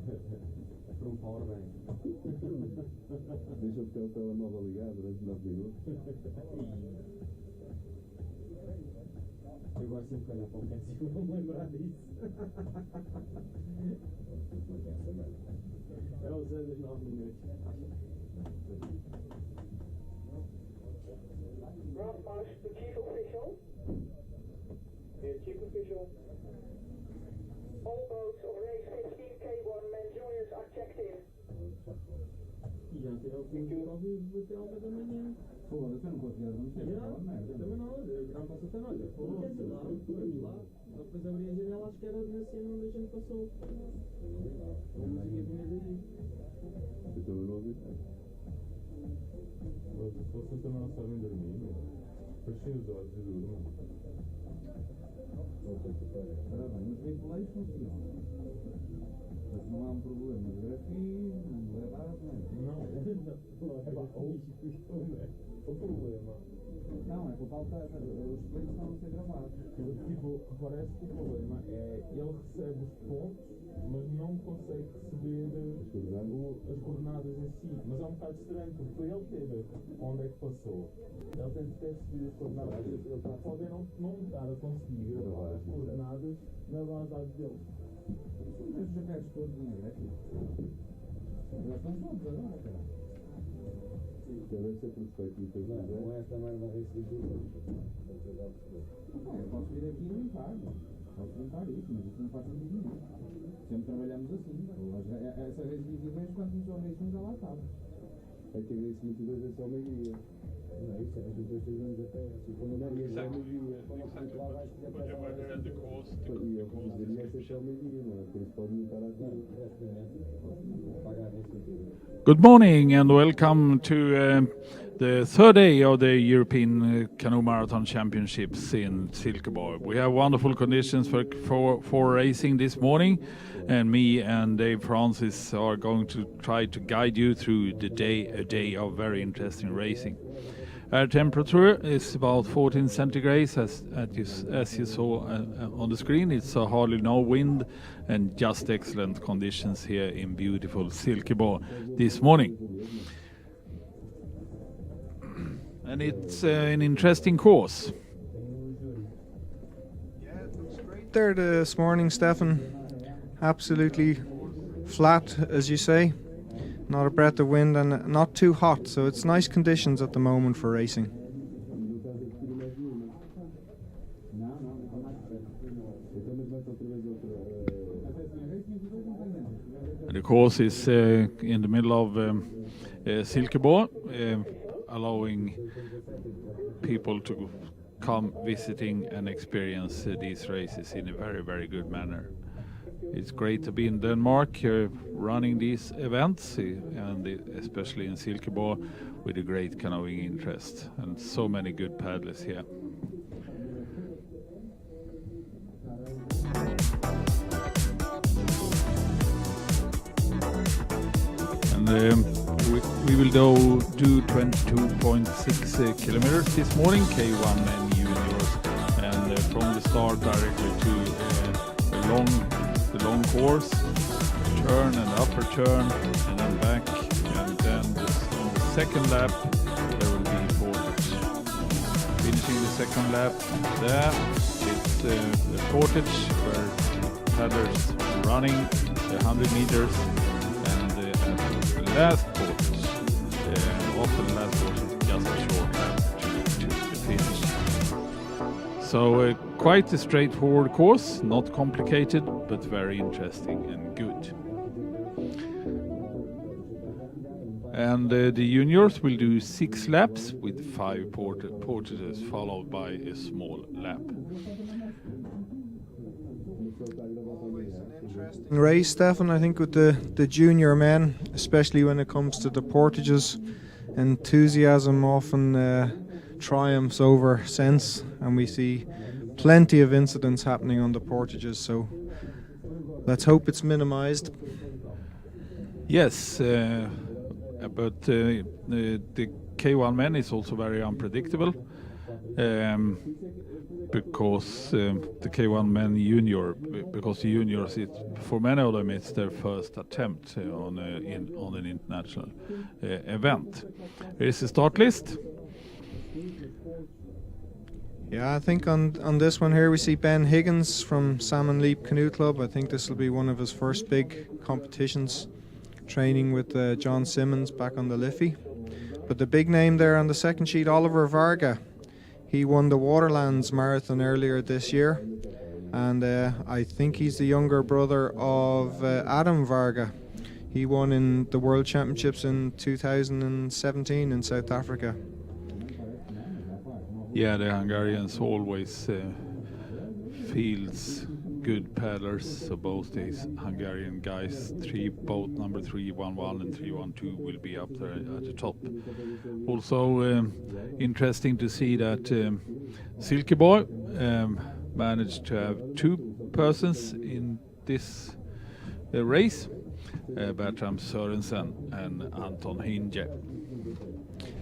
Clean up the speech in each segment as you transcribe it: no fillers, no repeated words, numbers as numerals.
From Portage. Deixa eu ficar o telemóvel ligado durante 9 minutos. Eu gosto sempre de olhar para o Cassie e vou lembrar disso. É os anos 9 minutos. Rough march to chief official. Chief official. All boats of race 15 K1 men juniors are checked in. E já tirou o fim de Covid até ao da manhã. Foda-se, eu não consegui adormecer. Eu também não, eu já me passou até olha. Vamos lá. Depois abri a janela, acho que era na cena onde a gente passou. A música vinha daí. Eu também não ouvi. Vocês também não sabem dormir, fechem os olhos e durmam. Ora bem, os ventiladores funcionam. Mas não há um problema de grafismo, não é nada, não é? O problema. Não, é que falta os planos não vão ser gravados. Tipo, parece que o problema é ele recebe os pontos, mas não consegue receber as coordenadas em si. Mas é um bocado estranho, porque foi ele que teve onde é que passou. Ele tem que ter recebido as coordenadas. Ele pode não estar a conseguir gravar as coordenadas na base de dados dele. Mas os jaquetes todos na Grécia. Já estão todos agora, cara. Deve ser tudo feito muitas vezes. Com esta merda restituída. Eu posso vir aqui e limpar. Posso limpar isso, mas isso não faz sentido nenhum. Sempre trabalhamos assim. Essa vez 22, quando começou a vez 1 já lá estava. É que a vez 22 é só meio-dia. Não é isso, é 22 anos até. Quando não havia já meio-dia. Lá vai se até e eu poderia ser só meio-dia, não é? Por isso pode limpar aqui. Pagar isso. Good morning and welcome to the third day of the European Canoe Marathon Championships in Silkeborg. We have wonderful conditions for racing this morning, and me and Dave Francis are going to try to guide you through a day of very interesting racing. Air temperature is about 14 centigrades as you saw on the screen. It's hardly no wind and just excellent conditions here in beautiful Silkeborg this morning. And it's an interesting course. Yeah, it looks great there this morning, Stefan. Absolutely flat, as you say. Not a breath of wind and not too hot, so it's nice conditions at the moment for racing. The course is in the middle of Silkeborg, allowing people to come visiting and experience these races in a very, very good manner. It's great to be in Denmark running these events, and especially in Silkeborg with a great canoeing interest and so many good paddlers here. And we will do 22.6 kilometers this morning, K1 and juniors, and from the start directly to the long course, turn and upper turn, and then back, and then on the second lap there will be Portage. Finishing the second lap there, it's the Portage where paddlers running the 100 meters, and the last Portage, often the last Portage, just a short lap to the finish. So quite a straightforward course, not complicated, but very interesting and good. And the juniors will do 6 laps with 5 portages, followed by a small lap. Always an interesting race, Stefan, I think, with the junior men, especially when it comes to the portages. Enthusiasm often triumphs over sense, and we see plenty of incidents happening on the portages, so let's hope it's minimized. Yes, but the K1 men is also very unpredictable. because the K1 men junior, because the juniors, for many of them it's their first attempt on an international event. Here is the start list. Yeah, I think on this one here we see Ben Higgins from Salmon Leap Canoe Club. I think this will be one of his first big competitions, training with John Simmons back on the Liffey. But the big name there on the second sheet, Oliver Varga. He won the Waterlands Marathon earlier this year, and I think he's the younger brother of Adam Varga. He won in the World Championships in 2017 in South Africa. Yeah, the Hungarians always fields good paddlers, so both these Hungarian guys, both number 311 and 312 will be up there at the top. Also interesting to see that Silkeborg managed to have two persons in this race, Bertram Sørensen and Anton Hinge.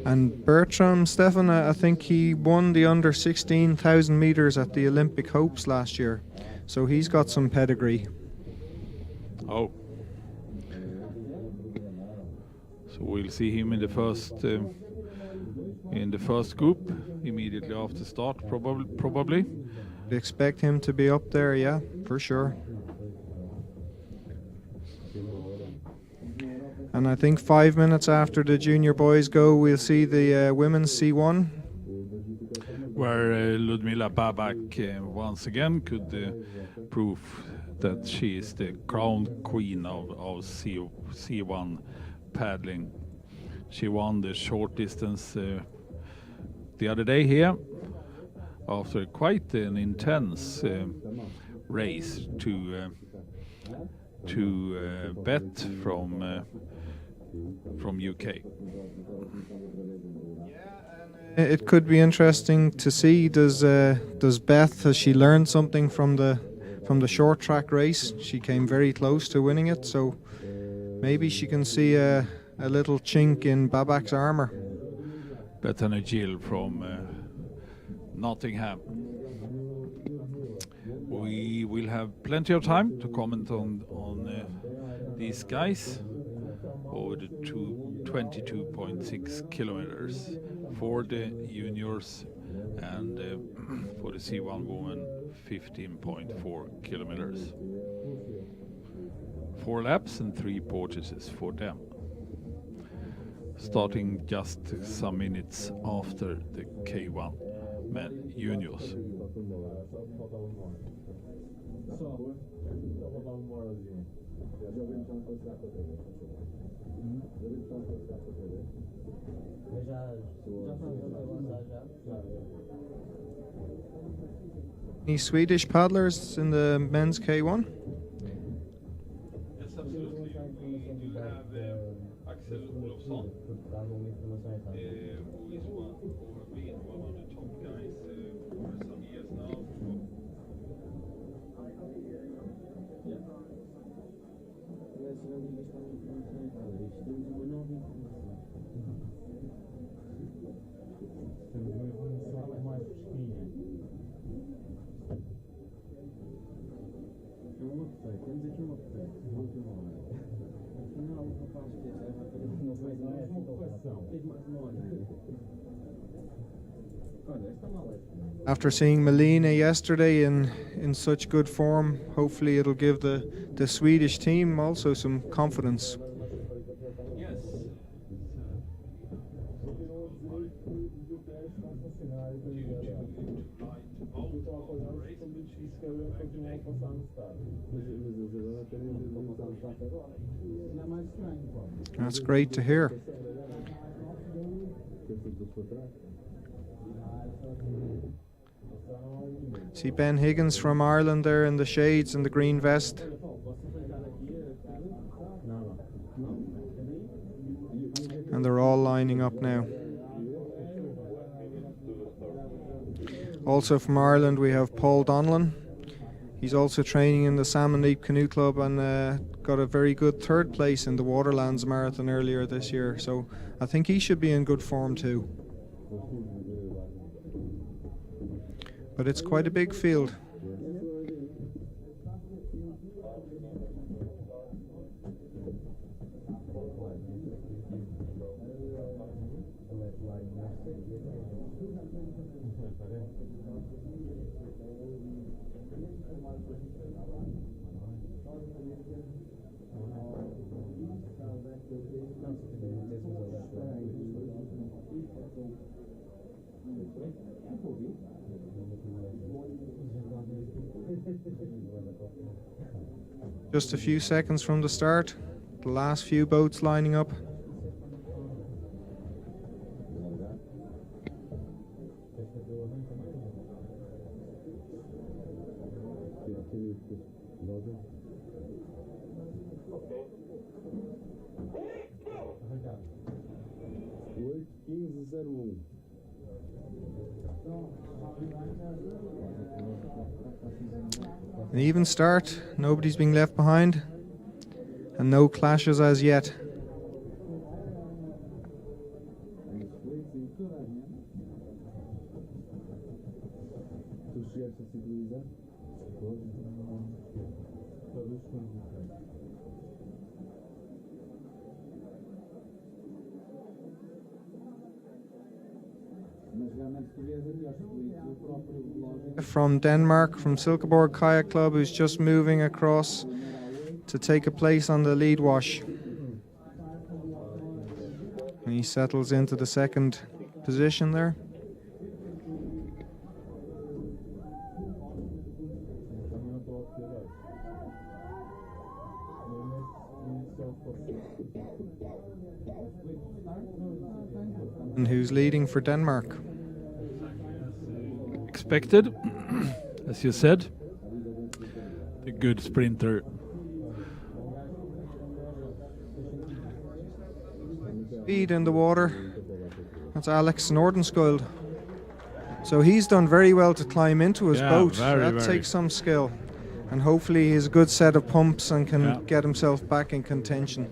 And Bertram, Stefan, I think he won the under 16,000 meters at the Olympic Hopes last year. So he's got some pedigree. Oh. So we'll see him in the first group immediately after start, probably. We expect him to be up there, yeah, for sure. And I think 5 minutes after the junior boys go, we'll see the women's C1. Where Ludmila Babak once again could prove that she is the crown queen of C1 paddling. She won the short distance the other day here after quite an intense race to Beth from UK. It could be interesting to see, does Beth, has she learned something from the short track race? She came very close to winning it, so maybe she can see a little chink in Babak's armour. Bethany Gill from Nottingham. We will have plenty of time to comment on these guys over the 22.6 kilometers for the juniors, and for the C1 woman 15.4 kilometers. 4 laps and 3 portages for them, starting just some minutes after the K1 men juniors. Any Swedish paddlers in the men's K1? Yes, absolutely. We do have Axel Olofsson, who is one of the top guys for some years now. After seeing Melina yesterday in such good form, hopefully it'll give the Swedish team also some confidence. Yes. That's great to hear. See Ben Higgins from Ireland there in the shades and the green vest. And they're all lining up now. Also from Ireland we have Paul Donlan. He's also training in the Salmon Leap Canoe Club and got a very good 3rd place in the Waterlands Marathon earlier this year. So I think he should be in good form too. but it's quite a big field. Just a few seconds from the start, the last few boats lining up. An even start, nobody's being left behind, and no clashes as yet. From Denmark, from Silkeborg Kayak Club, who's just moving across to take a place on the lead wash. And he settles into the second position there. And who's leading for Denmark? Expected, as you said, the good sprinter. Speed in the water. That's Alex Nordenskjöld. So he's done very well to climb into his boat. That takes some skill. And hopefully he has a good set of pumps and can get himself back in contention.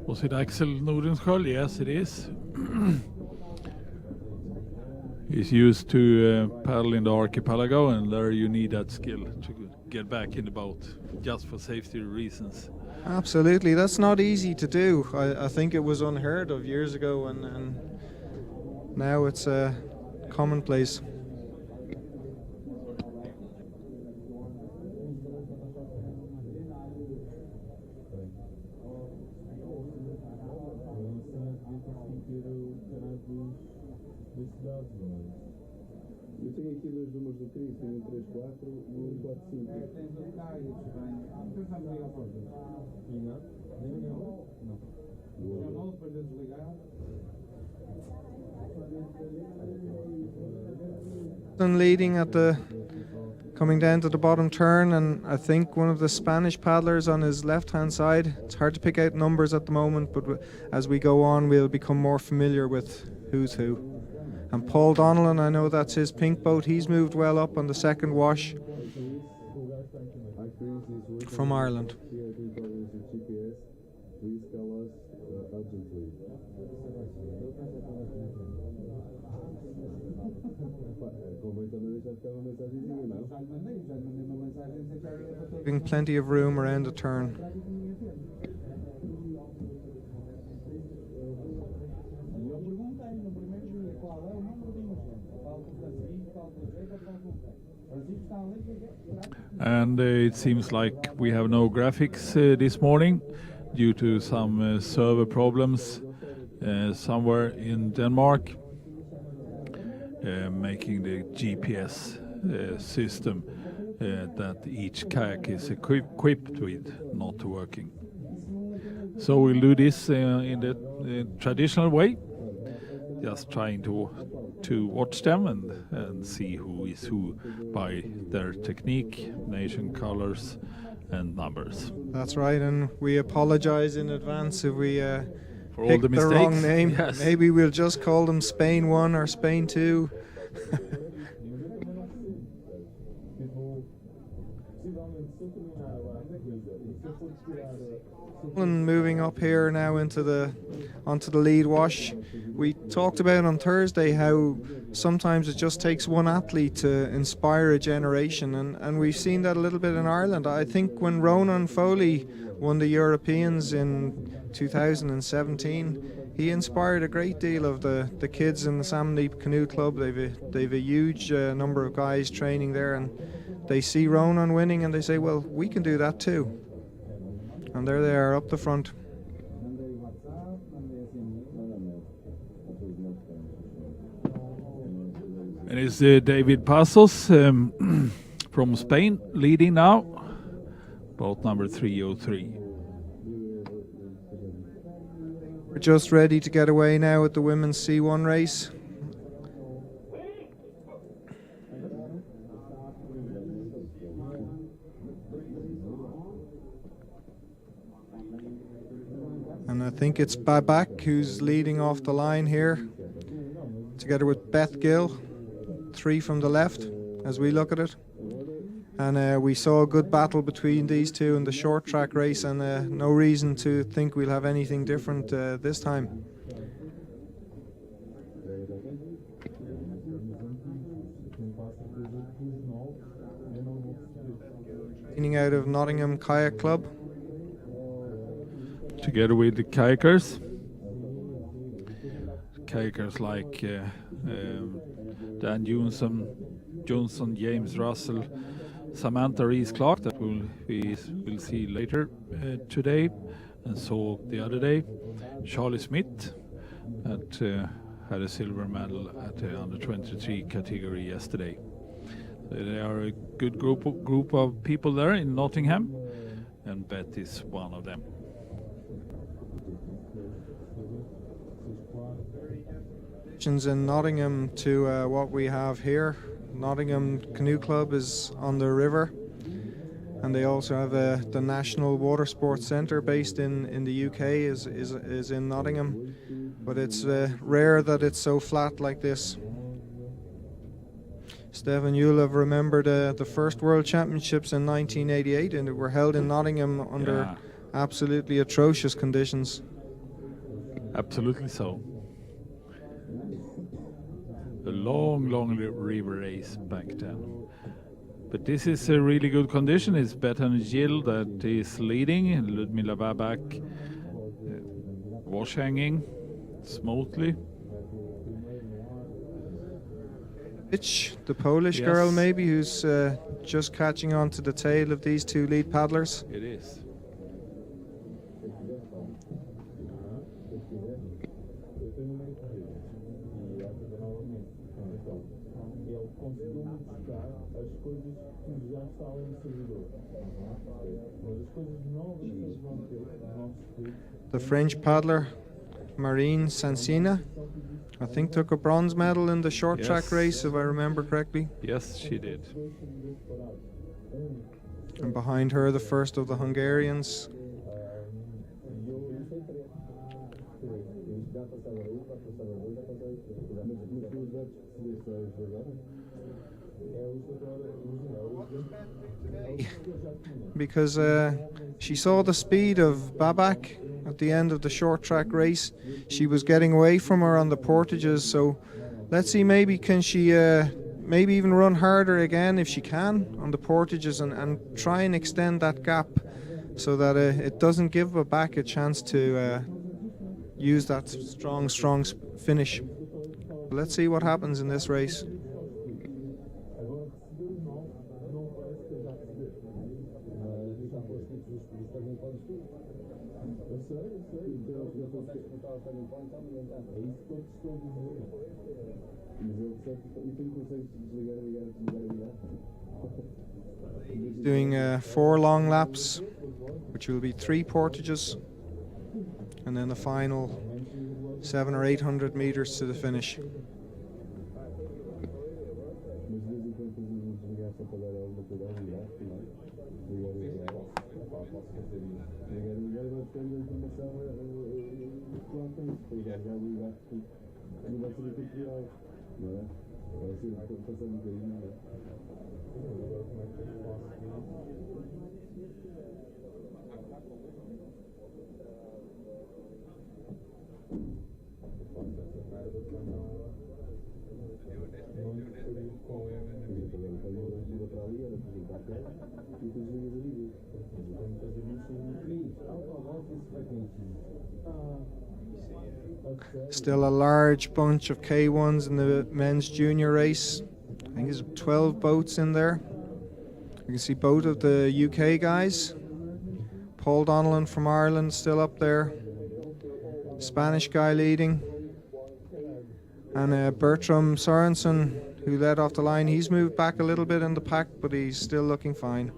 Was it Axel Nordenskjöld? Yes, it is. He's used to paddle in the archipelago, and there you need that skill to get back in the boat, just for safety reasons. Absolutely, that's not easy to do. I think it was unheard of years ago, and now it's commonplace. Eu tenho aqui dois números do Cris, um 34 e um 45. Leading at the coming down to the bottom turn, and I think one of the Spanish paddlers on his left hand side. It's hard to pick out numbers at the moment, but as we go on we'll become more familiar with who's who. And Paul Donnellan, I know that's his pink boat, he's moved well up on the second wash from Ireland. Leaving plenty of room around the turn. And it seems like we have no graphics this morning due to some server problems somewhere in Denmark, making the GPS system that each kayak is equipped with not working. So we'll do this in the traditional way, just trying to watch them and see who is who by their technique, nation, colors and numbers. That's right, and we apologize in advance if we for all picked the mistakes. The wrong name. Yes. Maybe we'll just call them Spain 1 or Spain 2. possivelmente se eu terminar lá a corrida e se eu for tirar And moving up here now onto the lead wash. We talked about on Thursday how sometimes it just takes one athlete to inspire a generation, and we've seen that a little bit in Ireland. I think when Ronan Foley won the Europeans in 2017, he inspired a great deal of the kids in the Salmon Leap Canoe Club. They've a huge number of guys training there, and they see Ronan winning and they say, well, we can do that too. And there they are up the front. And it's David Pasos from Spain leading now, boat number 303. We're just ready to get away now at the women's C1 race. And I think it's Babak who's leading off the line here, together with Beth Gill, 3 from the left as we look at it. And we saw a good battle between these two in the short track race, and no reason to think we'll have anything different this time. Leaning out of Nottingham Kayak Club. Together with the kayakers. Kayakers like Dan Johnson, James Russell, Samantha Rees-Clark, that we'll see later today, and saw the other day. Charlie Smith that had a silver medal at the under 23 category yesterday. So they are a good group of people there in Nottingham, and Beth is one of them. In Nottingham to what we have here. Nottingham Canoe Club is on the river, and they also have the National Water Sports Centre based in the UK is in Nottingham, but it's rare that it's so flat like this. Stephen, you'll have remembered the first World Championships in 1988, and it were held in Nottingham under absolutely atrocious conditions. Absolutely so. A long river race back then. But this is a really good condition. It's Bethany Gill that is leading, and Ludmila Babak wash hanging smoothly. The Polish girl maybe, who's just catching on to the tail of these two lead paddlers. It is. The French paddler Marine Sansina, I think, took a bronze medal in the short track race, if I remember correctly. Yes, she did. And behind her, the first of the Hungarians. Because she saw the speed of Babak at the end of the short track race. She was getting away from her on the portages, so let's see, maybe can she maybe even run harder again if she can on the portages, and try and extend that gap so that it doesn't give Babak a chance to use that strong finish. Let's see what happens in this race. Doing 4 long laps, which will be 3 portages, and then the final 700 or 800 meters to the finish. Still a large bunch of K1s in the men's junior race. I think there's 12 boats in there. You can see both of the UK guys. Paul Donnellan from Ireland still up there. Spanish guy leading. And Bertram Sorensen, who led off the line, he's moved back a little bit in the pack, but he's still looking fine.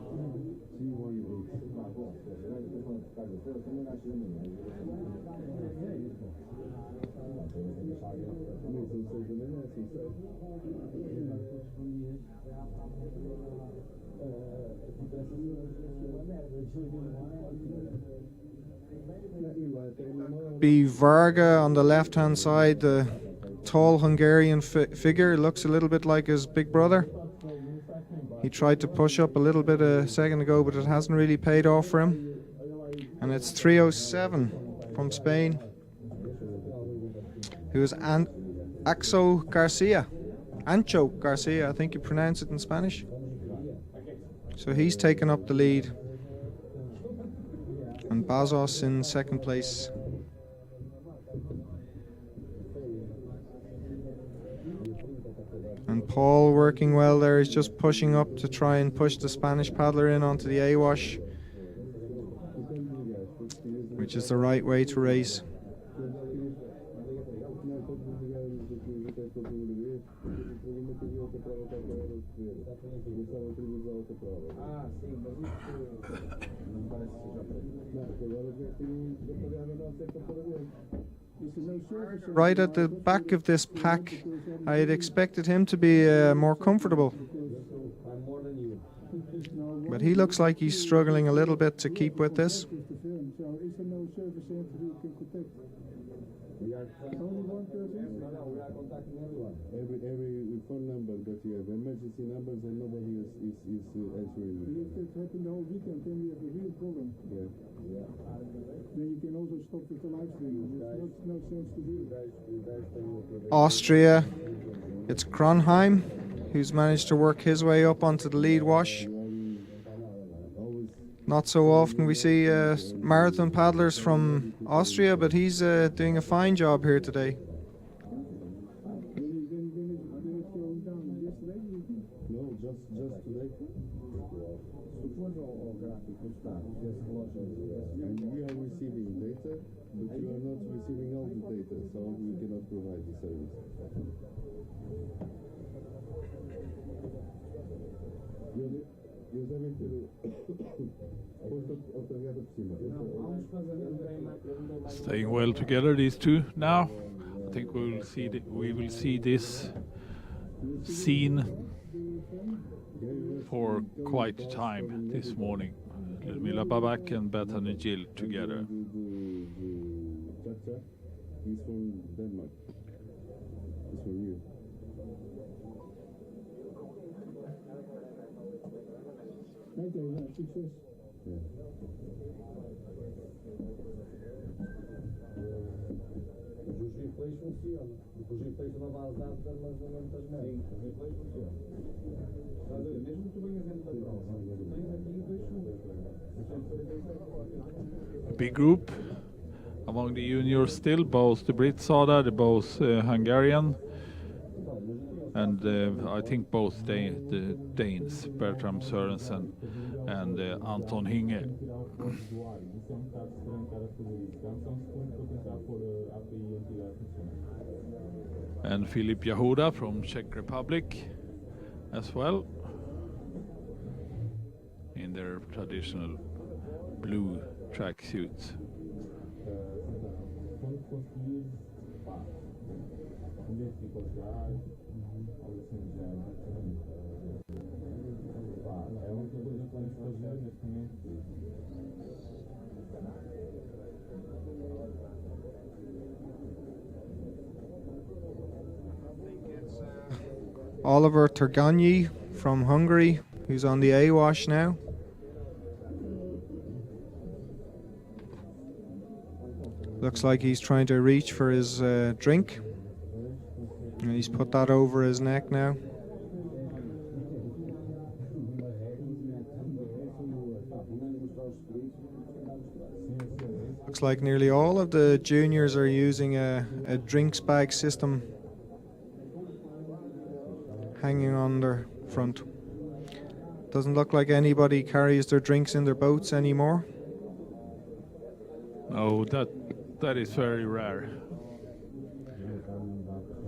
Be Varga on the left hand side, the tall Hungarian figure, looks a little bit like his big brother. He tried to push up a little bit a second ago, but it hasn't really paid off for him. And it's 3:07 from Spain, who is Ancho Garcia, I think you pronounce it in Spanish. So he's taken up the lead. And Bazos in second place. And Paul working well there. He's just pushing up to try and push the Spanish paddler in onto the A-wash, which is the right way to race. Right at the back of this pack, I had expected him to be more comfortable. But he looks like he's struggling a little bit to keep with this. Every phone number that you have, emergency numbers, and nobody is answering. It happened the whole weekend, then we have a real problem. Yeah. Then you can also stop with the live stream. It's no sense to do. Austria, it's Kronheim, who's managed to work his way up onto the lead wash. Not so often we see marathon paddlers from Austria, but he's doing a fine job here today. And we are receiving data, but you are not receiving all the data, so we cannot provide the service. Staying well together, these two now. I think we will see this scene for quite a time this morning. Ludmila Babak and Bethany Gill together. He's from Denmark. He's from you. Success. Yeah. Os replays funcionam. Os replays na base de dados armazenam das médias. Os replays funcionam. Mesmo que tu venhas dentro da prova, tu tens aqui 2 segundos. Big group among the juniors still, both the Brits are there, both Hungarian, and I think both the Danes, Bertram Sørensen and Anton Hinge. And Filip Jahoda from Czech Republic as well, in their traditional blue track suits. Oliver Turganyi from Hungary, who's on the A-wash now. Looks like he's trying to reach for his drink. And he's put that over his neck now. Looks like nearly all of the juniors are using a drinks bag system hanging on their front. Doesn't look like anybody carries their drinks in their boats anymore. No, that is very rare.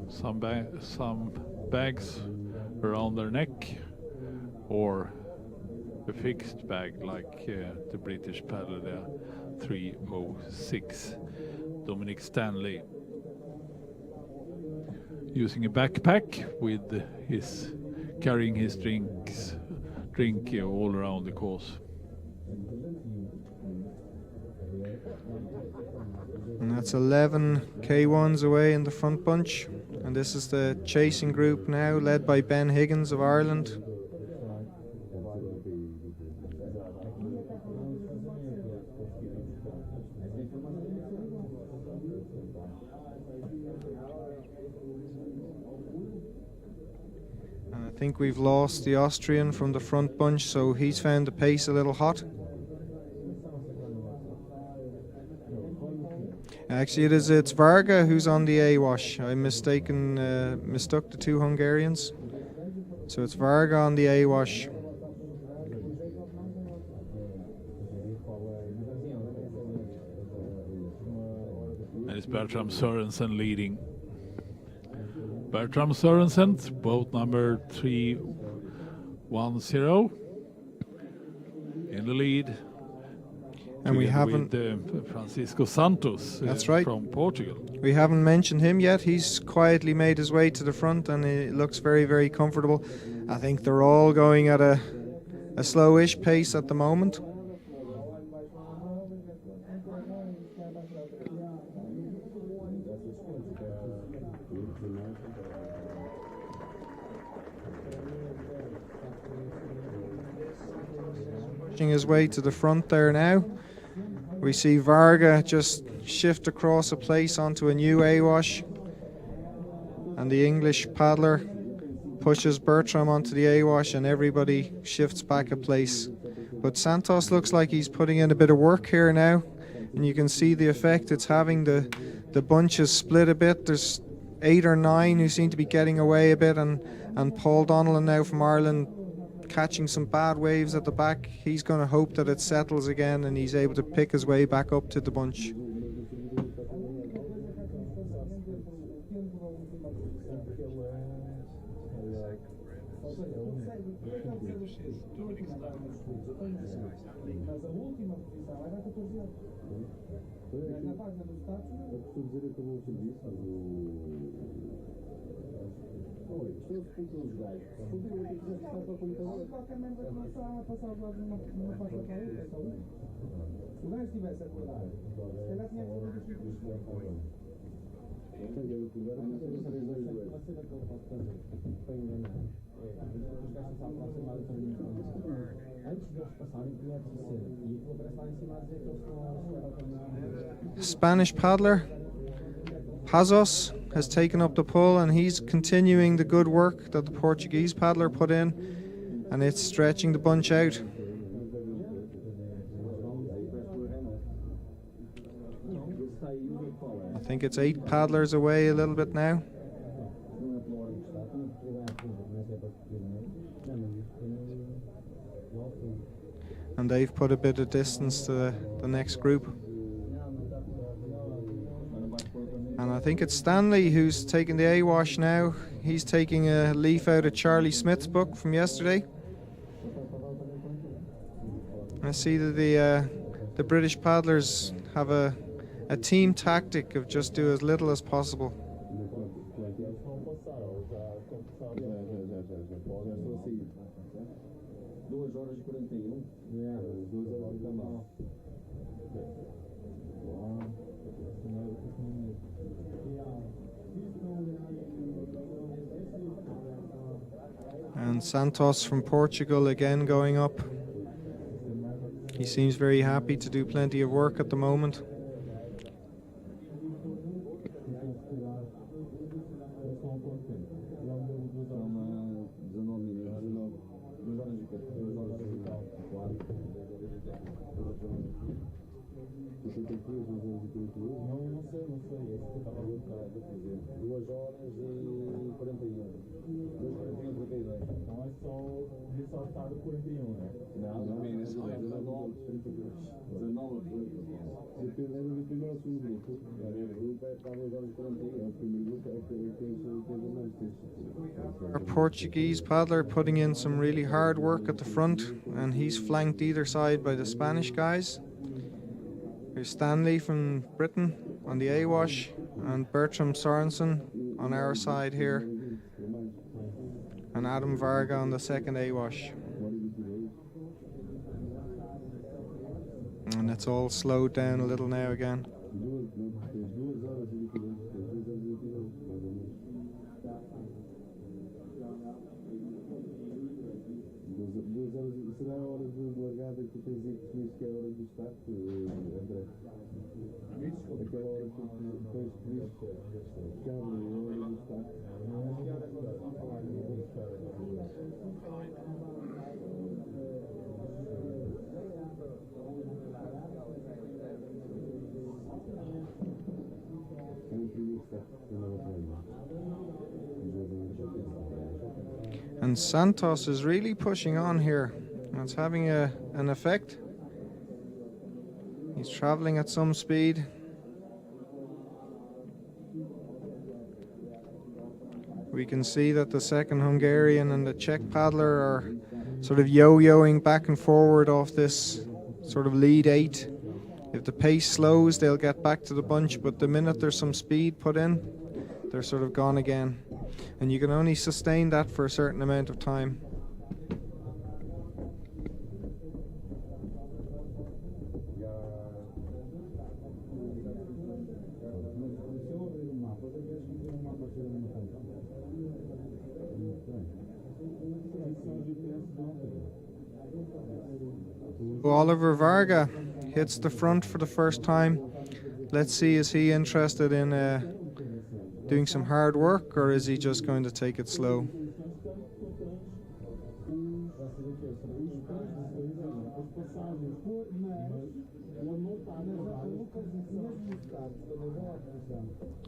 Some bags around their neck, or a fixed bag like the British paddler there, 306 Dominic Stanley, using a backpack with carrying his drink all around the course. And that's 11 K1s away in the front bunch. And this is the chasing group now, led by Ben Higgins of Ireland. And I think we've lost the Austrian from the front bunch, so he's found the pace a little hot. Actually, it's Varga who's on the A-wash. I mistook the two Hungarians. So it's Varga on the A-wash. And it's Bertram Sørensen leading. Bertram Sørensen, boat number 310, in the lead. And we haven't with Francisco Santos. That's right. From Portugal. We haven't mentioned him yet. He's quietly made his way to the front, and he looks very, very comfortable. I think they're all going at a slowish pace at the moment. Pushing his way to the front there now. We see Varga just shift across a place onto a new A-wash, and the English paddler pushes Bertram onto the A-wash, and everybody shifts back a place. But Santos looks like he's putting in a bit of work here now, and you can see the effect it's having. The bunch is split a bit. There's 8 or 9 who seem to be getting away a bit, and Paul Donnellan now from Ireland catching some bad waves at the back. He's going to hope that it settles again and he's able to pick his way back up to the bunch. Spanish paddler Pazos has taken up the pull, and he's continuing the good work that the Portuguese paddler put in, and it's stretching the bunch out. I think it's 8 paddlers away a little bit now. And they've put a bit of distance to the next group. And I think it's Stanley who's taking the A-wash now. He's taking a leaf out of Charlie Smith's book from yesterday. I see that the British paddlers have a team tactic of just do as little as possible. And Santos from Portugal again going up. He seems very happy to do plenty of work at the moment. Você tem que ir, mas eu não sei. Não sei. É isso que eu estava a buscar. 2 horas e 41. 2 horas e 32. Então é só ressaltar o 41, né? Não, menos 19. 19. Dependendo do primeiro ou segundo grupo. O grupo é para 2 horas e 41. O primeiro grupo é que tem mais texto. Our Portuguese paddler putting in some really hard work at the front, and he's flanked either side by the Spanish guys. There's Stanley from Britain on the A-wash, and Bertram Sorensen on our side here, and Adam Varga on the second A-wash. And it's all slowed down a little now again. Será a hora de largada que tu tens aí que diz que é a hora do start, André? Aquela hora que depois que diz que abre a hora do start. And Santos is really pushing on here. It's having an effect. He's traveling at some speed. We can see that the second Hungarian and the Czech paddler are sort of yo-yoing back and forward off this sort of lead 8. If the pace slows, they'll get back to the bunch, but the minute there's some speed put in, they're sort of gone again. And you can only sustain that for a certain amount of time. Oliver Varga hits the front for the first time. Let's see, is he interested in doing some hard work, or is he just going to take it slow?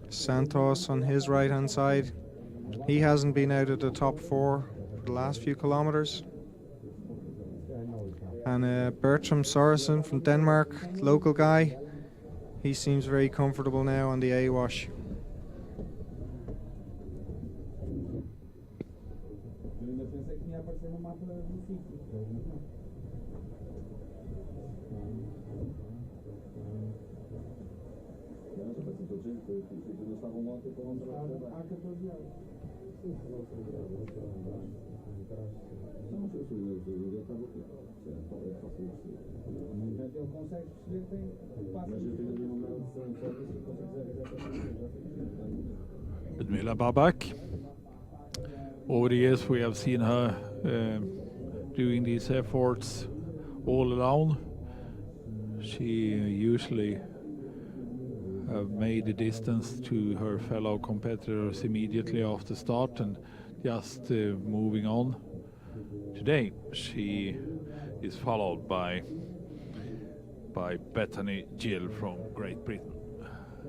Santos on his right hand side. He hasn't been out of the top 4 for the last few kilometers. And Bertram Sorensen from Denmark, local guy, he seems very comfortable now on the A-wash. Ludmila Babak. Over the years we have seen her doing these efforts all alone. She usually have made the distance to her fellow competitors immediately after start and just moving on. Today she is followed by Bethany Gill from Great Britain.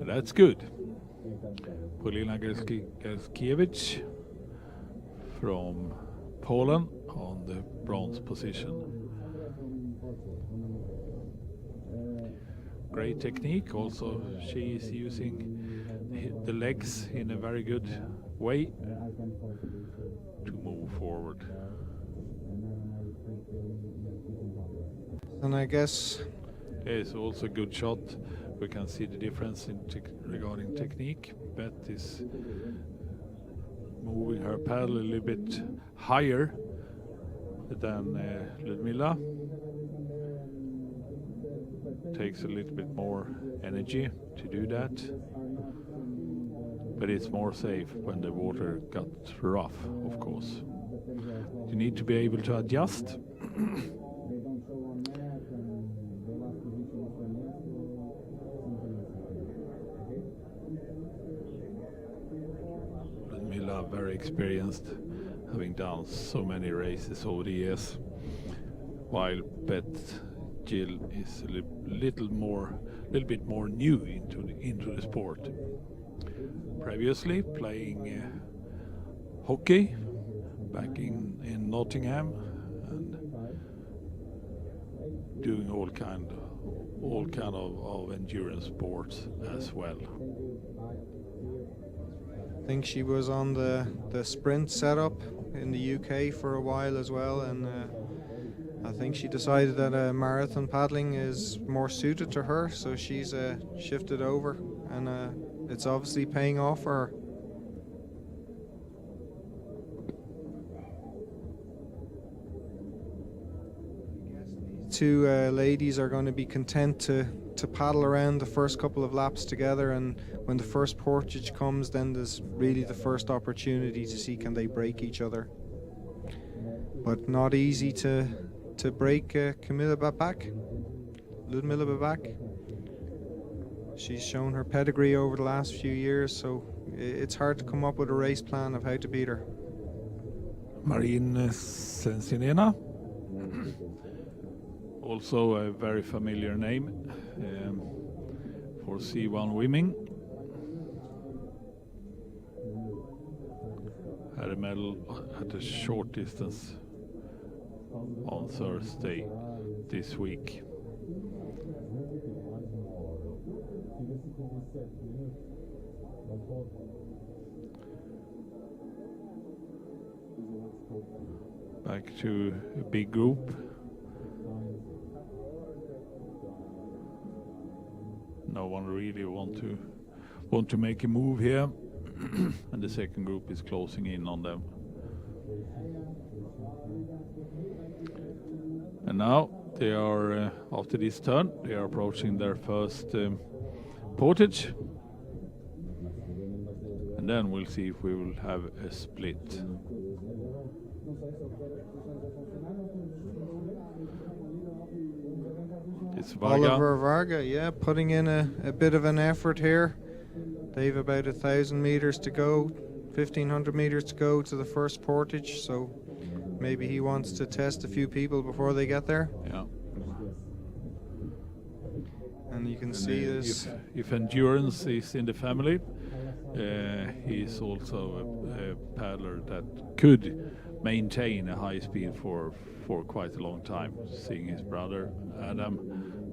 That's good. Polina Gerskiewicz from Poland on the bronze position. Great technique. Also, she is using the legs in a very good way to move forward. And I guess it's also a good shot. We can see the difference in regarding technique. Beth is moving her paddle a little bit higher than Ludmila. Takes a little bit more energy to do that, but it's more safe when the water got rough, of course. You need to be able to adjust. Ludmila, very experienced, having done so many races over the years, while Beth Gill is a little bit more new into the sport. Previously playing hockey back in Nottingham and doing all kind of endurance sports as well. I think she was on the sprint setup in the UK for a while as well, and I think she decided that marathon paddling is more suited to her, so she's shifted over, and it's obviously paying off for her. Two ladies are going to be content to paddle around the first couple of laps together, and when the first portage comes, then there's really the first opportunity to see can they break each other. But not easy to break Ludmilla back. She's shown her pedigree over the last few years, so it's hard to come up with a race plan of how to beat her. Marine Sensinena, also a very familiar name for C1 women. Had a medal at a short distance on Thursday this week. Back to a big group. No one really want to make a move here, and the second group is closing in on them. And now they are, after this turn, they are approaching their first portage. And then we'll see if we will have a split. It's Varga. Oliver Varga, yeah, putting in a bit of an effort here. They've about 1,000 meters to go, 1,500 meters to go to the first portage, so maybe he wants to test a few people before they get there. Yeah. And you can see this. If endurance is in the family, he's also a paddler that could maintain a high speed for quite a long time. Seeing his brother Adam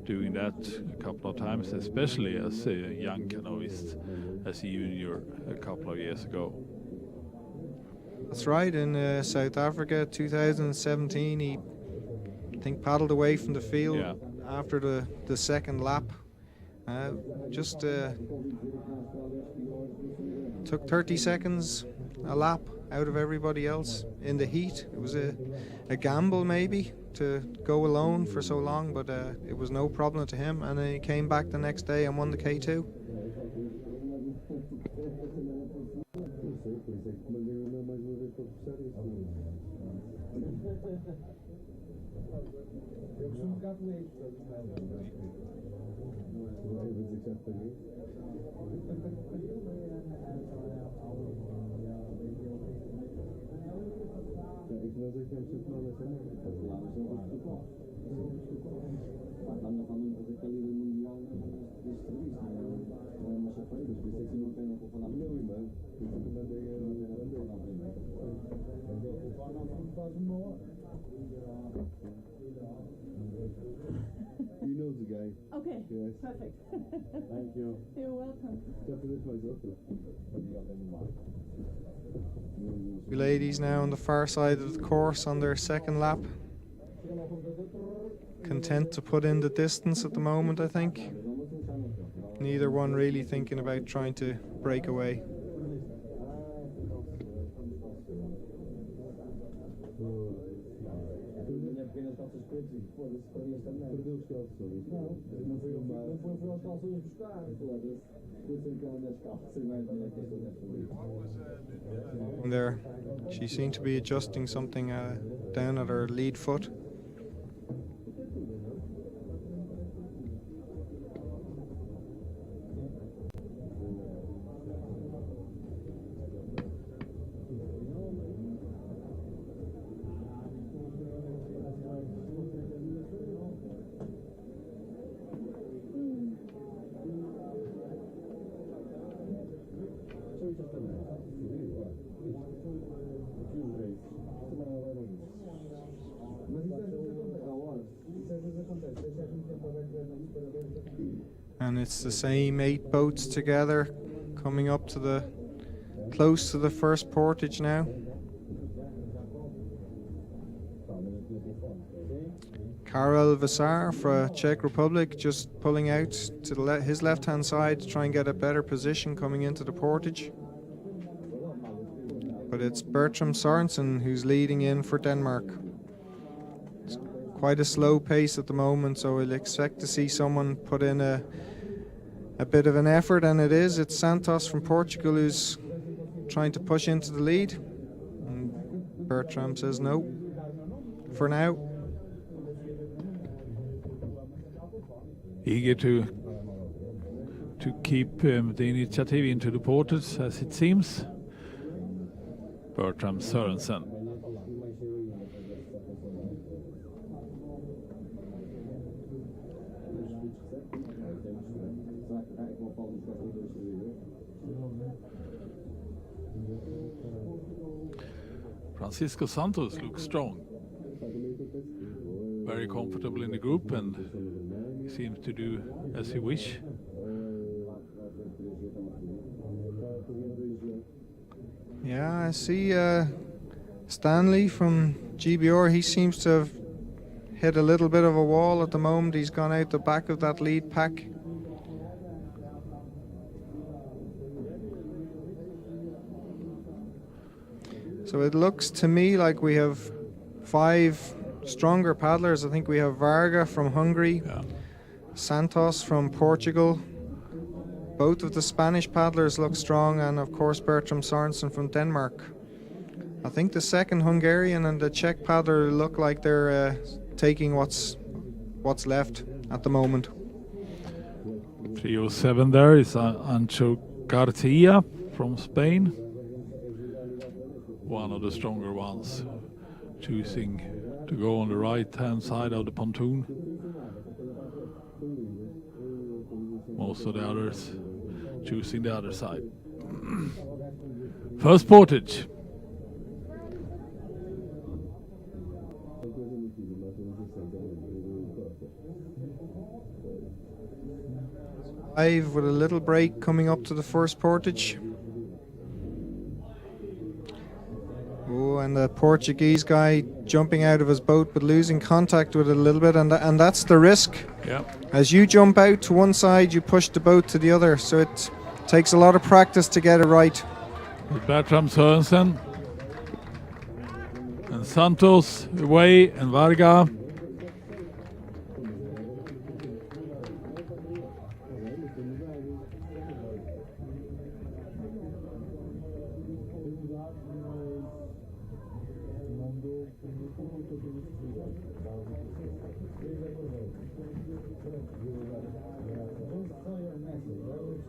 doing that a couple of times, especially as a young canoeist, as a junior a couple of years ago. That's right, in South Africa 2017 he, I think, paddled away from the field after the second lap. Just took 30 seconds a lap out of everybody else in the heat. It was a gamble maybe to go alone for so long, but it was no problem to him, and then he came back the next day and won the K2. He knows the guy. Okay, Yes. perfect. Thank you. You're welcome. The ladies now on the far side of the course on their second lap. Content to put in the distance at the moment, I think. Neither one really thinking about trying to break away. There, she seemed to be adjusting something down at her lead foot. And it's the same 8 boats together coming up to the close to the first portage now. Karel Vasar for Czech Republic just pulling out to his left-hand side to try and get a better position coming into the portage. But it's Bertram Sorensen who's leading in for Denmark. It's quite a slow pace at the moment, so we'll expect to see someone put in a bit of an effort, and it is. It's Santos from Portugal who's trying to push into the lead. And Bertram says no for now. Eager to keep the initiative into the Portage, as it seems. Bertram Sørensen. Francisco Santos looks strong. Very comfortable in the group, and he seems to do as he wish. Yeah, I see Stanley from GBR. He seems to have hit a little bit of a wall at the moment. He's gone out the back of that lead pack. So it looks to me like we have 5 stronger paddlers. I think we have Varga from Hungary, Santos from Portugal. Both of the Spanish paddlers look strong, and of course Bertram Sorensen from Denmark. I think the second Hungarian and the Czech paddler look like they're taking what's left at the moment. 307 there is Ancho Garcia from Spain. One of the stronger ones, choosing to go on the right-hand side of the pontoon. Most of the others choosing the other side. First portage. With a little break coming up to the first portage. Oh, and the Portuguese guy jumping out of his boat but losing contact with it a little bit, and that's the risk. Yeah. As you jump out to one side, you push the boat to the other, so it takes a lot of practice to get it right. Bertram Sørensen and Santos away, and Varga.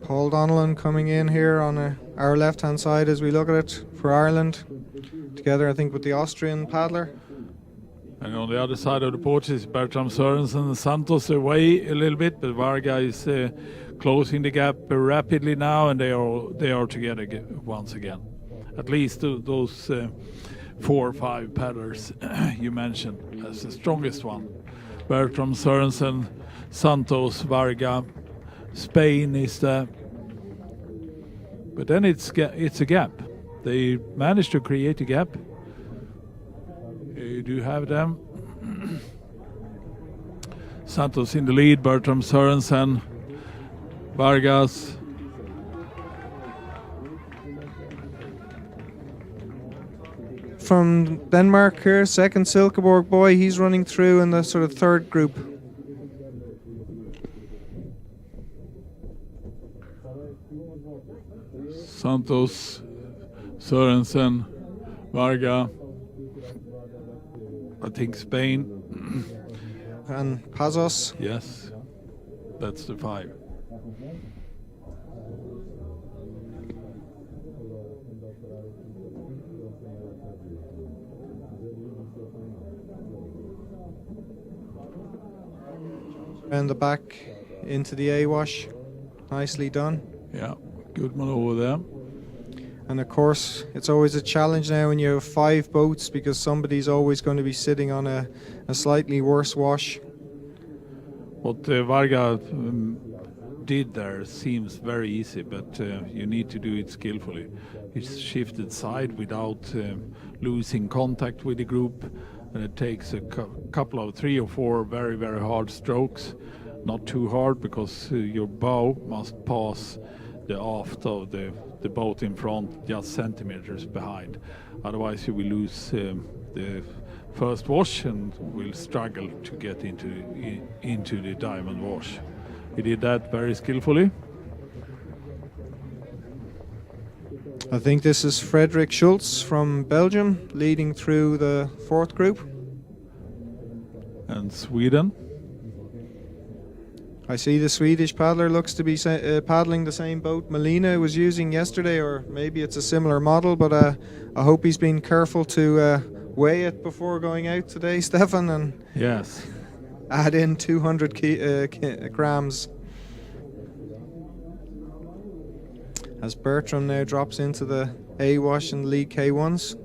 Paul Donnellan coming in here on our left-hand side as we look at it for Ireland, together I think with the Austrian paddler. And on the other side of the portage is Bertram Sørensen and Santos away a little bit, but Varga is closing the gap rapidly now, and they are together once again. At least those 4 or 5 paddlers you mentioned as the strongest one. Bertram Sørensen, Santos, Varga. Spain is there, but then it's a gap. They managed to create a gap. You do have them. Santos in the lead, Bertram Sørensen, Vargas. From Denmark here, second Silkeborg boy, he's running through in the sort of third group. Santos, Sørensen, Varga, I think Spain. And Pazos. Yes, that's the 5. And the back into the A-wash. Nicely done. Yeah, good one over there. And of course, it's always a challenge now when you have 5 boats, because somebody's always going to be sitting on a slightly worse wash. What Varga did there seems very easy, but you need to do it skillfully. He shifted side without losing contact with the group, and it takes a couple of 3 or 4 very, very hard strokes. Not too hard, because your bow must pass the aft of the boat in front, just centimeters behind. Otherwise you will lose the first wash and will struggle to get into the diamond wash. He did that very skillfully. I think this is Frederick Schultz from Belgium leading through the 4th group. And Sweden. I see the Swedish paddler looks to be paddling the same boat Melina was using yesterday, or maybe it's a similar model, but I hope he's been careful to weigh it before going out today, Stefan, and yes, add in 200 grams. As Bertram now drops into the A-Wash and lead K1s.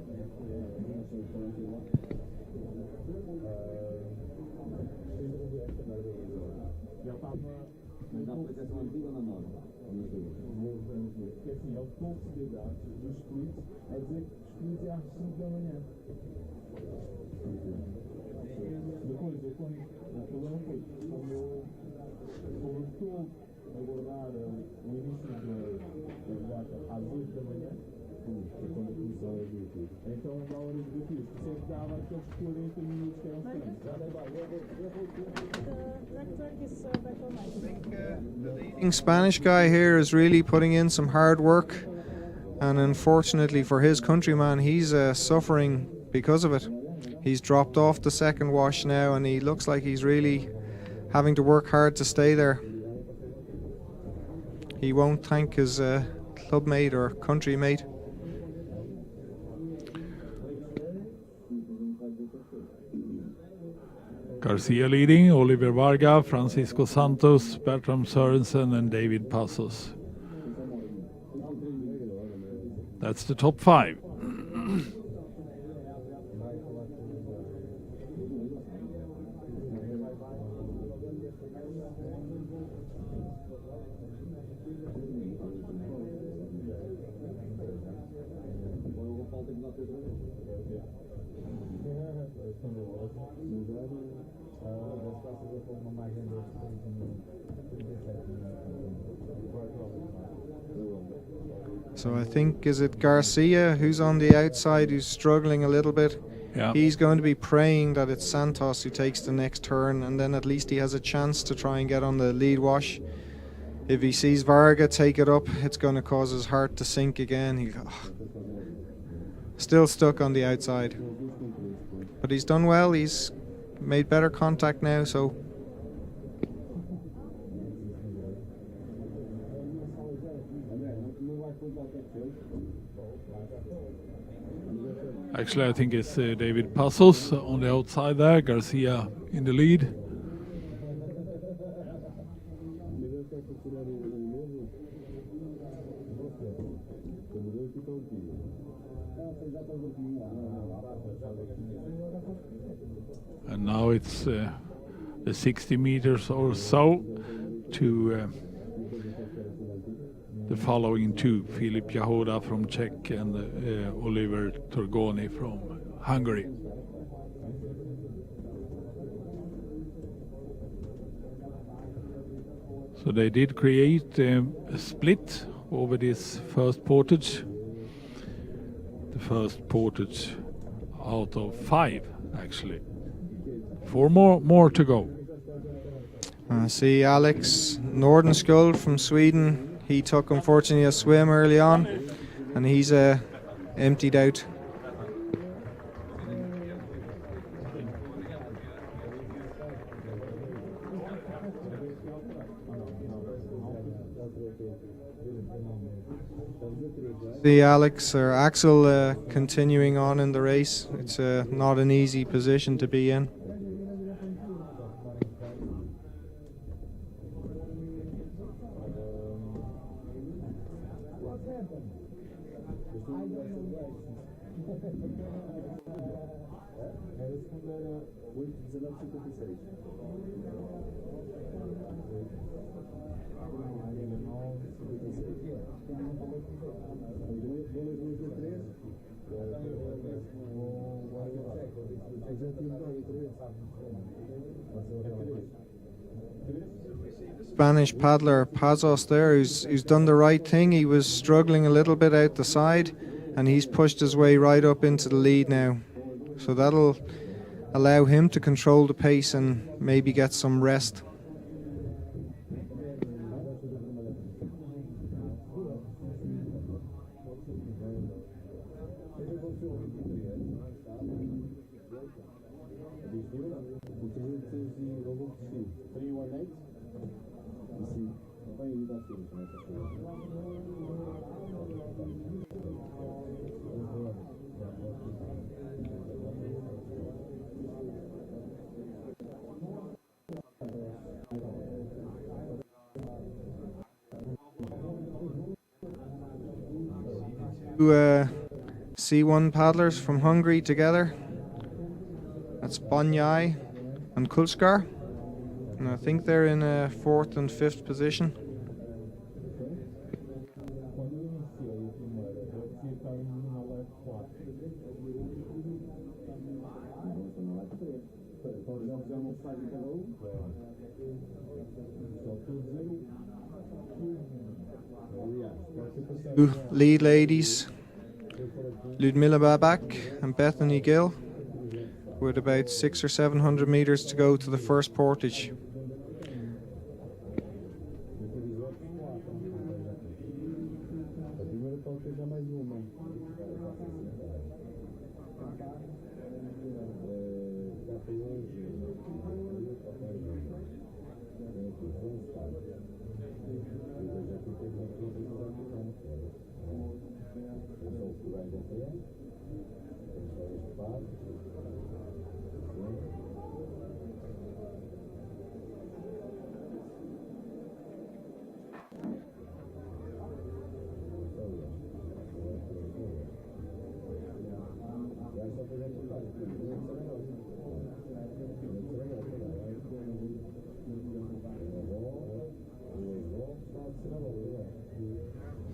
The leading Spanish guy here is really putting in some hard work, and unfortunately for his countryman, he's suffering because of it. He's dropped off the second wash now, and he looks like he's really having to work hard to stay there. He won't thank his clubmate or country mate. Garcia leading, Oliver Varga, Francisco Santos, Bertram Sørensen and David Passos. That's the top 5. So I think, is it Garcia who's on the outside, who's struggling a little bit? Yeah. He's going to be praying that it's Santos who takes the next turn, and then at least he has a chance to try and get on the lead wash. If he sees Varga take it up, it's going to cause his heart to sink again. Still stuck on the outside. But he's done well, he's made better contact now, so... Actually, I think it's David Passos on the outside there, Garcia in the lead. And now it's the 60 meters or so to the following 2, Filip Jahoda from Czech and Oliver Torgoni from Hungary. So they did create a split over this first portage. The first portage out of 5, actually. 4 more to go. I see Alex Nordenskjöld from Sweden. He took, unfortunately, a swim early on, and he's emptied out. The Axel continuing on in the race. It's not an easy position to be in. Spanish paddler Pazos there, who's done the right thing. He was struggling a little bit out the side, and he's pushed his way right up into the lead now. So that'll allow him to control the pace and maybe get some rest. Two C1 paddlers from Hungary together. That's Bonyai and Kulskar. And I think they're in 4th and 5th position. Two lead ladies, Ludmila Babak and Bethany Gill, with about 600 or 700 meters to go to the first portage.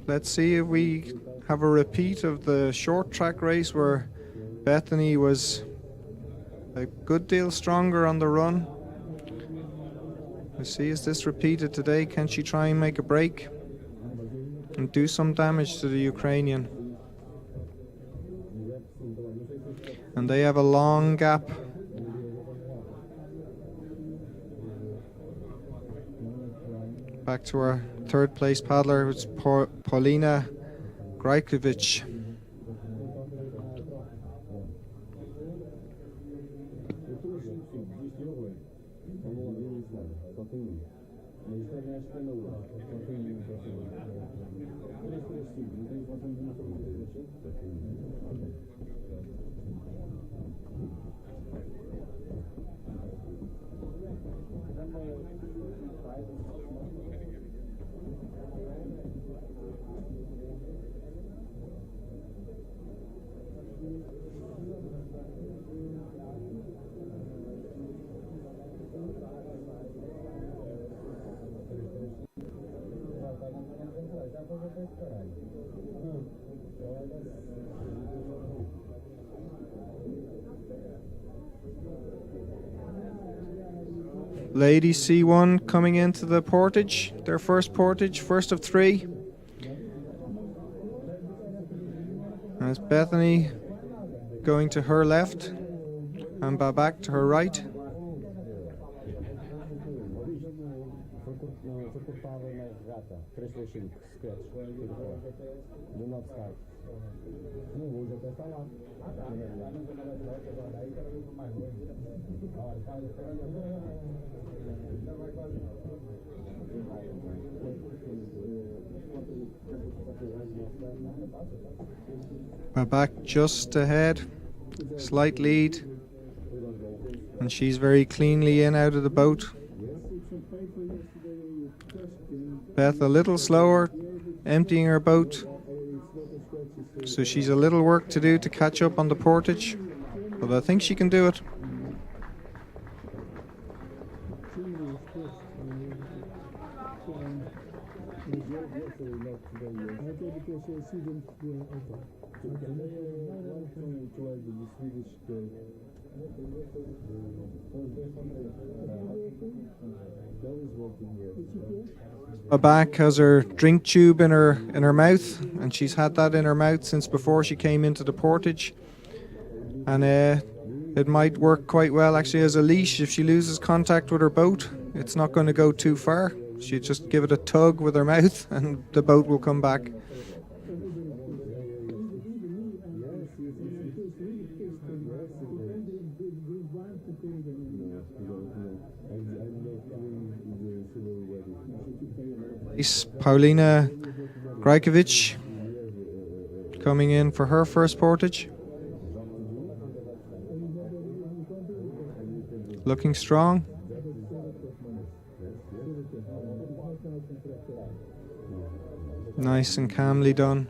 Let's see if we have a repeat of the short track race where Bethany was a good deal stronger on the run. Let's see, is this repeated today? Can she try and make a break and do some damage to the Ukrainian? And they have a long gap. Back to our third place paddler, it's Paulina Grajkovic. Ladies C1 coming into the portage, their first portage, first of 3. And it's Bethany going to her left and Babak to her right. Babak just ahead, slight lead, and she's very cleanly in out of the boat. Beth a little slower, emptying her boat. So she's a little work to do to catch up on the portage, but I think she can do it. Back has her drink tube in her mouth, and she's had that in her mouth since before she came into the portage, and it might work quite well actually as a leash. If she loses contact with her boat, it's not going to go too far. She just give it a tug with her mouth and the boat will come back. Paulina Grajkovic coming in for her first portage. Looking strong. Nice and calmly done.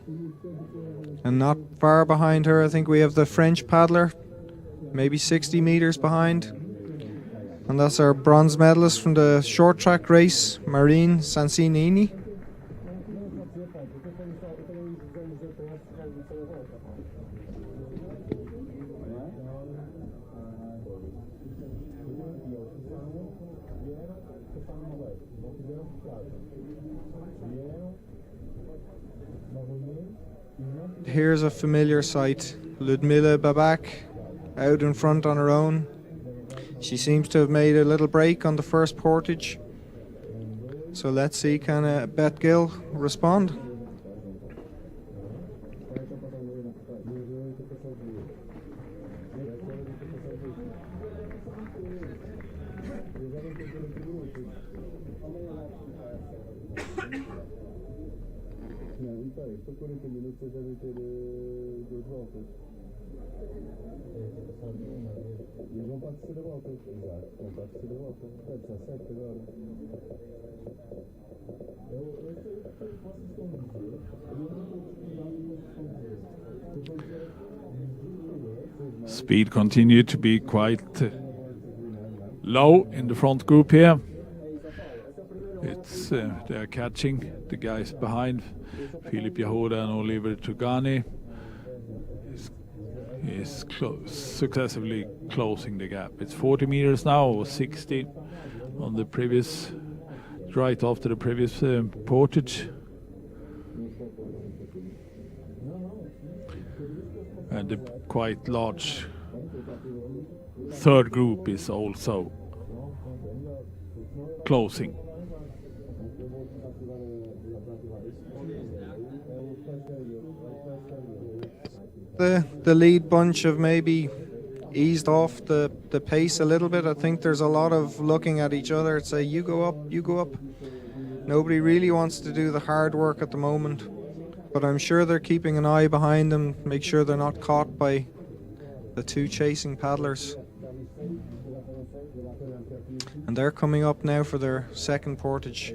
And not far behind her, I think we have the French paddler, maybe 60 meters behind. And that's our bronze medalist from the short track race, Marine Sansinini. Here's a familiar sight, Ludmila Babak out in front on her own. She seems to have made a little break on the first portage. So let's see, can Beth Gill respond? Speed continued to be quite low in the front group here. It's they're catching the guys behind. Philip Yahoda and Oliver Tugani is successively closing the gap. It's 40 meters now, or 60 on the previous, right after the previous portage. And the quite large third group is also closing. The lead bunch have maybe eased off the pace a little bit. I think there's a lot of looking at each other and say, you go up, you go up. Nobody really wants to do the hard work at the moment, but I'm sure they're keeping an eye behind them, make sure they're not caught by the two chasing paddlers. And they're coming up now for their second portage.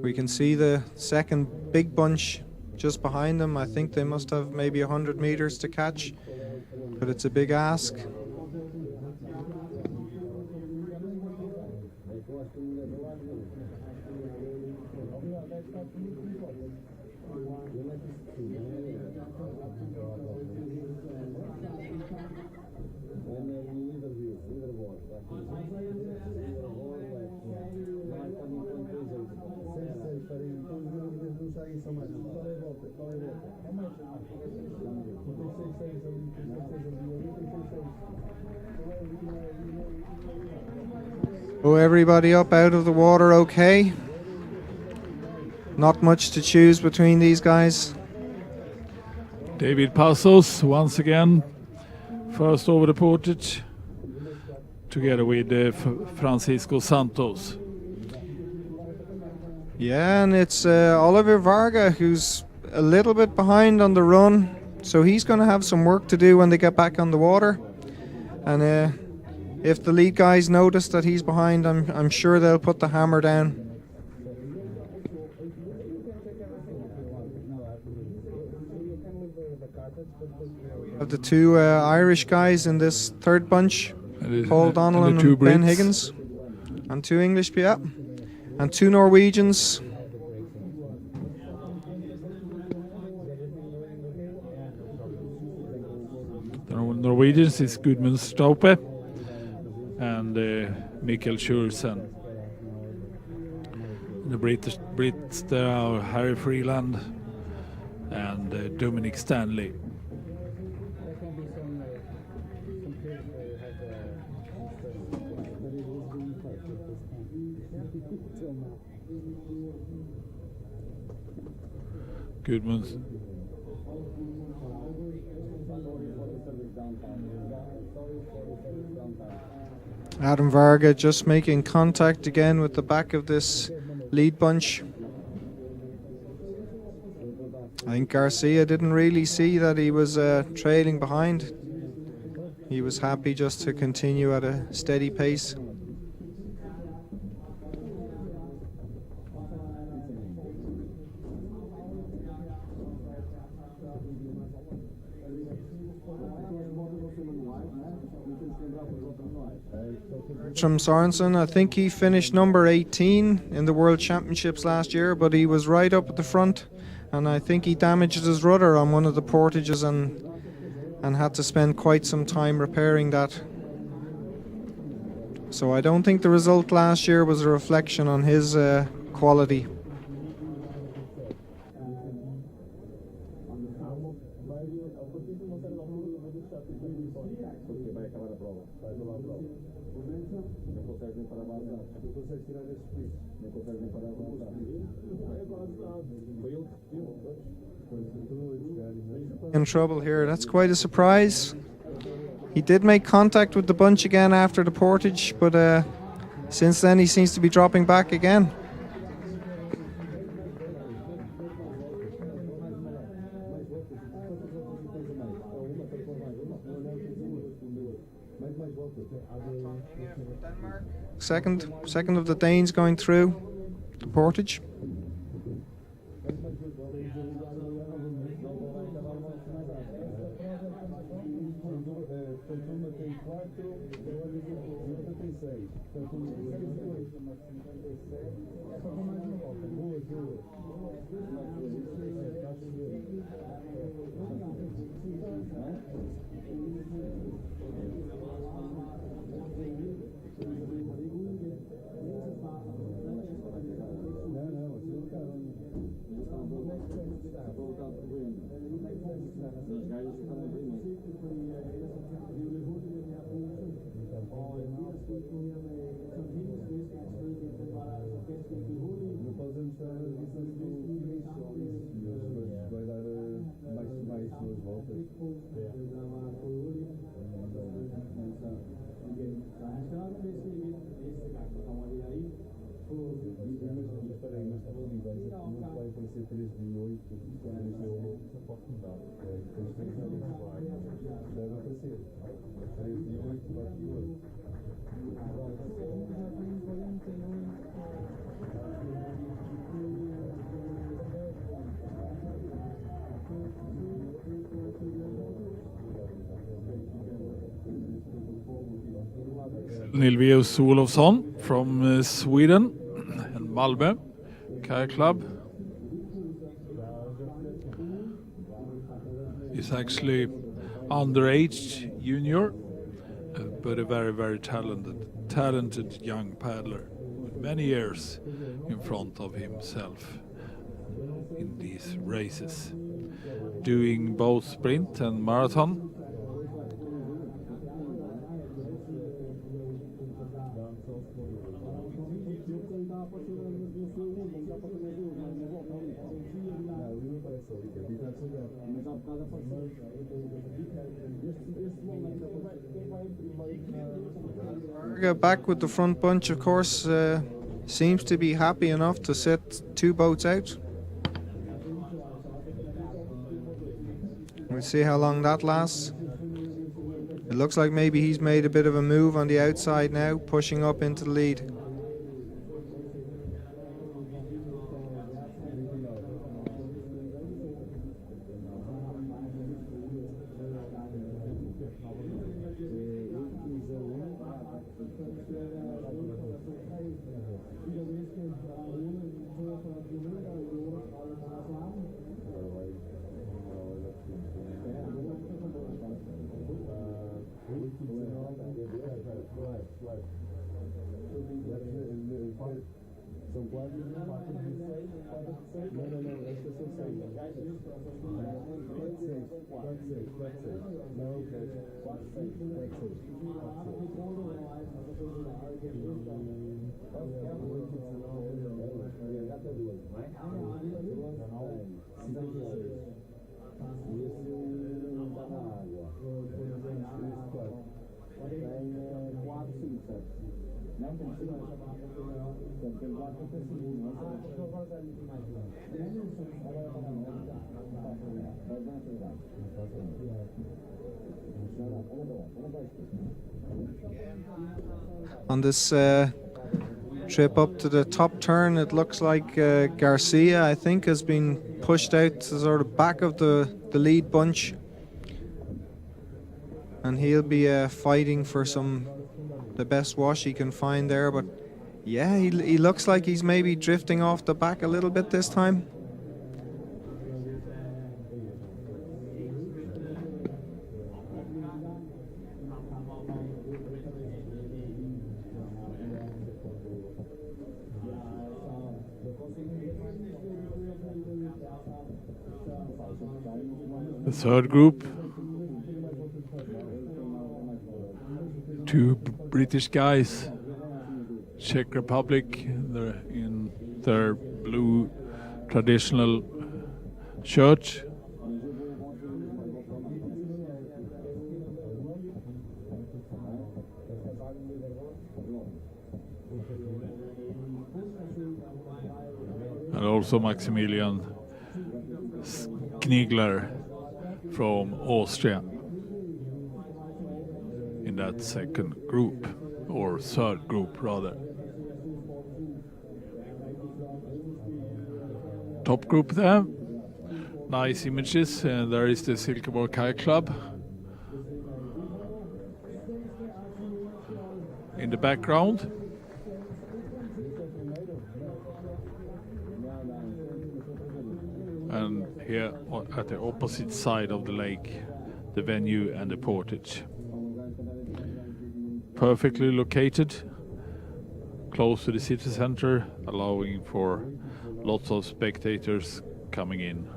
We can see the second big bunch just behind them. I think they must have maybe 100 meters to catch, but it's a big ask. Oh, everybody up out of the water okay? Not much to choose between these guys. David Passos once again first over the portage together with Francisco Santos. Yeah, and it's Oliver Varga who's a little bit behind on the run, so he's going to have some work to do when they get back on the water. And if the lead guys notice that he's behind, I'm sure they'll put the hammer down. Of the two Irish guys in this third bunch, Paul Donnellan and two Ben Brits. Higgins, and two English, yeah, and two Norwegians. The Norwegians is Gudmund Staupe and Mikkel Schulsen. The Brits there are Harry Freeland and Dominic Stanley. Gudmund. Adam Varga just making contact again with the back of this lead bunch. I think Garcia didn't really see that he was trailing behind. He was happy just to continue at a steady pace. Bertram Sorensen, I think he finished number 18 in the World Championships last year, but he was right up at the front, and I think he damaged his rudder on one of the portages and had to spend quite some time repairing that. So I don't think the result last year was a reflection on his quality. In trouble here, that's quite a surprise. He did make contact with the bunch again after the portage, but since then he seems to be dropping back again. Second of the Danes going through the portage. Nilvius Olofsson from Sweden and Malmö Kayak Club. He's actually underage junior, but a very, very talented young paddler with many years in front of himself in these races, doing both sprint and marathon. Back with the front bunch, of course, seems to be happy enough to set two boats out. We'll see how long that lasts. It looks like maybe he's made a bit of a move on the outside now, pushing up into the lead. On this trip up to the top turn, it looks like Garcia, I think, has been pushed out to sort of back of the lead bunch, and he'll be fighting for the best wash he can find there. But yeah, he looks like he's maybe drifting off the back a little bit this time. The third group, two British guys, Czech Republic, they're in their blue traditional shirt. And also Maximilian Knigler from Austria in that second group, or third group rather. Top group there, nice images. There is the Silkeborg Kayak Club in the background. And here at the opposite side of the lake, the venue and the Portage. Perfectly located, close to the city center, allowing for lots of spectators coming in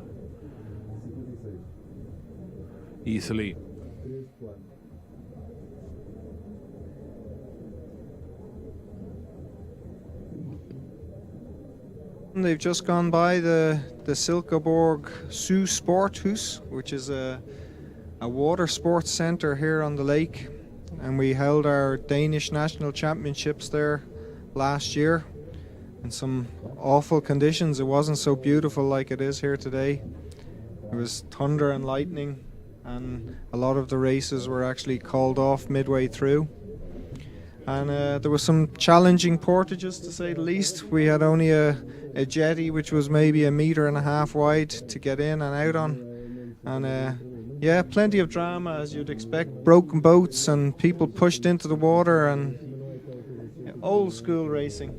easily. They've just gone by the Silkeborg Zoo Sporthus, which is a water sports centre here on the lake, and we held our Danish national championships there last year in some awful conditions. It wasn't so beautiful like it is here today. There was thunder and lightning, and a lot of the races were actually called off midway through. And there were some challenging portages, to say the least. We had only a jetty which was maybe 1.5 meters wide to get in and out on, and yeah, plenty of drama as you'd expect. Broken boats and people pushed into the water, and old school racing.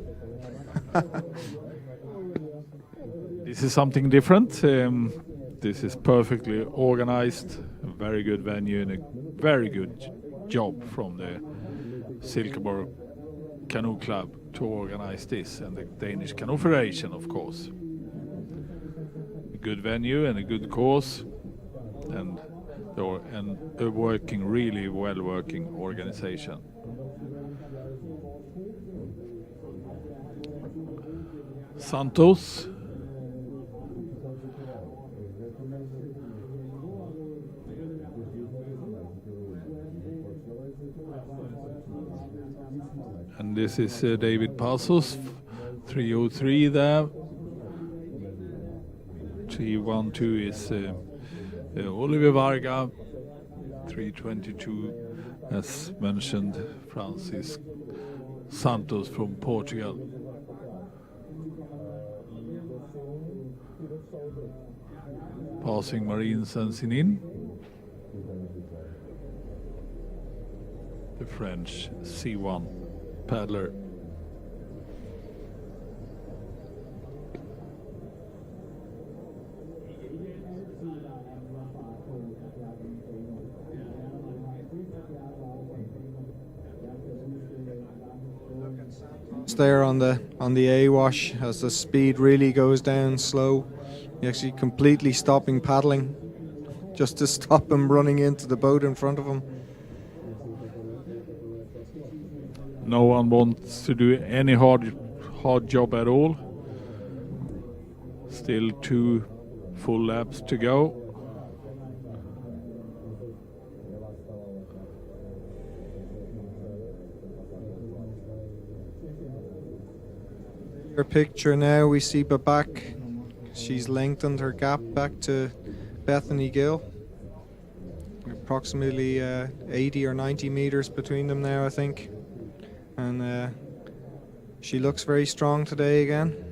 This is something different. This is perfectly organized, a very good venue, and a very good job from the Silkeborg Canoe Club to organize this, and the Danish Canoe Federation, of course. A good venue and a good course, and a really well-working organization. Santos. And this is David Passos, 303 there. 312 is Oliver Varga, 322 as mentioned, Francis Santos from Portugal. Passing Marine Sansinin, the French C1 paddler. There on the A-wash as the speed really goes down slow. You're actually completely stopping paddling just to stop him running into the boat in front of him. No one wants to do any hard job at all. Still 2 full laps to go. Her picture now, we see Babak. She's lengthened her gap back to Bethany Gill. Approximately 80 or 90 meters between them now, I think. And she looks very strong today again.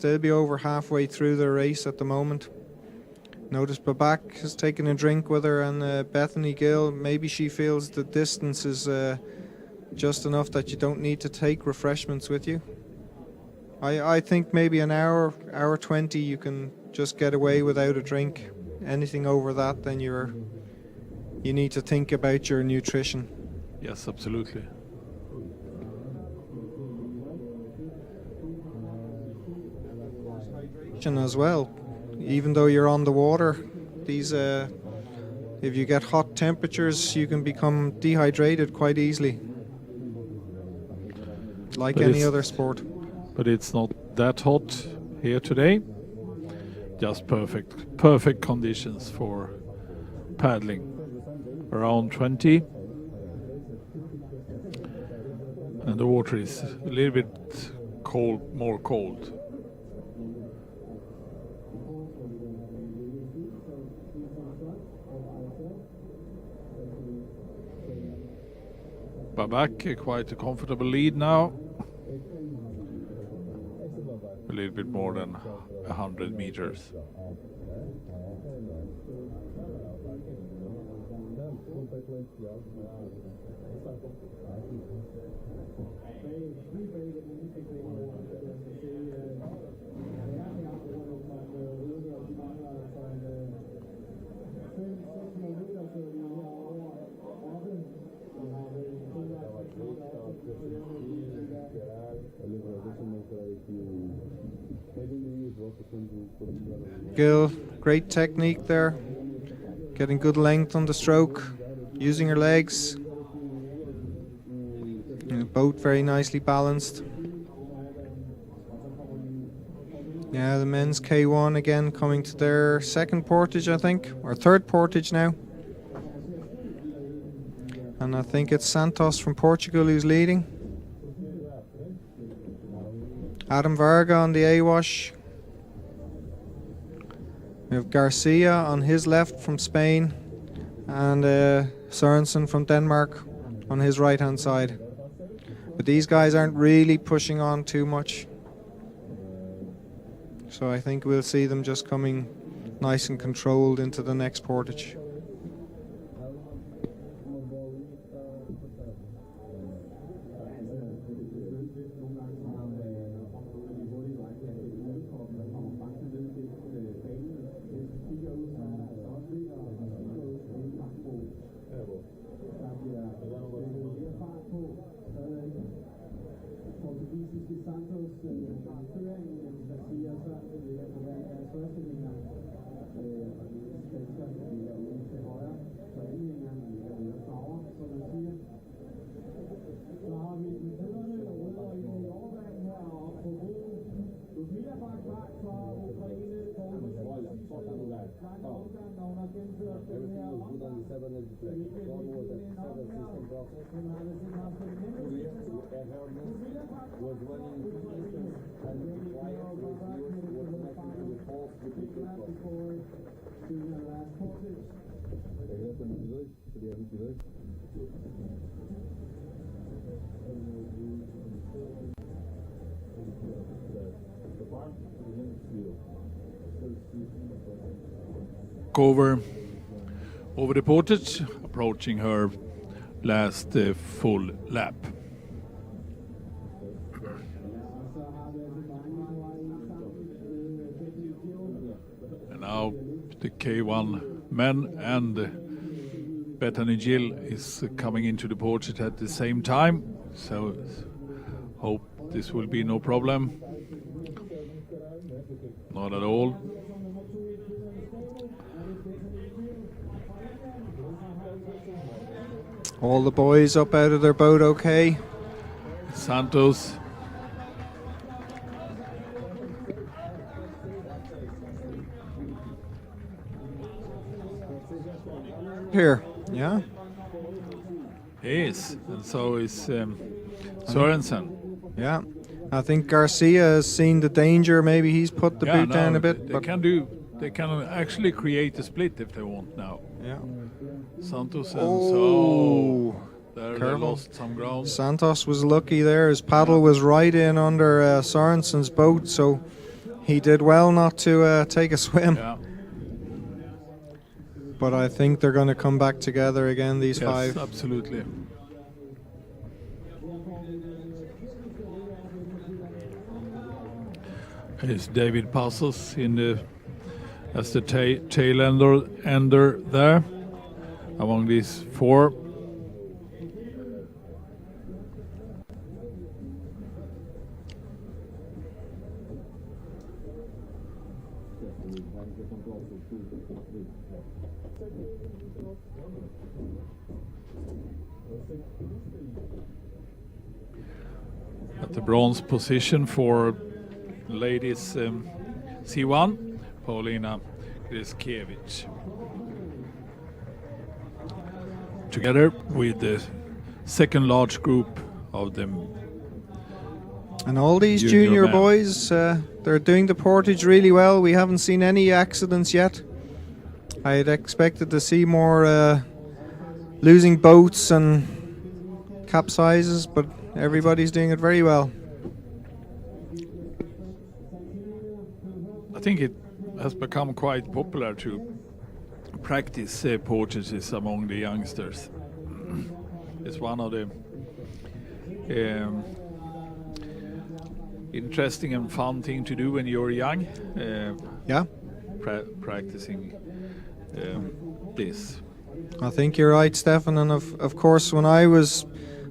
They'll be over halfway through the race at the moment. Notice Babak has taken a drink with her, and Bethany Gill, maybe she feels the distance is just enough that you don't need to take refreshments with you. I think maybe an hour 20 you can just get away without a drink. Anything over that, then you need to think about your nutrition. Yes, absolutely. As well, even though you're on the water, these if you get hot temperatures, you can become dehydrated quite easily, like any other sport. But it's not that hot here today. Just perfect conditions for paddling. Around 20, and the water is a little bit cold, more cold. Babak, quite a comfortable lead now. A little bit more than 100 meters. Gill, great technique there, getting good length on the stroke, using her legs. And the boat very nicely balanced. Yeah, the men's K1 again coming to their second portage, I think, or third portage now. And I think it's Santos from Portugal who's leading. Adam Varga on the A-wash. We have Garcia on his left from Spain, and Sørensen from Denmark on his right hand side. But these guys aren't really pushing on too much, so I think we'll see them just coming nice and controlled into the next portage. assistant professor was running two distance and the quiet was connected to the false over the Portage, approaching her last full lap. And now the K1 men and Bethany Gill is coming into the Portage at the same time, so hope this will be no problem. Not at all. All the boys up out of their boat okay? Santos. Here, yeah? He is, and so is Sørensen. Yeah. I think Garcia has seen the danger. Maybe he's put the boot down a bit. They can actually create a split if they want now. Yeah. Santos and they lost some ground. Santos was lucky there. His paddle was right in under Sørensen's boat, so he did well not to take a swim. Yeah. But I think they're going to come back together again, these five. Yes, absolutely. It's David Passos as the tail ender there among these four. At the bronze position for ladies C1, Paulina Griskiewicz. Together with the second large group of them. And all these junior boys, they're doing the Portage really well. We haven't seen any accidents yet. I had expected to see more losing boats and capsizes, but everybody's doing it very well. I think it has become quite popular to practice portages among the youngsters. It's one of the interesting and fun thing to do when you're young. Practicing this. I think you're right, Stefan. And of course, when I was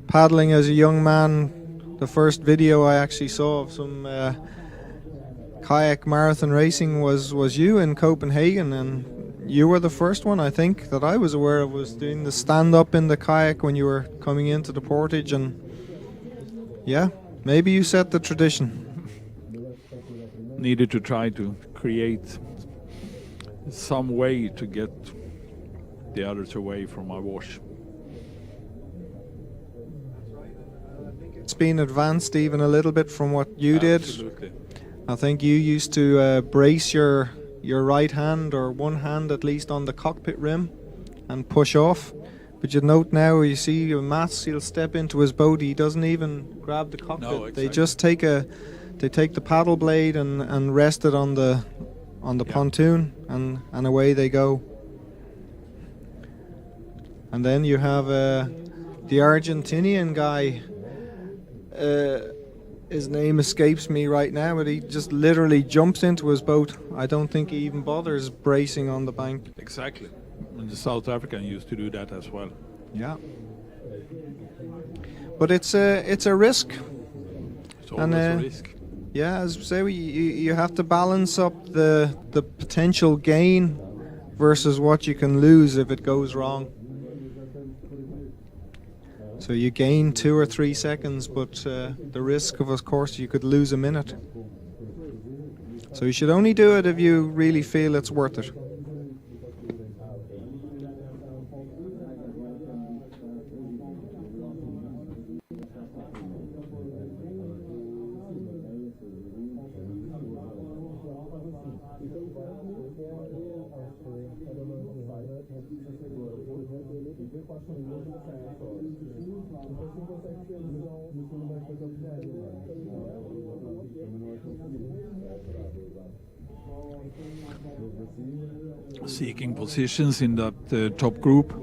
paddling as a young man, the first video I actually saw of some kayak marathon racing was you in Copenhagen, and you were the first one, I think, that I was aware of was doing the stand-up in the kayak when you were coming into the Portage, and yeah, maybe you set the tradition. Needed to try to create some way to get the others away from my wash. It's been advanced even a little bit from what you did. Absolutely. I think you used to brace your right hand, or one hand at least, on the cockpit rim and push off. But you note now, you see Mats, he'll step into his boat, he doesn't even grab the cockpit. No, exactly. They just take the paddle blade and rest it on the pontoon, and away they go. And then you have the Argentinian guy. His name escapes me right now, but he just literally jumps into his boat. I don't think he even bothers bracing on the bank. Exactly. And the South African used to do that as well. Yeah. But it's a risk. It's always a risk. Yeah, as we say, you have to balance up the potential gain versus what you can lose if it goes wrong. So you gain 2 or 3 seconds, but the risk of course, you could lose a minute. So you should only do it if you really feel it's worth it. Seeking positions in that top group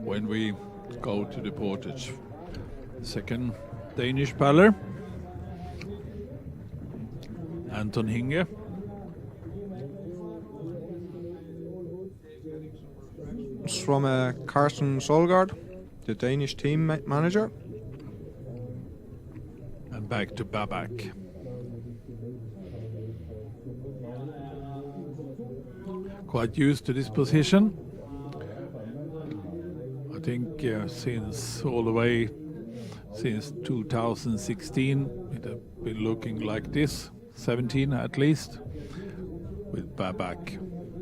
when we go to the Portage. Second Danish paddler, Anton Hinge. It's from Carsten Solgaard, the Danish team manager. And back to Babak. Quite used to this position. I think since all the way since 2016 it has been looking like this, 17 at least, with Babak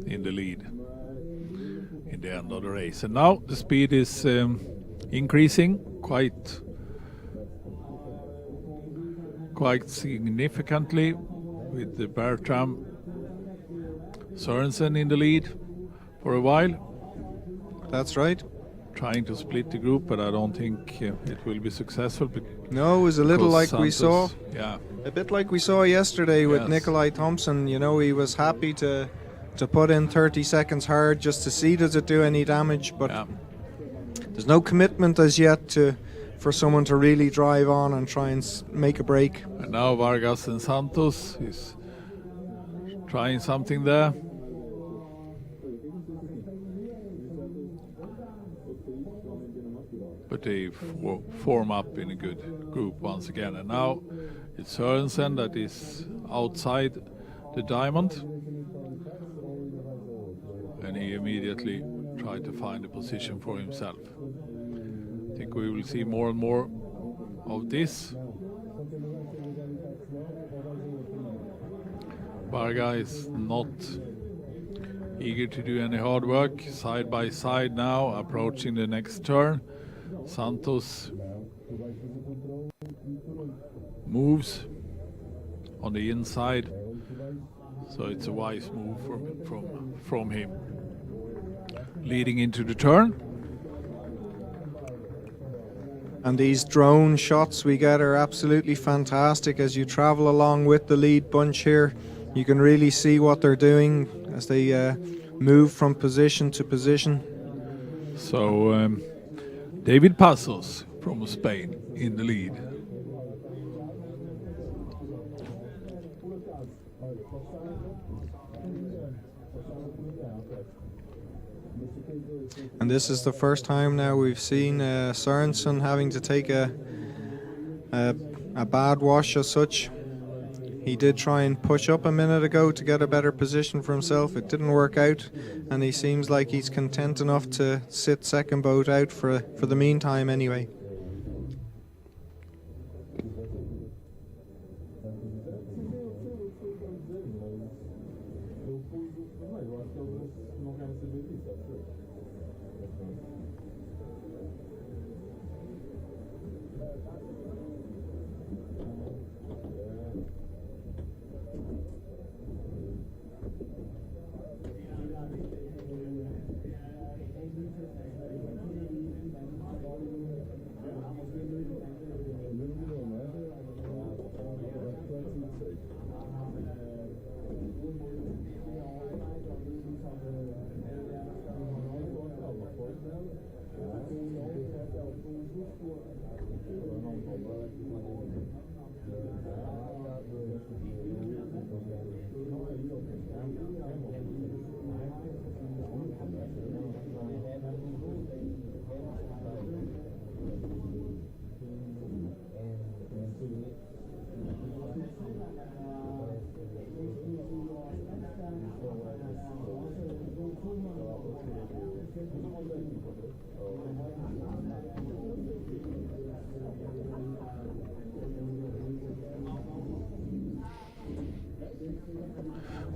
in the lead in the end of the race. And now the speed is increasing quite significantly, with the Bertram Sørensen in the lead for a while. That's right. Trying to split the group, but I don't think it will be successful. No, it was a little like we saw. Yeah. A bit like we saw yesterday with Yes. Nikolai Thompson. You know, he was happy to put in 30 seconds hard just to see does it do any damage, but there's no commitment as yet for someone to really drive on and try and make a break. And now Vargas and Santos is trying something there. But they form up in a good group once again. And now it's Sørensen that is outside the diamond. And he immediately tried to find a position for himself. I think we will see more and more of this. Varga is not eager to do any hard work. Side by side now, approaching the next turn. Santos moves on the inside, so it's a wise move from him. Leading into the turn. And these drone shots we get are absolutely fantastic as you travel along with the lead bunch here. You can really see what they're doing as they move from position to position. So David Passos from Spain in the lead. And this is the first time now we've seen Sørensen having to take a bad wash as such. He did try and push up a minute ago to get a better position for himself. It didn't work out, and he seems like he's content enough to sit second boat out for the meantime anyway.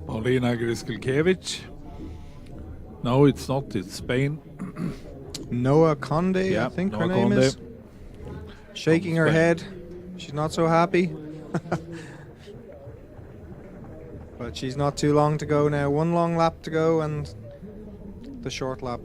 Paulina Griskelkevich. No, it's not. It's Spain. Noah Conde, Yeah, I think Noah her name Conde. is. Shaking her Spain. head. She's not so happy. But she's not too long to go now. One long lap to go and the short lap.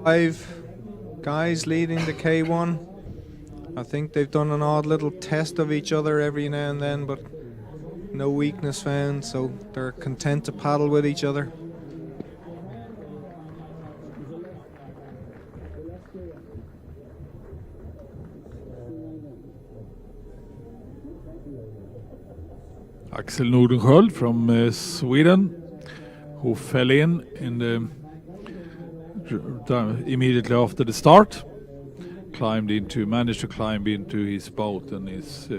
Five guys leading the K1. I think they've done an odd little test of each other every now and then, but no weakness found, so they're content to paddle with each other. Axel Nordenskjöld from Sweden, who fell in the immediately after the start, managed to climb into his boat and is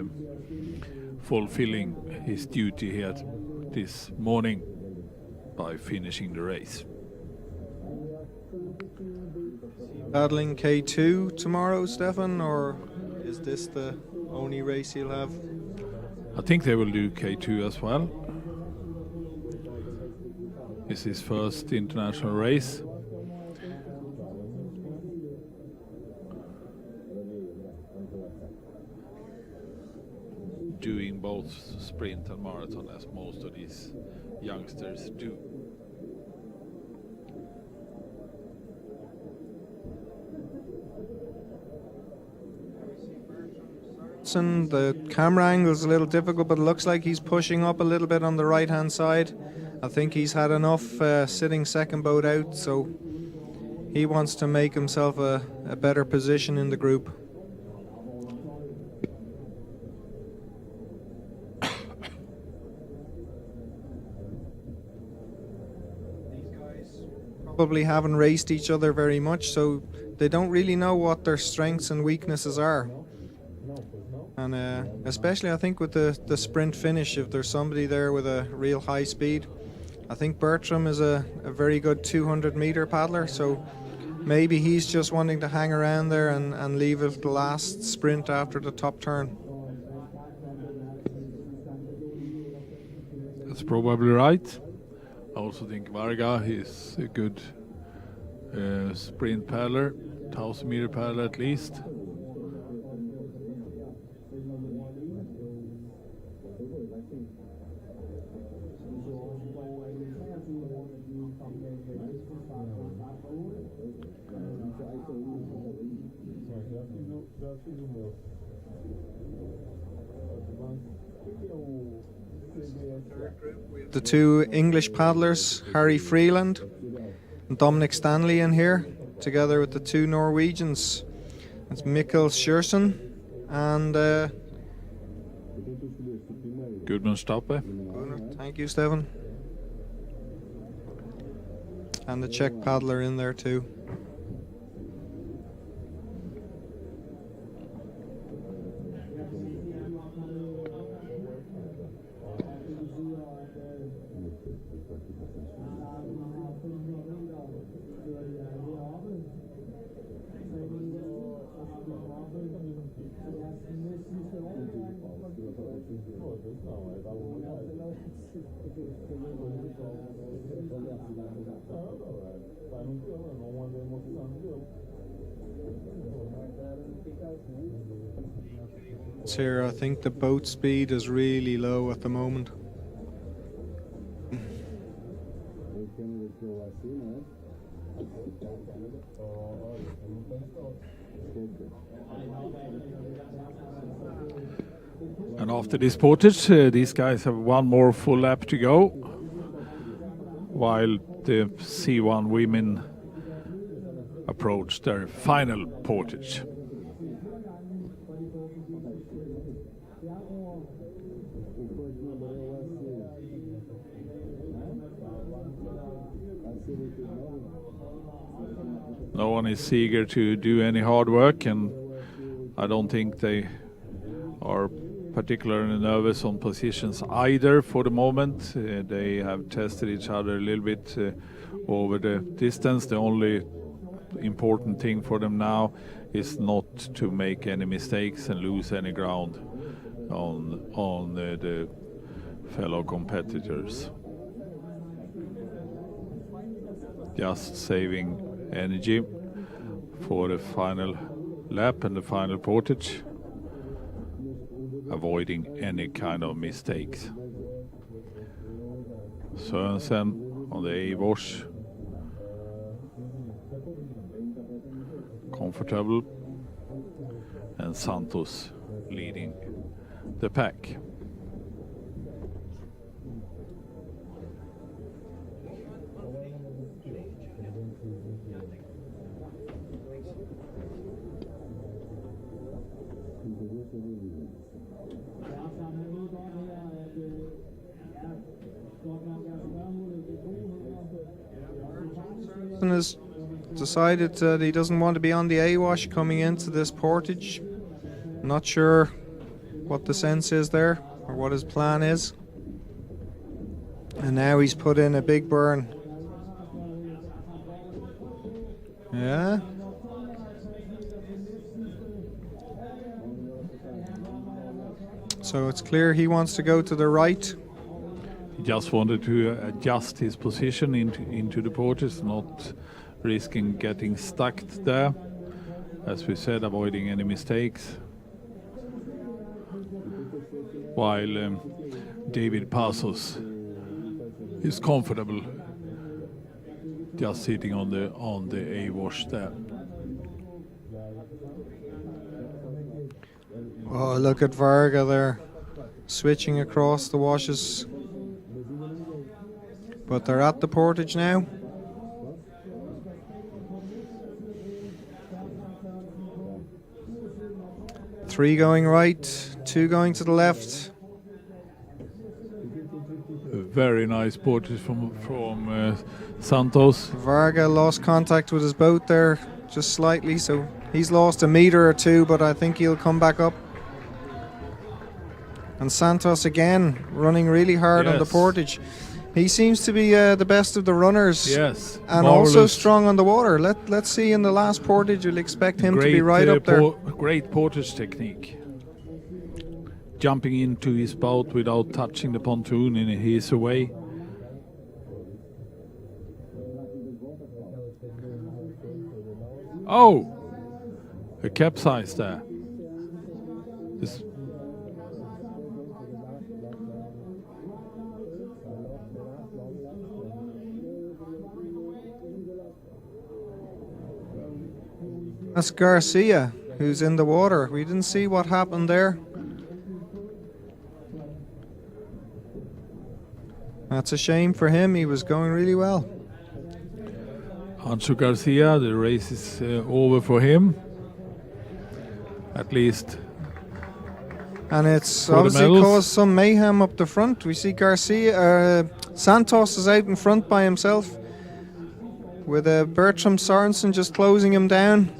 fulfilling his duty here this morning by finishing the race. Paddling K2 tomorrow, Stefan, or is this the only race he'll have? I think they will do K2 as well. It's his first international race. Doing both sprint and marathon as most of these youngsters do. The camera angle is a little difficult, but it looks like he's pushing up a little bit on the right hand side. I think he's had enough sitting second boat out, so he wants to make himself a better position in the group. These guys probably haven't raced each other very much, so they don't really know what their strengths and weaknesses are. And especially I think with the sprint finish, if there's somebody there with a real high speed. I think Bertram is a very good 200 meter paddler, so maybe he's just wanting to hang around there and leave it the last sprint after the top turn. That's probably right. I also think Varga is a good sprint paddler, 1000 meter paddler at least. The two English paddlers, Harry Freeland and Dominic Stanley, in here, together with the two Norwegians. It's Mikkel Sjursen and Gudmund Stappe. Thank you, Stefan. And the Czech paddler in there too. Here, I think the boat speed is really low at the moment. And after this Portage, these guys have one more full lap to go, while the C1 women approach their final Portage. No one is eager to do any hard work, and I don't think they are particularly nervous on positions either for the moment. They have tested each other a little bit over the distance. The only important thing for them now is not to make any mistakes and lose any ground on the fellow competitors. Just saving energy for the final lap and the final portage, avoiding any kind of mistakes. Sørensen on the A-wash, comfortable, and Santos leading the pack. Has decided that he doesn't want to be on the A-wash coming into this portage. Not sure what the sense is there or what his plan is. And now he's put in a big burn. Yeah. So it's clear he wants to go to the right. He just wanted to adjust his position into the portage, not risking getting stuck there. As we said, avoiding any mistakes. While David Passos is comfortable just sitting on the A-wash there. Oh, look at Varga there, switching across the washes. But they're at the portage now. Three going right, two going to the left. A very nice portage from Santos. Varga lost contact with his boat there just slightly, so he's lost a meter or two, but I think he'll come back up. And Santos again running really hard on the portage. He seems to be the best of the runners. Yes, and marvelous. Also strong on the water. Let's see in the last portage. You'll expect him to be right up there. Great portage technique. Jumping into his boat without touching the pontoon in his way. Oh, a capsize there. That's Garcia, who's in the water. We didn't see what happened there. That's a shame for him. He was going really well. Ancho Garcia, the race is over for him. At least. And it's obviously caused some mayhem up the front. We see Santos is out in front by himself, with Bertram Sorensen just closing him down.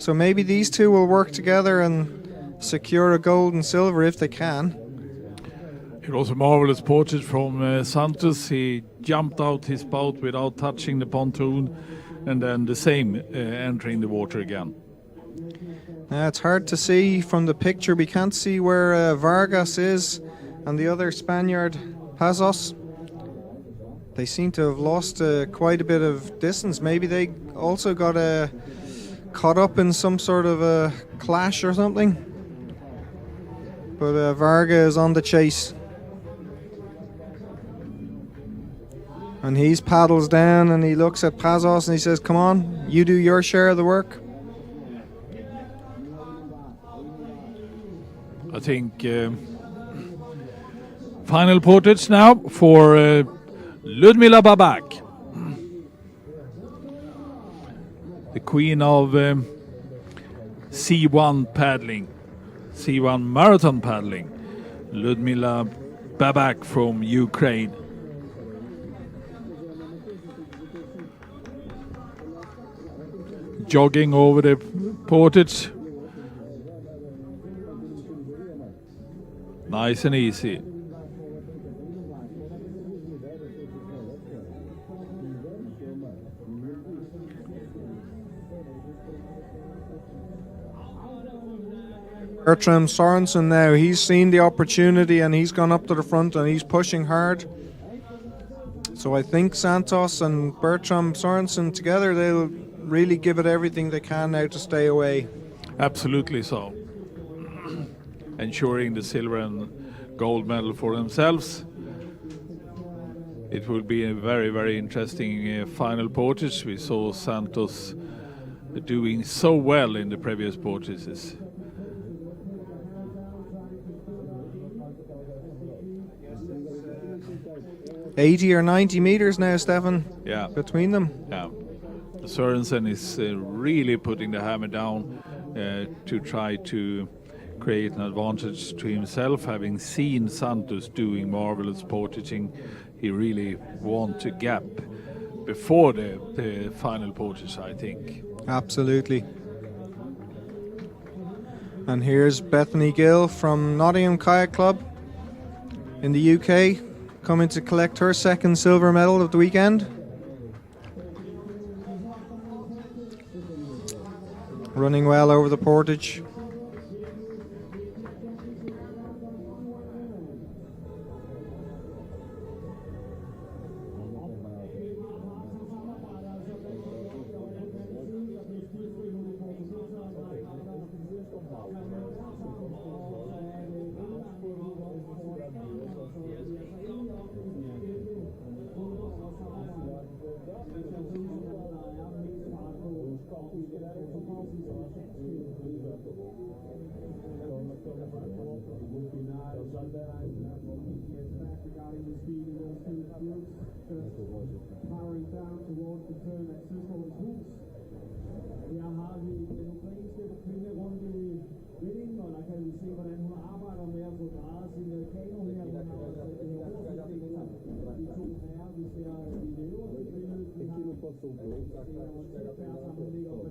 So maybe these two will work together and secure a gold and silver if they can. It was a marvelous portage from Santos. He jumped out his boat without touching the pontoon, and then the same entering the water again. It's hard to see from the picture. We can't see where Vargas is and the other Spaniard, Pazos. They seem to have lost quite a bit of distance. Maybe they also got caught up in some sort of a clash or something. But Varga is on the chase. And he paddles down and he looks at Pazos and he says, come on, you do your share of the work. I think final portage now for Ludmila Babak, the queen of C1 paddling, C1 marathon paddling, Ludmila Babak from Ukraine. Jogging over the portage. Nice and easy. Bertram Sorensen now, he's seen the opportunity and he's gone up to the front and he's pushing hard. So I think Santos and Bertram Sorensen together, they'll really give it everything they can now to stay away. Absolutely so. Ensuring the silver and gold medal for themselves. It will be a very, very interesting final portage. We saw Santos doing so well in the previous portages. 80 or 90 meters now, Stefan, Yeah. between them. Yeah. Sorensen is really putting the hammer down to try to create an advantage to himself. Having seen Santos doing marvelous portaging, he really wants a gap before the final portage, I think. Absolutely. And here's Bethany Gill from Nottingham Kayak Club in the UK, coming to collect her second silver medal of the weekend. Running well over the portage.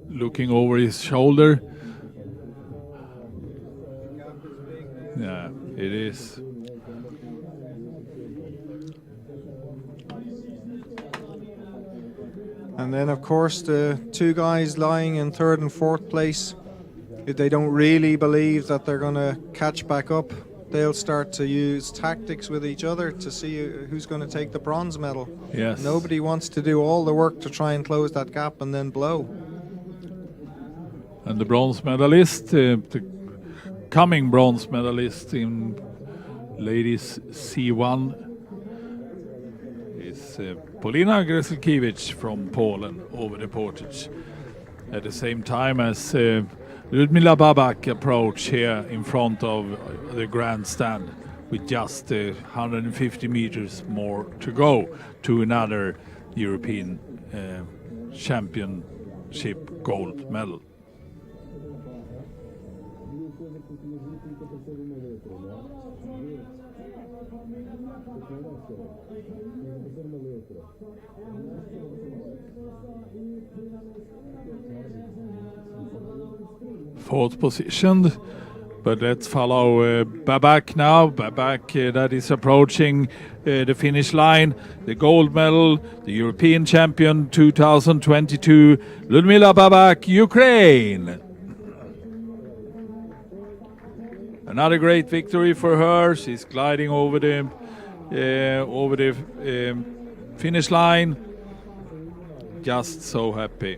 Looking over his shoulder. Yeah, it is. And then, of course, the two guys lying in third and fourth place, if they don't really believe that they're going to catch back up, they'll start to use tactics with each other to see who's going to take the bronze medal. Yes. Nobody wants to do all the work to try and close that gap and then blow. And the bronze medalist, the coming bronze medalist in ladies C1 is Polina Greselkiewicz from Poland over the portage. At the same time as Ludmila Babak approach here in front of the grandstand with just 150 meters more to go to another European championship gold medal. Fourth positioned, but let's follow Babak now. Babak that is approaching the finish line. The gold medal, the European champion 2022, Ludmila Babak, Ukraine. Another great victory for her. She's gliding over the finish line. Just so happy.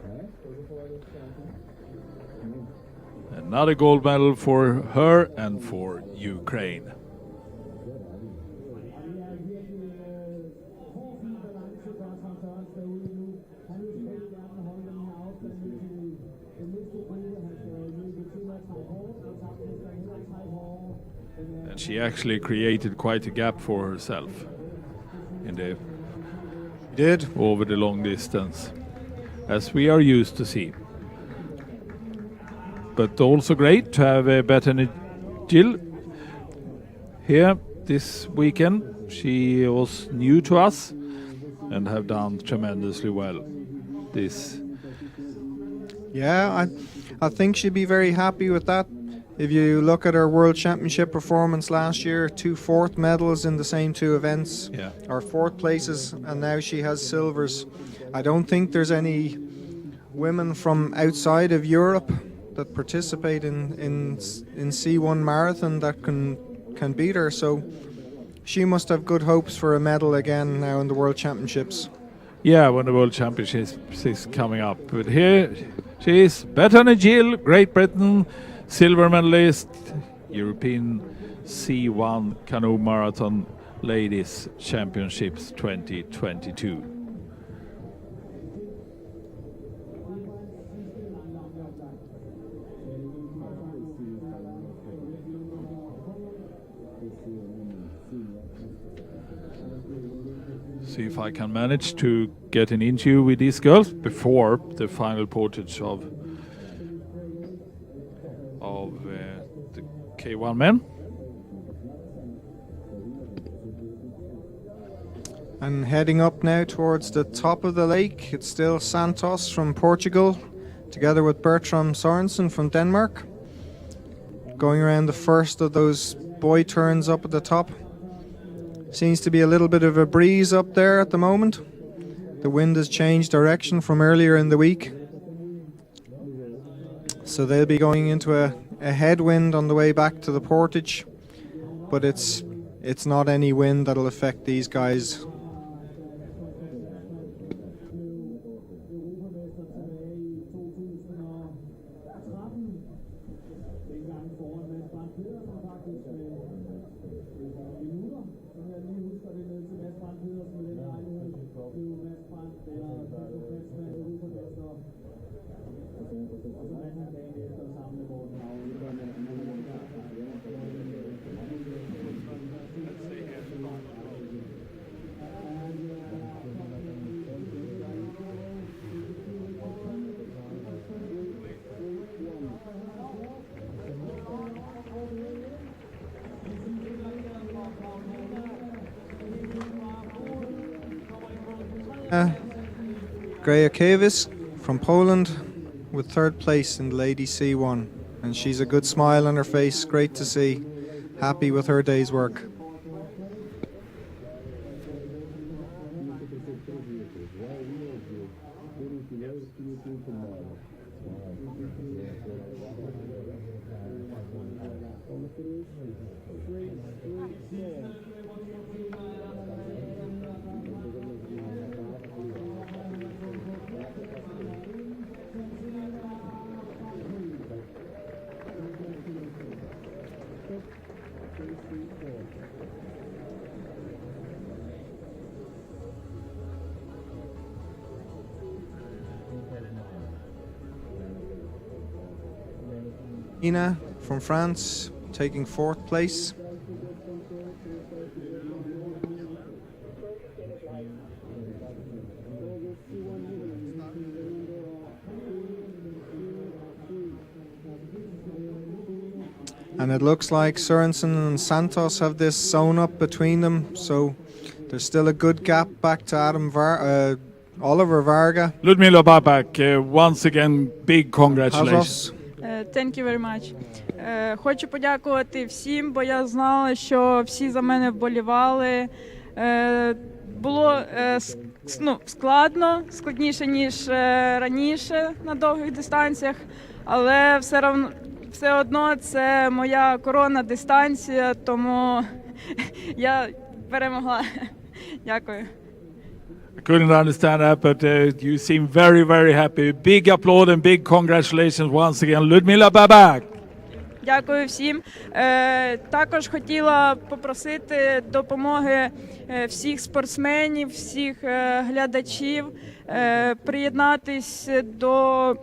Another gold medal for her and for Ukraine. And she actually created quite a gap for herself in the over the long distance, as we are used to see. But also great to have Bethany Gill here this weekend. She was new to us and have done tremendously well. Yeah, I think she'd be very happy with that. If you look at her World Championship performance last year, 2 fourth medals in the same 2 events, Yeah. or 4th places, and now she has silvers. I don't think there's any women from outside of Europe that participate in C1 marathon that can beat her, so she must have good hopes for a medal again now in the World Championships. Yeah, when the World Championships is coming up. But here she is, Bethany Gill, Great Britain, silver medalist, European C1 Canoe Marathon Ladies Championships 2022. See if I can manage to get an interview with these girls before the final portage of the K1 men. And heading up now towards the top of the lake, it's still Santos from Portugal, together with Bertram Sorensen from Denmark. Going around the first of those boy turns up at the top. Seems to be a little bit of a breeze up there at the moment. The wind has changed direction from earlier in the week. So they'll be going into a headwind on the way back to the portage. But it's not any wind that'll affect these guys. Greja Kavis from Poland with 3rd place in the Ladies C1, and she's a good smile on her face, great to see, happy with her day's work. Ina from France taking 4th place. And it looks like Sorensen and Santos have this zone up between them, so there's still a good gap back to Oliver Varga. Ludmila Babak, once again, big congratulations. Thank you very much. Хочу подякувати всім, бо я знала, що всі за мене вболівали. Було складно, складніше, ніж раніше на довгих дистанціях, але все одно це моя коронна дистанція, тому я перемогла. Дякую. I couldn't understand that, but you seem very, very happy. Big applaud and big congratulations once again, Ludmila Babak. Дякую всім. Також хотіла попросити допомоги всіх спортсменів, всіх глядачів приєднатись до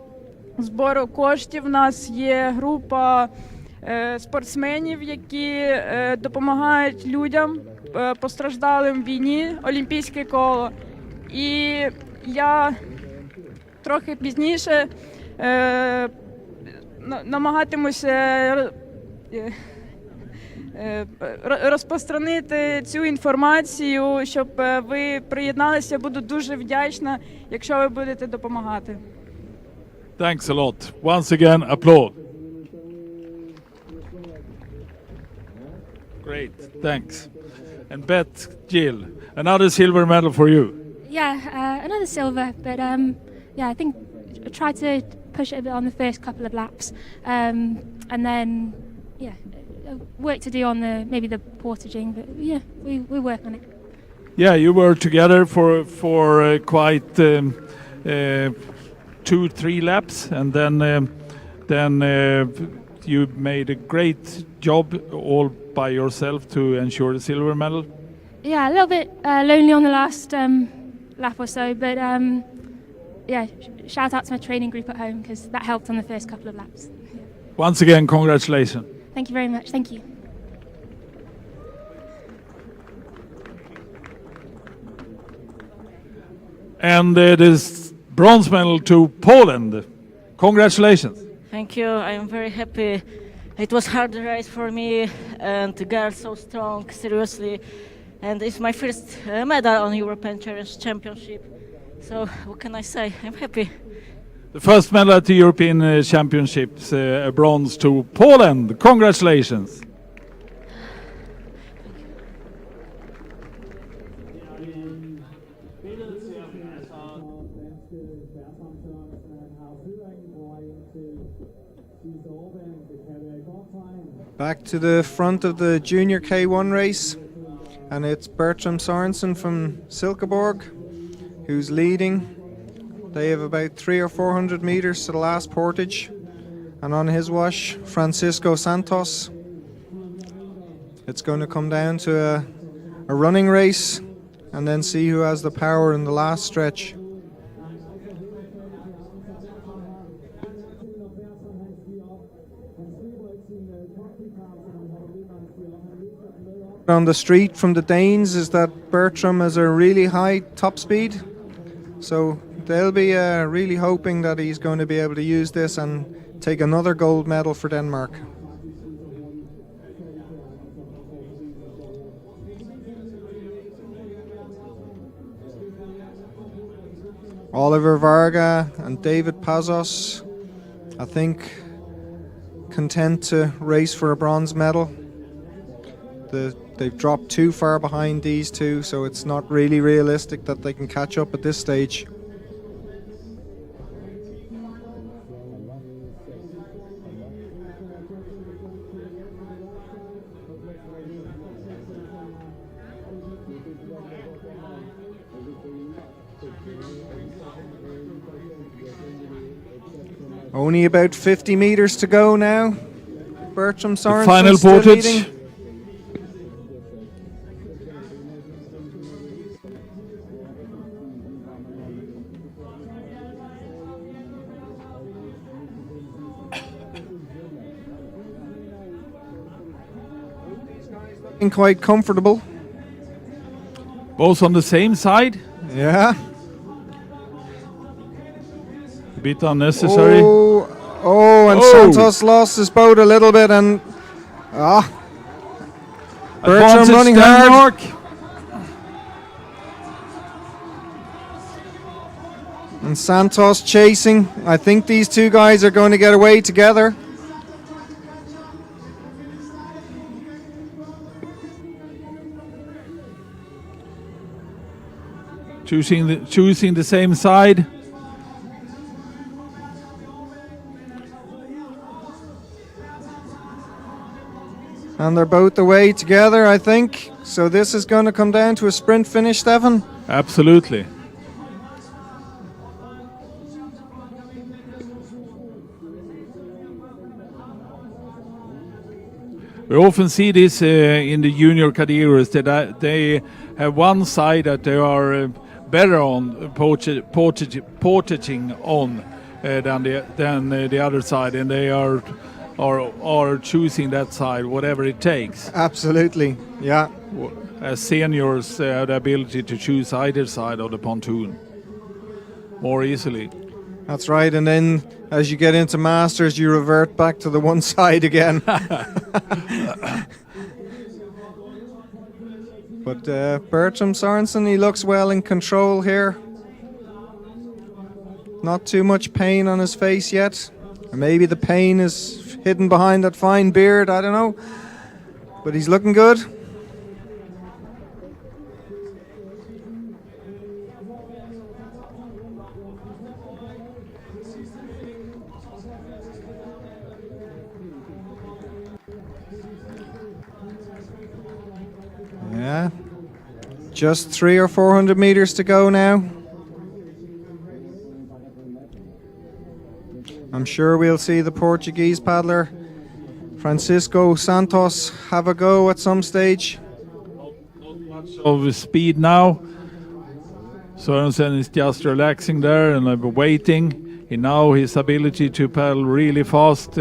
збору коштів. У нас є група спортсменів, які допомагають людям постраждалим в війні, Олімпійське коло. І я трохи пізніше намагатимуся розпространити цю інформацію, щоб ви приєдналися. Буду дуже вдячна, якщо ви будете допомагати. Thanks a lot. Once again, applaud. Great, thanks. And Beth Gill, another silver medal for you. Yeah, another silver, but yeah, I think I tried to push it a bit on the first couple of laps, and then yeah, work to do on maybe the portaging, but yeah, we work on it. Yeah, you were together for quite 2-3 laps, and then you made a great job all by yourself to ensure the silver medal. Yeah, a little bit lonely on the last lap or so, but yeah, shout out to my training group at home because that helped on the first couple of laps. Yeah. Once again, congratulations. Thank you very much. Thank you. And this bronze medal to Poland. Congratulations. Thank you. I am very happy. It was hard race for me, and the girls so strong, seriously. And it's my first medal on European Championship. So what can I say? I'm happy. The first medal at the European Championships, a bronze to Poland. Congratulations. Back to the front of the junior K1 race, and it's Bertram Sorensen from Silkeborg who's leading. They have about 300 or 400 meters to the last portage, and on his wash, Francisco Santos. It's going to come down to a running race and then see who has the power in the last stretch. On the street from the Danes is that Bertram has a really high top speed, so they'll be really hoping that he's going to be able to use this and take another gold medal for Denmark. Oliver Varga and David Pazos, I think, content to race for a bronze medal. They've dropped too far behind these two, so it's not really realistic that they can catch up at this stage. Only about 50 meters to go now. Bertram Sorensen final still portage. leading. Quite comfortable. Both on the same side. Yeah. A bit unnecessary. And Santos lost his boat a little bit, and Bertram Advantage running Denmark. hard. And Santos chasing. I think these two guys are going to get away together. Choosing the same side. And they're both away together, I think. So this is going to come down to a sprint finish, Stefan. Absolutely. We often see this in the junior categories that they have one side that they are better on portaging on than the other side, and they are choosing that side, whatever it takes. Absolutely, yeah. As seniors, they have the ability to choose either side of the pontoon more easily. That's right, and then as you get into masters, you revert back to the one side again. But Bertram Sorensen, he looks well in control here. Not too much pain on his face yet. Or maybe the pain is hidden behind that fine beard, I don't know. but he's looking good. Yeah, just 300 or 400 meters to go now. I'm sure we'll see the Portuguese paddler Francisco Santos have a go at some stage. Not much of speed now. Sørensen is just relaxing there and waiting. He now his ability to paddle really fast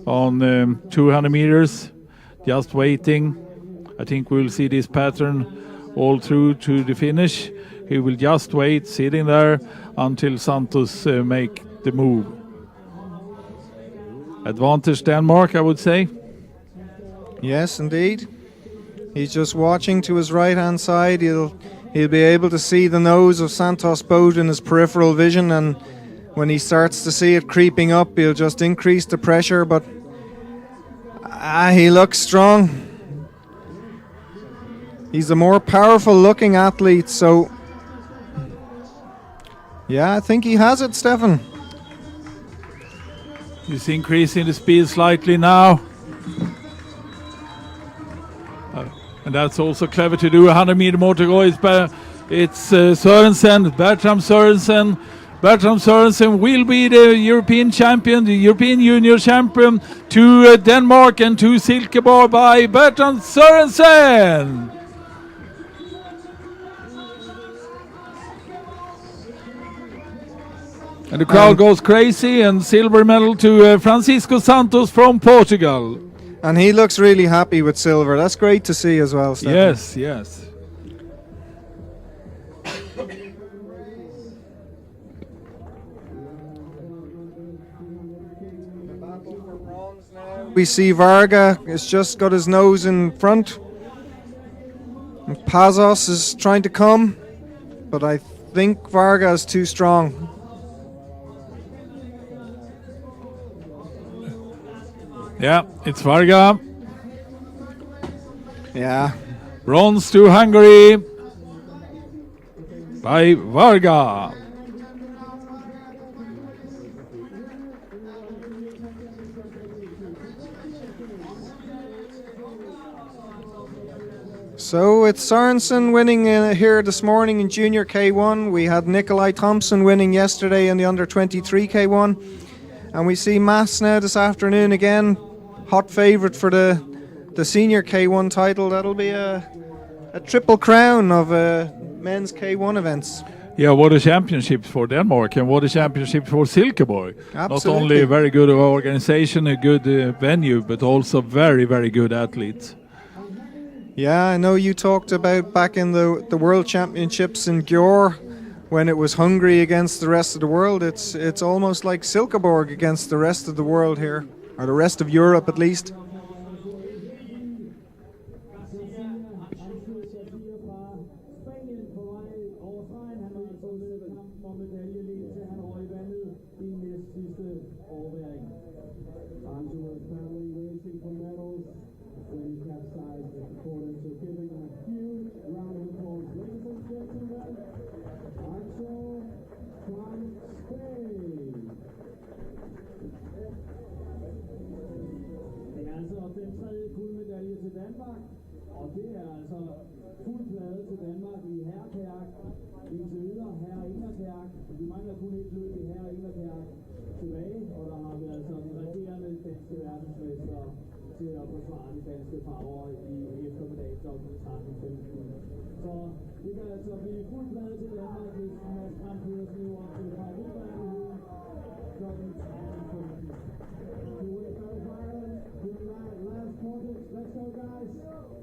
on 200 meters. Just waiting. I think we'll see this pattern all through to the finish. He will just wait, sitting there until Santos make the move. Advantage Denmark, I would say. Yes, indeed. He's just watching to his right-hand side. He'll be able to see the nose of Santos' boat in his peripheral vision, and when he starts to see it creeping up, he'll just increase the pressure, but he looks strong. He's a more powerful looking athlete, so yeah, I think he has it, Stefan. He's increasing the speed slightly now. And that's also clever to do. 100 meter more to go. It's Sørensen, Bertram Sørensen. Bertram Sørensen will be the European champion, the European junior champion, to Denmark and to Silkeborg by Bertram Sørensen. And the crowd goes crazy, and silver medal to Francisco Santos from Portugal. And he looks really happy with silver. That's great to see as well, Stefan. Yes, yes. We see Varga has just got his nose in front. And Pazos is trying to come, but I think Varga is too strong. Yeah, it's Varga. Yeah. Bronze to Hungary by Varga. So it's Sørensen winning here this morning in Junior K1. We had Nikolai Thompson winning yesterday in the under-23 K1. And we see Mass now this afternoon again. Hot favourite for the Senior K1 title. That'll be a triple crown of men's K1 events. Yeah, what a championship for Denmark and what a championship for Silkeborg. Absolutely. Not only a very good organization, a good venue, but also very, very good athletes. Yeah, I know you talked about back in the World Championships in Gjør, when it was Hungary against the rest of the world. It's almost like Silkeborg against the rest of the world here, or the rest of Europe at least.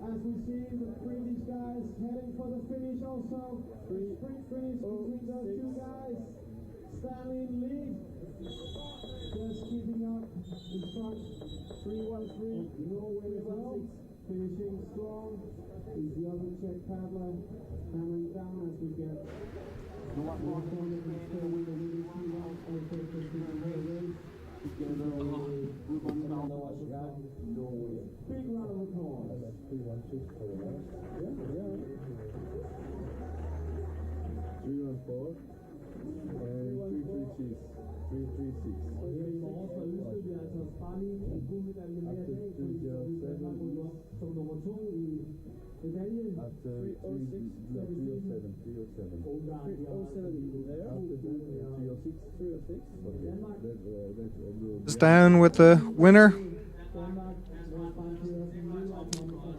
As we see the British guys heading for the finish also. Sprint finish between those two guys. Stanley in lead. Just keeping up in front. 3-1-3. Norway as well. Finishing strong. Is the other Czech paddler hammering down as we get one more corner and still with the leading team out. Okay, for the race. Big round of applause. 314 and 336. 336. After 307. 306. Is down with the winner,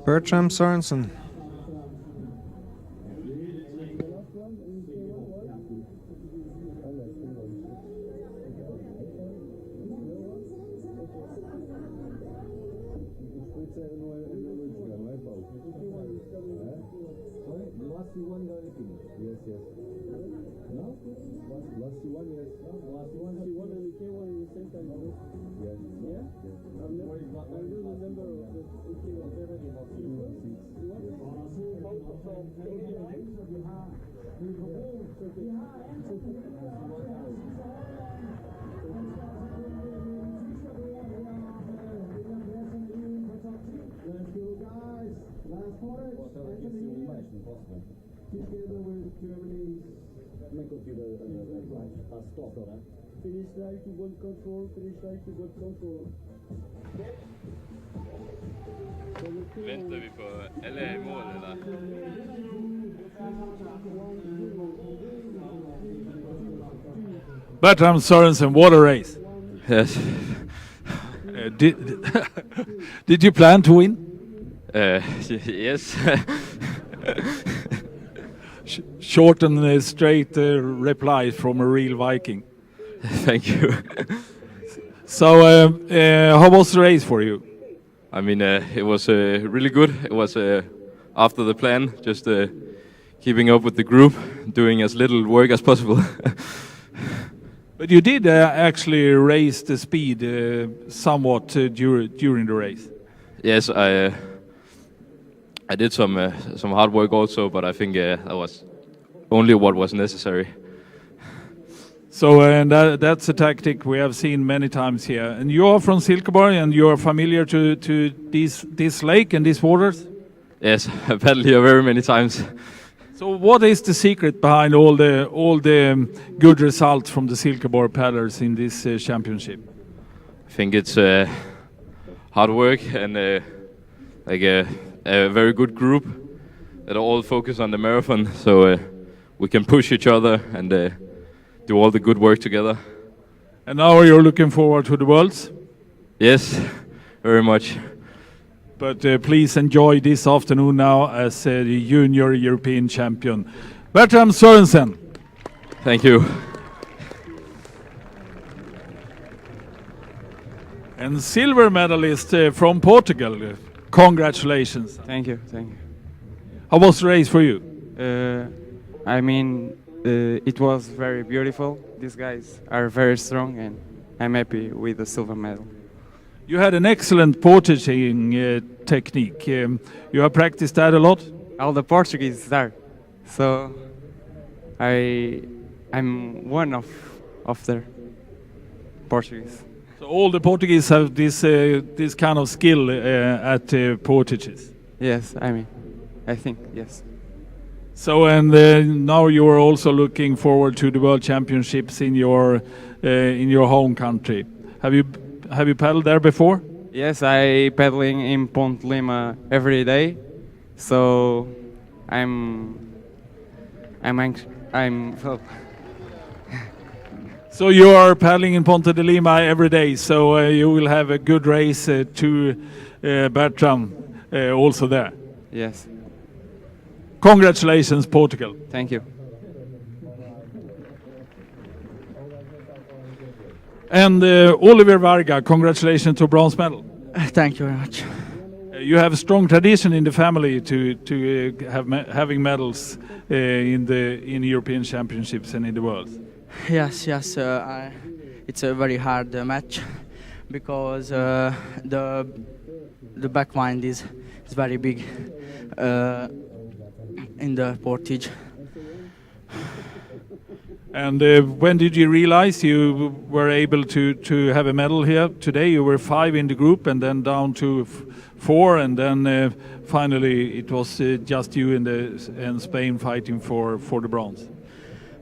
Bertram Sorensen. Yes, yes. No? Last one, yes. Last one, she won and ECA won in the same time. Yes. Yeah? I know the number of the ECA was better than Let's go, guys. Last Portage. Together with Germany's finish right to good control, finish right to good control. Väntar vi på LA i mål eller? Bertram Sorensen, what a race. Yes. Did you plan to win? Yes. Short and straight reply from a real Viking. Thank you. So, how was the race for you? I mean, it was really good. It was after the plan, just keeping up with the group, doing as little work as possible. But you did actually raise the speed somewhat during the race. Yes, I did some hard work also, but I think that was only what was necessary. So and that's a tactic we have seen many times here. And you are from Silkeborg, and you are familiar to this lake and these waters? Yes, I paddled here very many times. So what is the secret behind all the good results from the Silkeborg paddlers in this championship? I think it's hard work and like a very good group that are all focused on the marathon, so we can push each other and do all the good work together. And now you're looking forward to the Worlds? Yes, very much. But please enjoy this afternoon now as the junior European champion. Bertram Sorensen. Thank you. And silver medalist from Portugal. Congratulations. Thank you, thank you. How was the race for you? I mean, it was very beautiful. These guys are very strong, and I'm happy with the silver medal. You had an excellent portaging technique. You have practiced that a lot? All the Portuguese there, so I'm one of their Portuguese. So all the Portuguese have this kind of skill at portages. Yes, I think yes. So and now you are also looking forward to the World Championships in your home country. Have you paddled there before? Yes, I paddling in Ponte Lima every day, so So you are paddling in Ponte de Lima every day, so you will have a good race to Bertram also there. Yes. Congratulations, Portugal. Thank you. And Oliver Varga, congratulations to bronze medal. Thank you very much. You have a strong tradition in the family to having medals in European Championships and in the world. Yes. It's a very hard match because the backwind is very big in the portage. And when did you realize you were able to have a medal here today? You were 5 in the group and then down to 4, and then finally it was just you and Spain fighting for the bronze.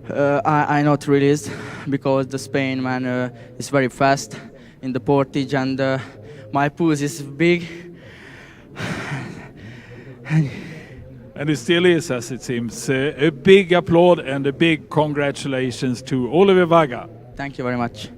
I not released because the Spain man is very fast in the Portage, and my pulse is big. And it still is, as it seems. A big applaud and a big congratulations to Oliver Vaga. Thank you very much.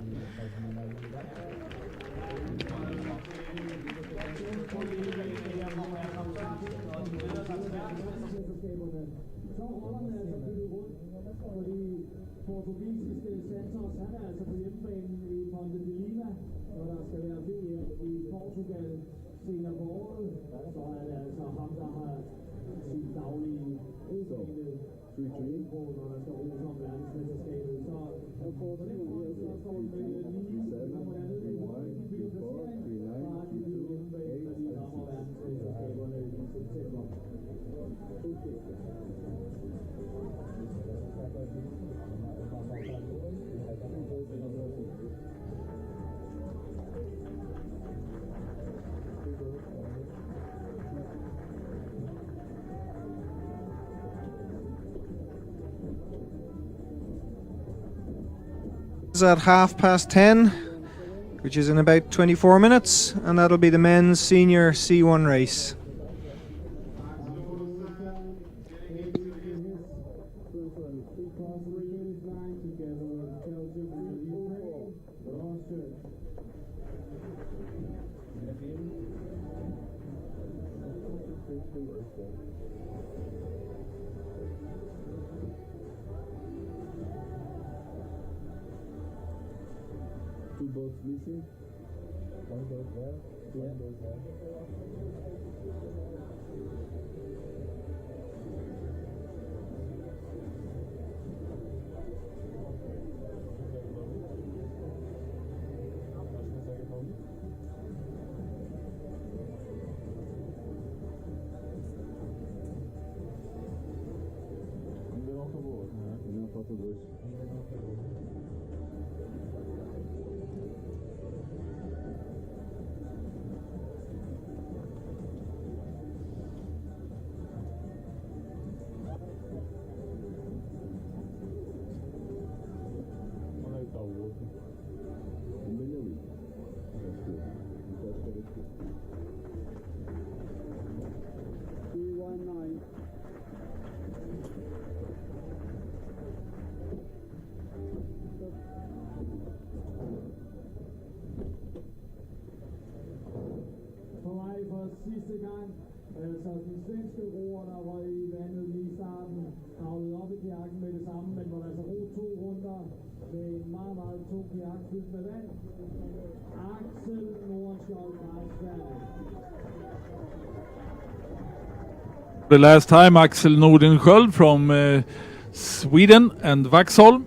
Portugisiske Santos, han er altså på hjemmebanen i Ponte de Lima, hvor der skal være VM i Portugal senere på året. Så er det altså ham, der har sin daglige udvikling på, når der skal rose om verdensmesterskabet. Så på den måde, så står det med lige nummer andet i placering, og har de blevet hjemmebane, når de rammer verdensmesterskaberne i september. At 10:30, which is in about 24 minutes, and that'll be the men's senior C1 race. Two boats missing. One boat there. One boat there. Sidste gang, så den svenske roer, der var i vandet lige i starten, kravlede op i kajakken med det samme, men var altså ro 2 runder med en meget, meget tung kajak fyldt med vand. Axel Nordenskjold fra Sverige. The last time Axel Nordenskjold from Sweden and Vaxholm.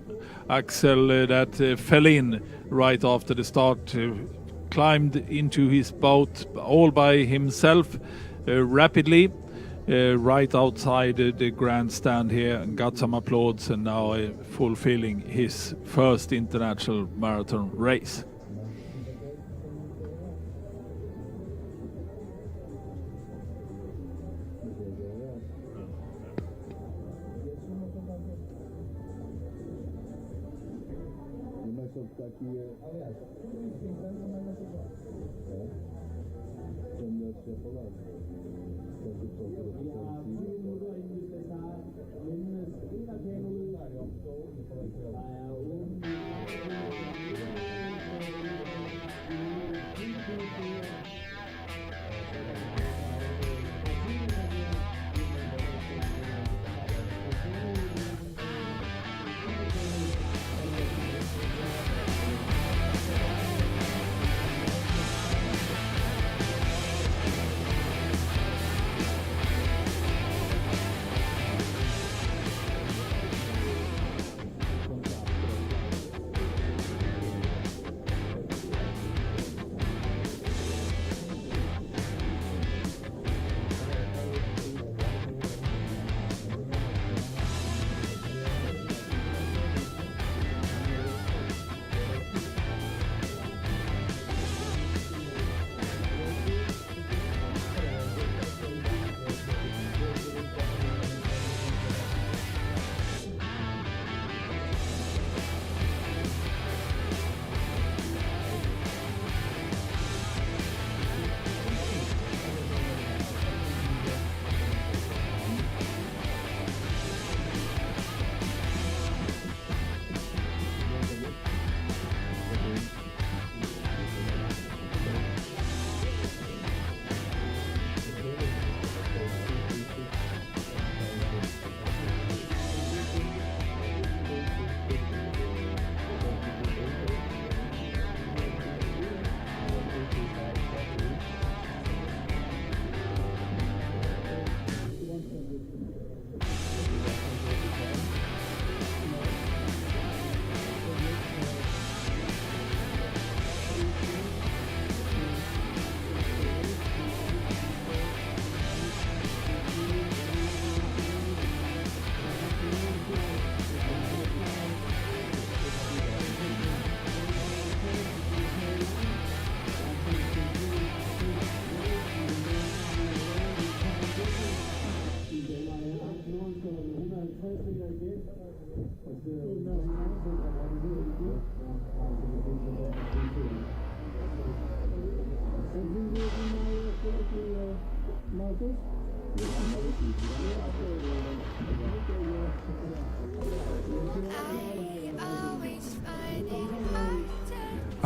Axel that fell in right after the start. Climbed into his boat all by himself rapidly right outside the grandstand here, and got some applause, and now fulfilling his first international marathon race.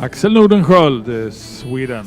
Axel Nordenskjöld, Sweden.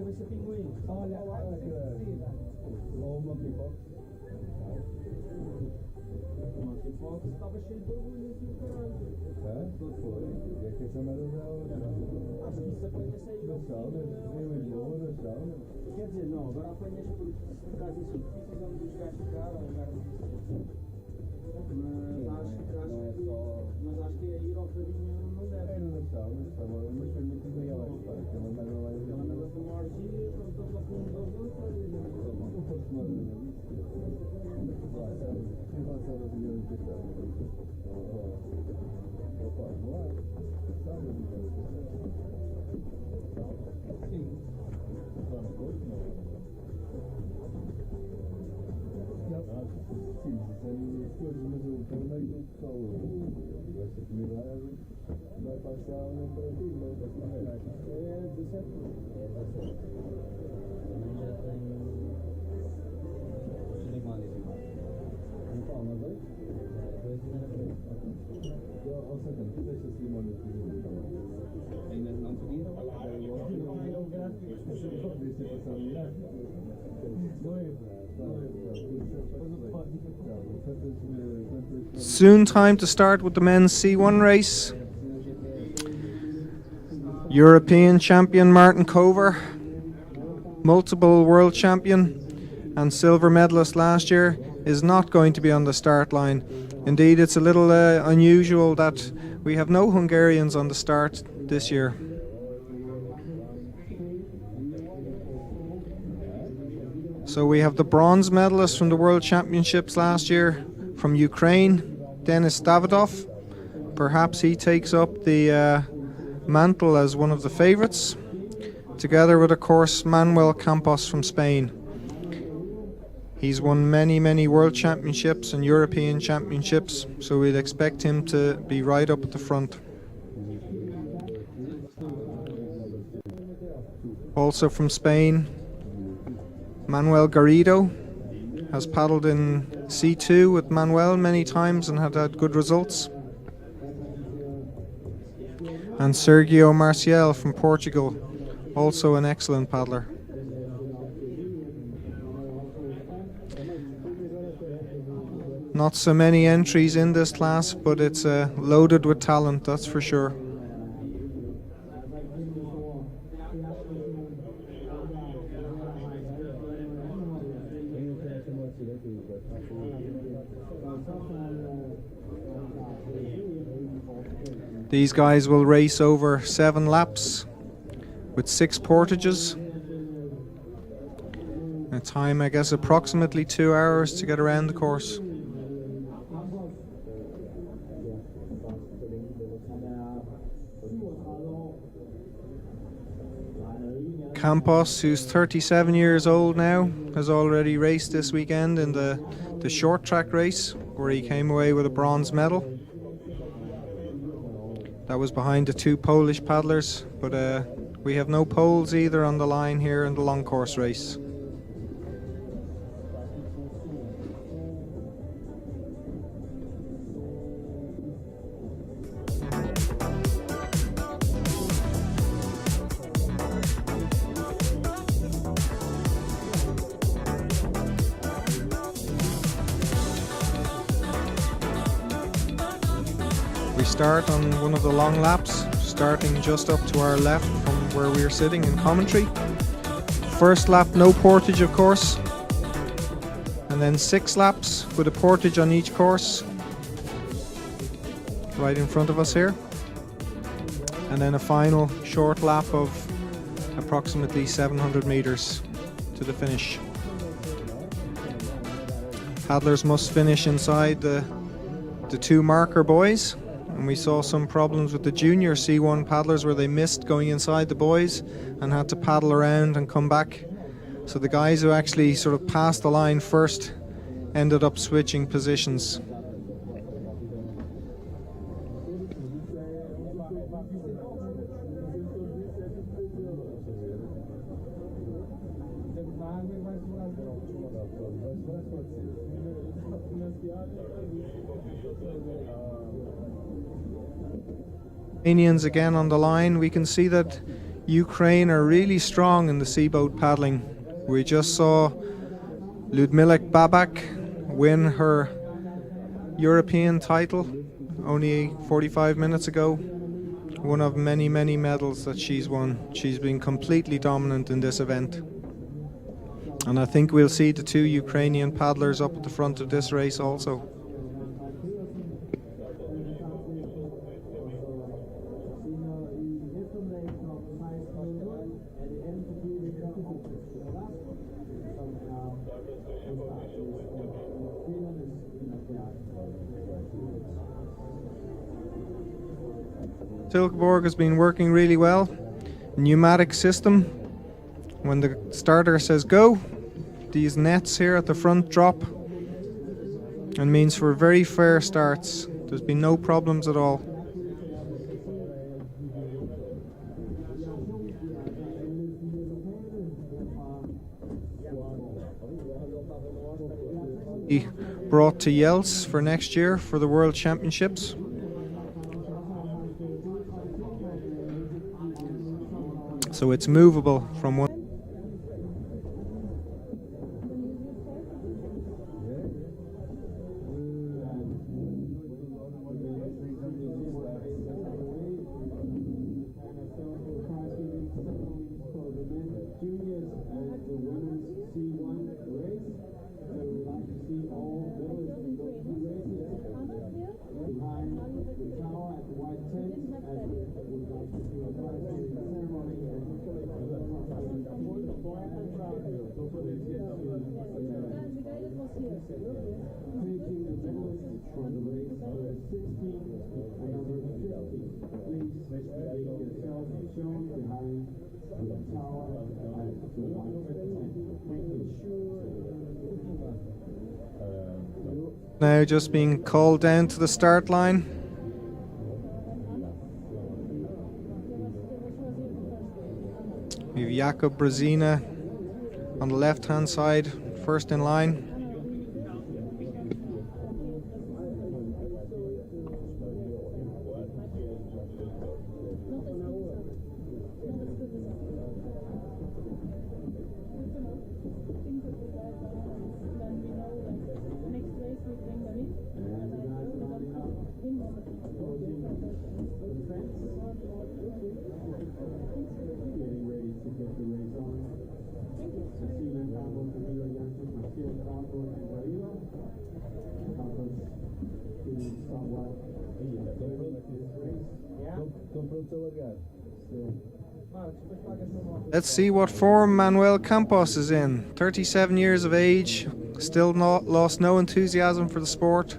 Cabeça pinguim. Olha, ou uma pipoca. Uma pipoca estava cheio de orgulho aqui do caralho. É? Foi. É que essa merda já acho que isso apanha-se aí. na sauna, eu e João na sauna. Quer dizer, não, agora apanhas por caso isso precisamos dos gajos de cá, mas acho que ir ao caminho não deve. Era na sauna, estava mas foi muito legal. Aquela merda lá. Aquela merda foi uma orgia, quando todos a fundo dos outros. Não fosse uma merda disso. Em relação a dinheiro que estava. Opa, não há. Sabe o que sim. Está na coisa, não. Sim, são coisas, mas o torneio do pessoal, esta comunidade, vai passar uma operativa. É 17. É 17. Também já tem. Uma vez? Dois e na frente. Ou seja, tu deixas a cerimónia de ainda não pediram? Não, o gráfico. Deixa passar o gráfico. Soon time to start with the men's C1 race. European champion Martin Cover, multiple world champion and silver medalist last year, is not going to be on the start line. Indeed, it's a little unusual that we have no Hungarians on the start this year. So we have the bronze medalist from the World Championships last year from Ukraine, Denis Davidoff. Perhaps he takes up the mantle as one of the favourites, together with, of course, Manuel Campos from Spain. He's won many World Championships and European Championships, so we'd expect him to be right up at the front. Also from Spain, Manuel Garrido has paddled in C2 with Manuel many times and had good results. And Sergio Marcial from Portugal, also an excellent paddler. Not so many entries in this class, but it's loaded with talent, that's for sure. These guys will race over 7 laps with 6 portages. A time, I guess, approximately 2 hours to get around the course. Campos, who's 37 years old now, has already raced this weekend in the short track race, where he came away with a bronze medal. That was behind the 2 Polish paddlers, but we have no Poles either on the line here in the long course race. We start on one of the long laps, starting just up to our left from where we're sitting in commentary. First lap, no portage, of course, and then 6 laps with a portage on each course, right in front of us here, and then a final short lap of approximately 700 meters to the finish. Paddlers must finish inside the 2 marker buoys. And we saw some problems with the junior C1 paddlers where they missed going inside the buoys and had to paddle around and come back. So the guys who actually sort of passed the line first ended up switching positions. Ukrainians again on the line. We can see that Ukraine are really strong in the seaboat paddling. We just saw Ludmila Babak win her European title only 45 minutes ago. One of many medals that she's won. She's been completely dominant in this event. And I think we'll see the 2 Ukrainian paddlers up at the front of this race also. Silkeborg has been working really well. Pneumatic system. When the starter says go, these nets here at the front drop, and means for very fair starts. There's been no problems at all. He brought to Yelts for next year for the World Championships. So it's movable from one. Now just being called down to the start line. We have Jakob Brezina on the left hand side, first in line. Let's see what form Manuel Campos is in. 37 years of age, still not lost no enthusiasm for the sport.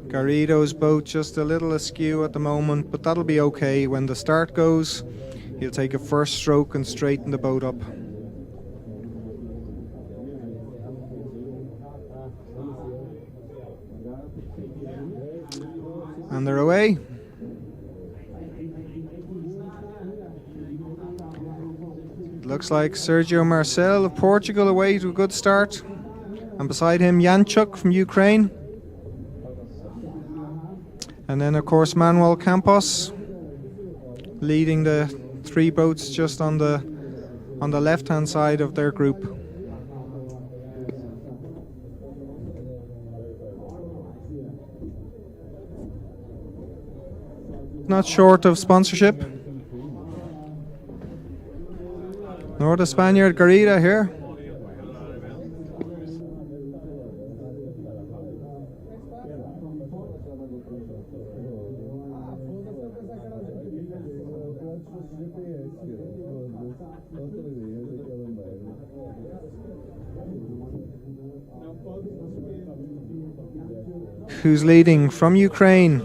Garrido's boat just a little askew at the moment, but that'll be okay. When the start goes, he'll take a first stroke and straighten the boat up. And they're away. Looks like Sergio Marcel of Portugal away to a good start. And beside him, Janchuk from Ukraine. And then, of course, Manuel Campos leading the three boats just on the left-hand side of their group. Not short of sponsorship. Nor the Spaniard Garrida here. Who's leading from Ukraine?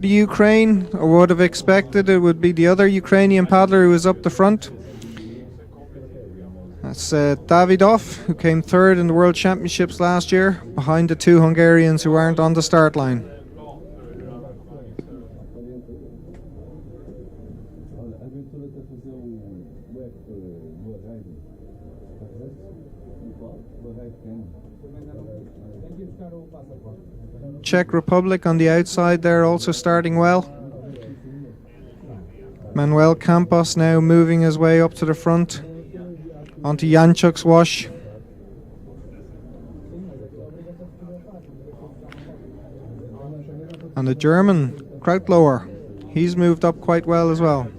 The Ukraine, I would have expected it would be the other Ukrainian paddler who was up the front. That's Davidoff, who came third in the World Championships last year, behind the two Hungarians who aren't on the start line. Czech Republic on the outside there, also starting well. Manuel Campos now moving his way up to the front onto Janchuk's wash. And the German Krautlower, he's moved up quite well as well.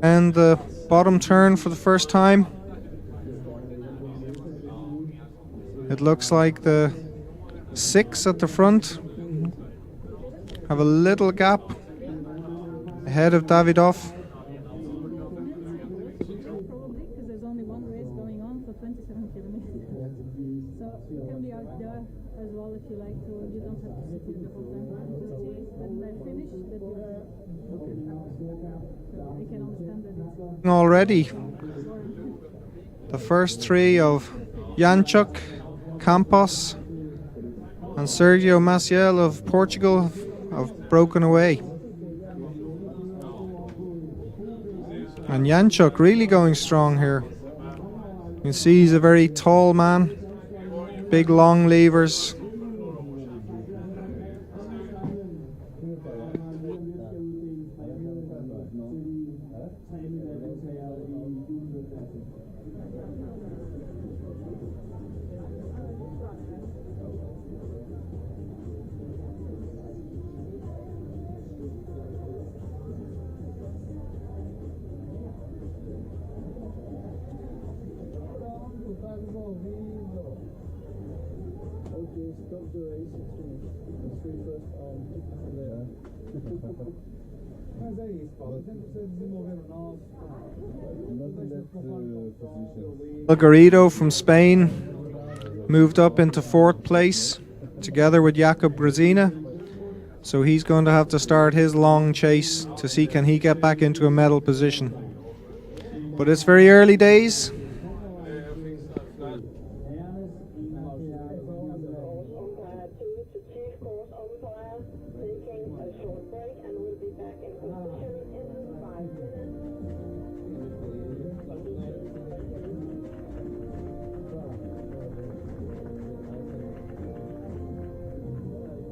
And the bottom turn for the first time. It looks like the 6 at the front have a little gap ahead of Davidoff. There's only one race going on for 27 kilometers. So you can be out there as well if you like to. You don't have to sit here the whole time. Just chase when they finish that I can understand that. Already the first three of Janchuk, Campos and Sergio Maciel of Portugal have broken away. And Janchuk really going strong here. You can see he's a very tall man, big long levers. Garrido from Spain moved up into 4th place together with Jakob Grazina. So he's going to have to start his long chase to see can he get back into a medal position. But it's very early days.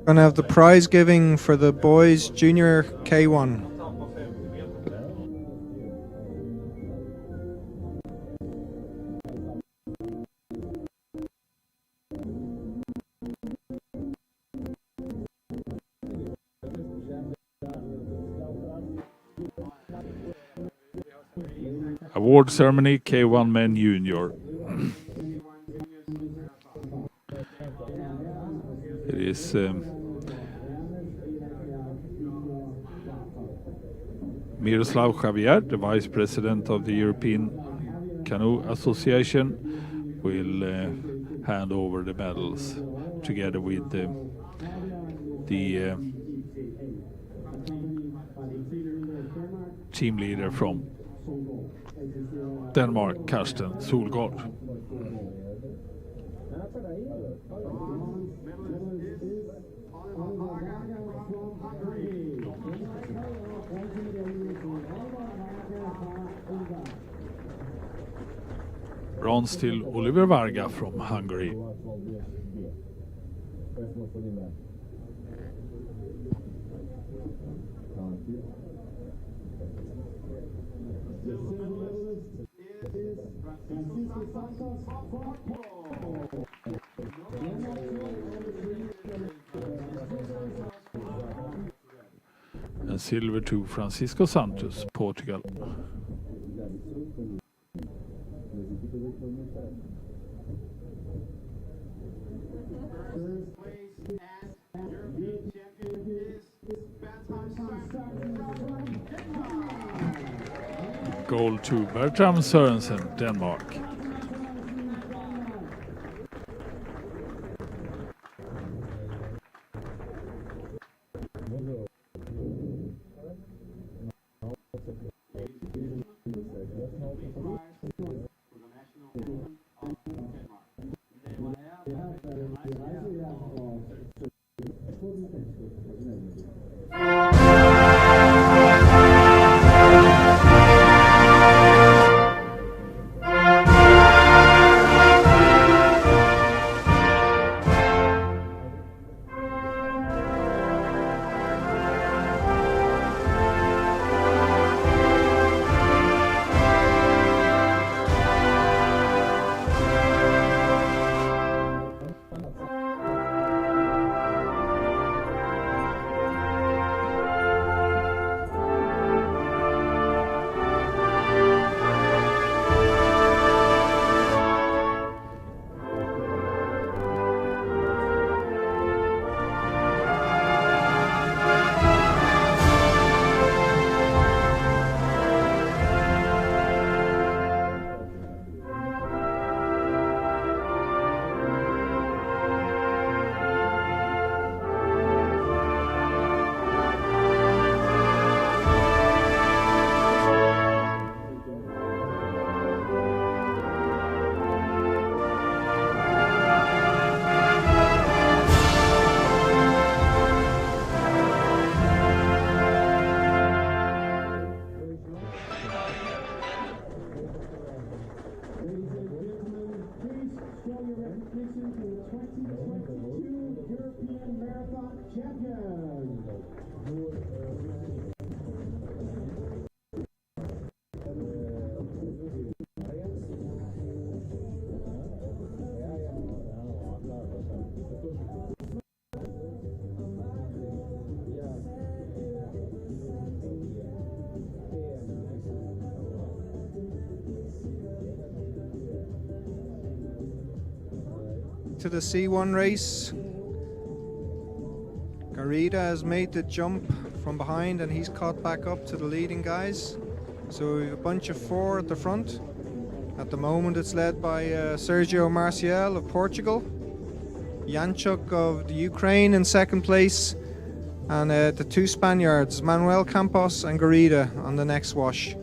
Going to have the prize giving for the boys junior K1. Award ceremony K1 men junior. It is Miroslav Javier, the Vice President of the European Canoe Association, will hand over the medals together with the team leader from Denmark, Karsten Solgaard. Bronze till Oliver Varga from Hungary. And silver to Francisco Santos, Portugal. Gold to Bertram Sørensen, Denmark. to the C1 race. Garida has made the jump from behind and he's caught back up to the leading guys. So we have a bunch of 4 at the front. At the moment it's led by Sergio Marcial of Portugal, Janchuk of the Ukraine in second place, and the 2 Spaniards, Manuel Campos and Garida, on the next wash.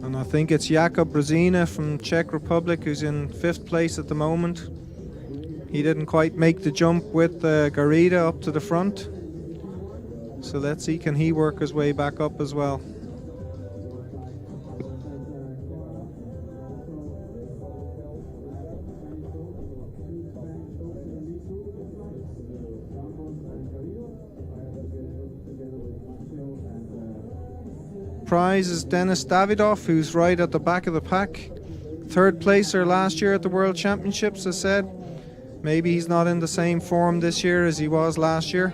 And I think it's Jakub Brezina from Czech Republic who's in 5th place at the moment. He didn't quite make the jump with Garida up to the front. So let's see, can he work his way back up as well. Prize is Denis Davidoff, who's right at the back of the pack. 3rd placer last year at the World Championships, as said. Maybe he's not in the same form this year as he was last year.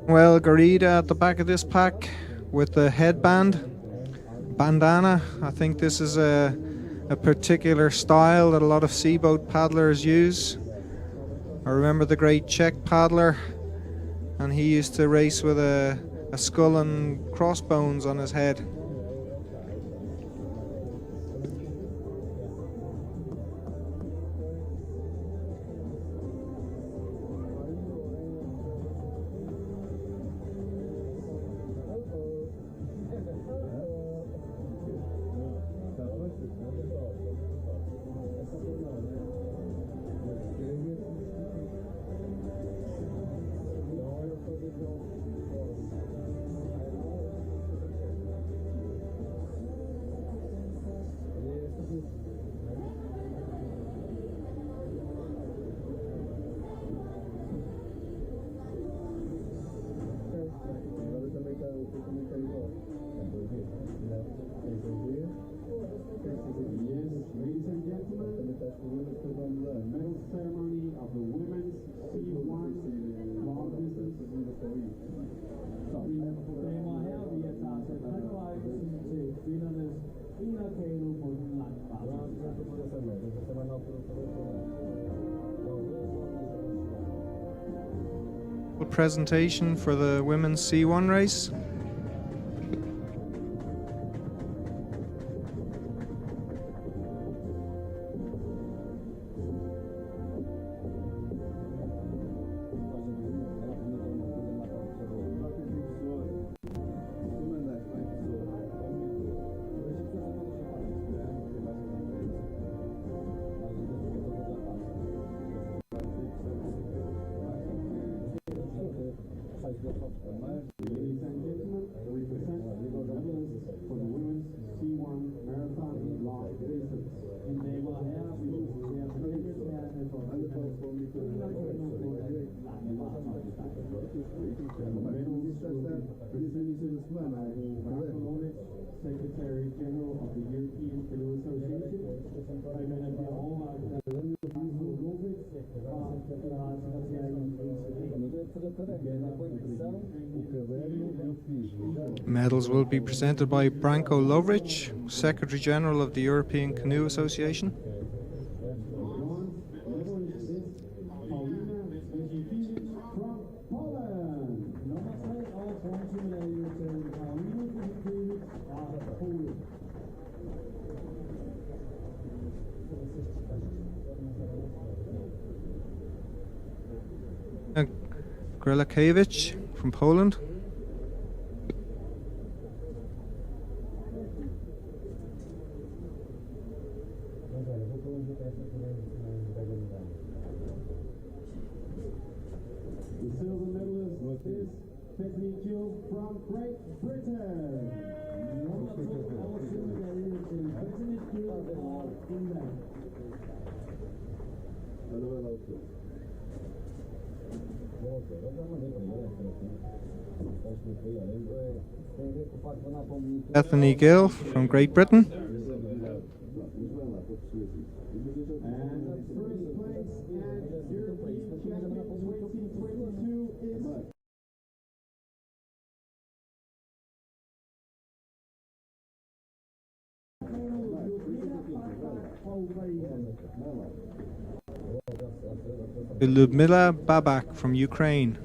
Well, Garida at the back of this pack with the headband, bandana. I think this is a particular style that a lot of seaboat paddlers use. I remember the great Czech paddler, and he used to race with a skull and crossbones on his head. Presentation for the women's C1 race. Secretary General of the European Canoe Association. Medals will be presented by Branko Lovric, Secretary General of the European Canoe Association. Grelakiewicz from Poland. The silver medalist is Bethany Gill from Great Britain. Bethany Gill from Great Britain. Lyudmila Babak from Ukraine.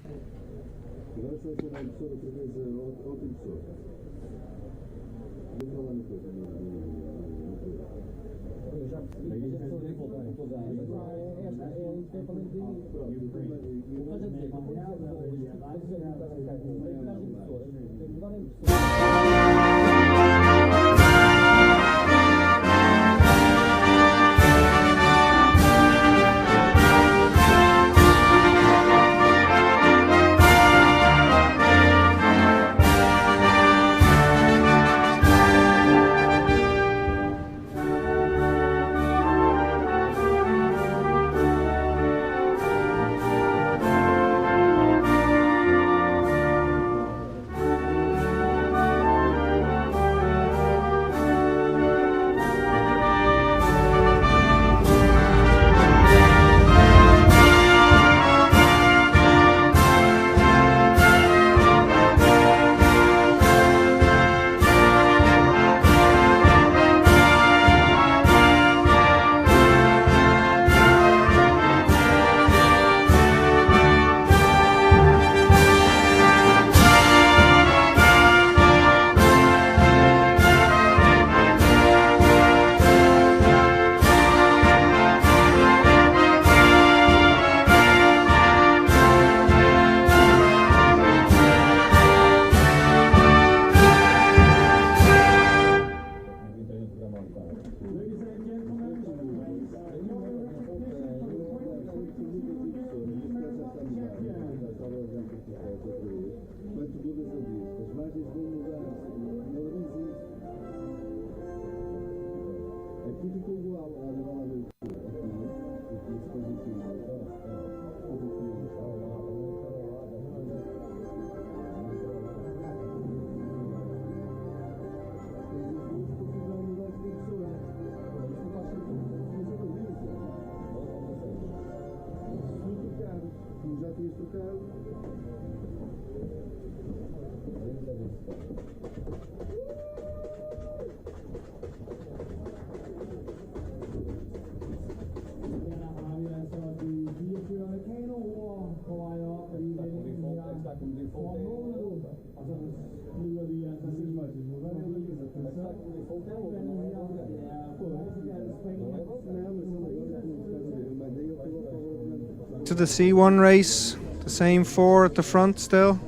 To the C1 race, the same four at the front still.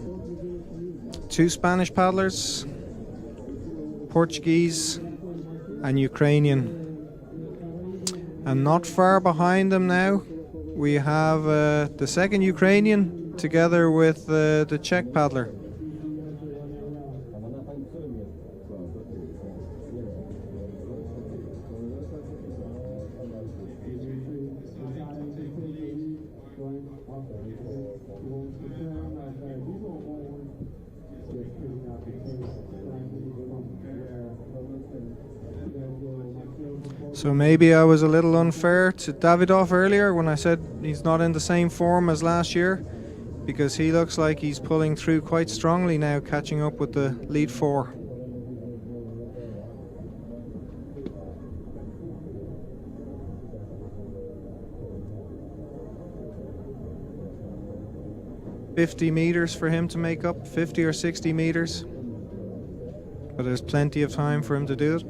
Two Spanish paddlers, Portuguese and Ukrainian. And not far behind them now, we have the second Ukrainian together with the Czech paddler. So maybe I was a little unfair to Davidoff earlier when I said he's not in the same form as last year, because he looks like he's pulling through quite strongly now, catching up with the lead four. $50 meters for him to make up, 50 or 60 meters. But there's plenty of time for him to do it.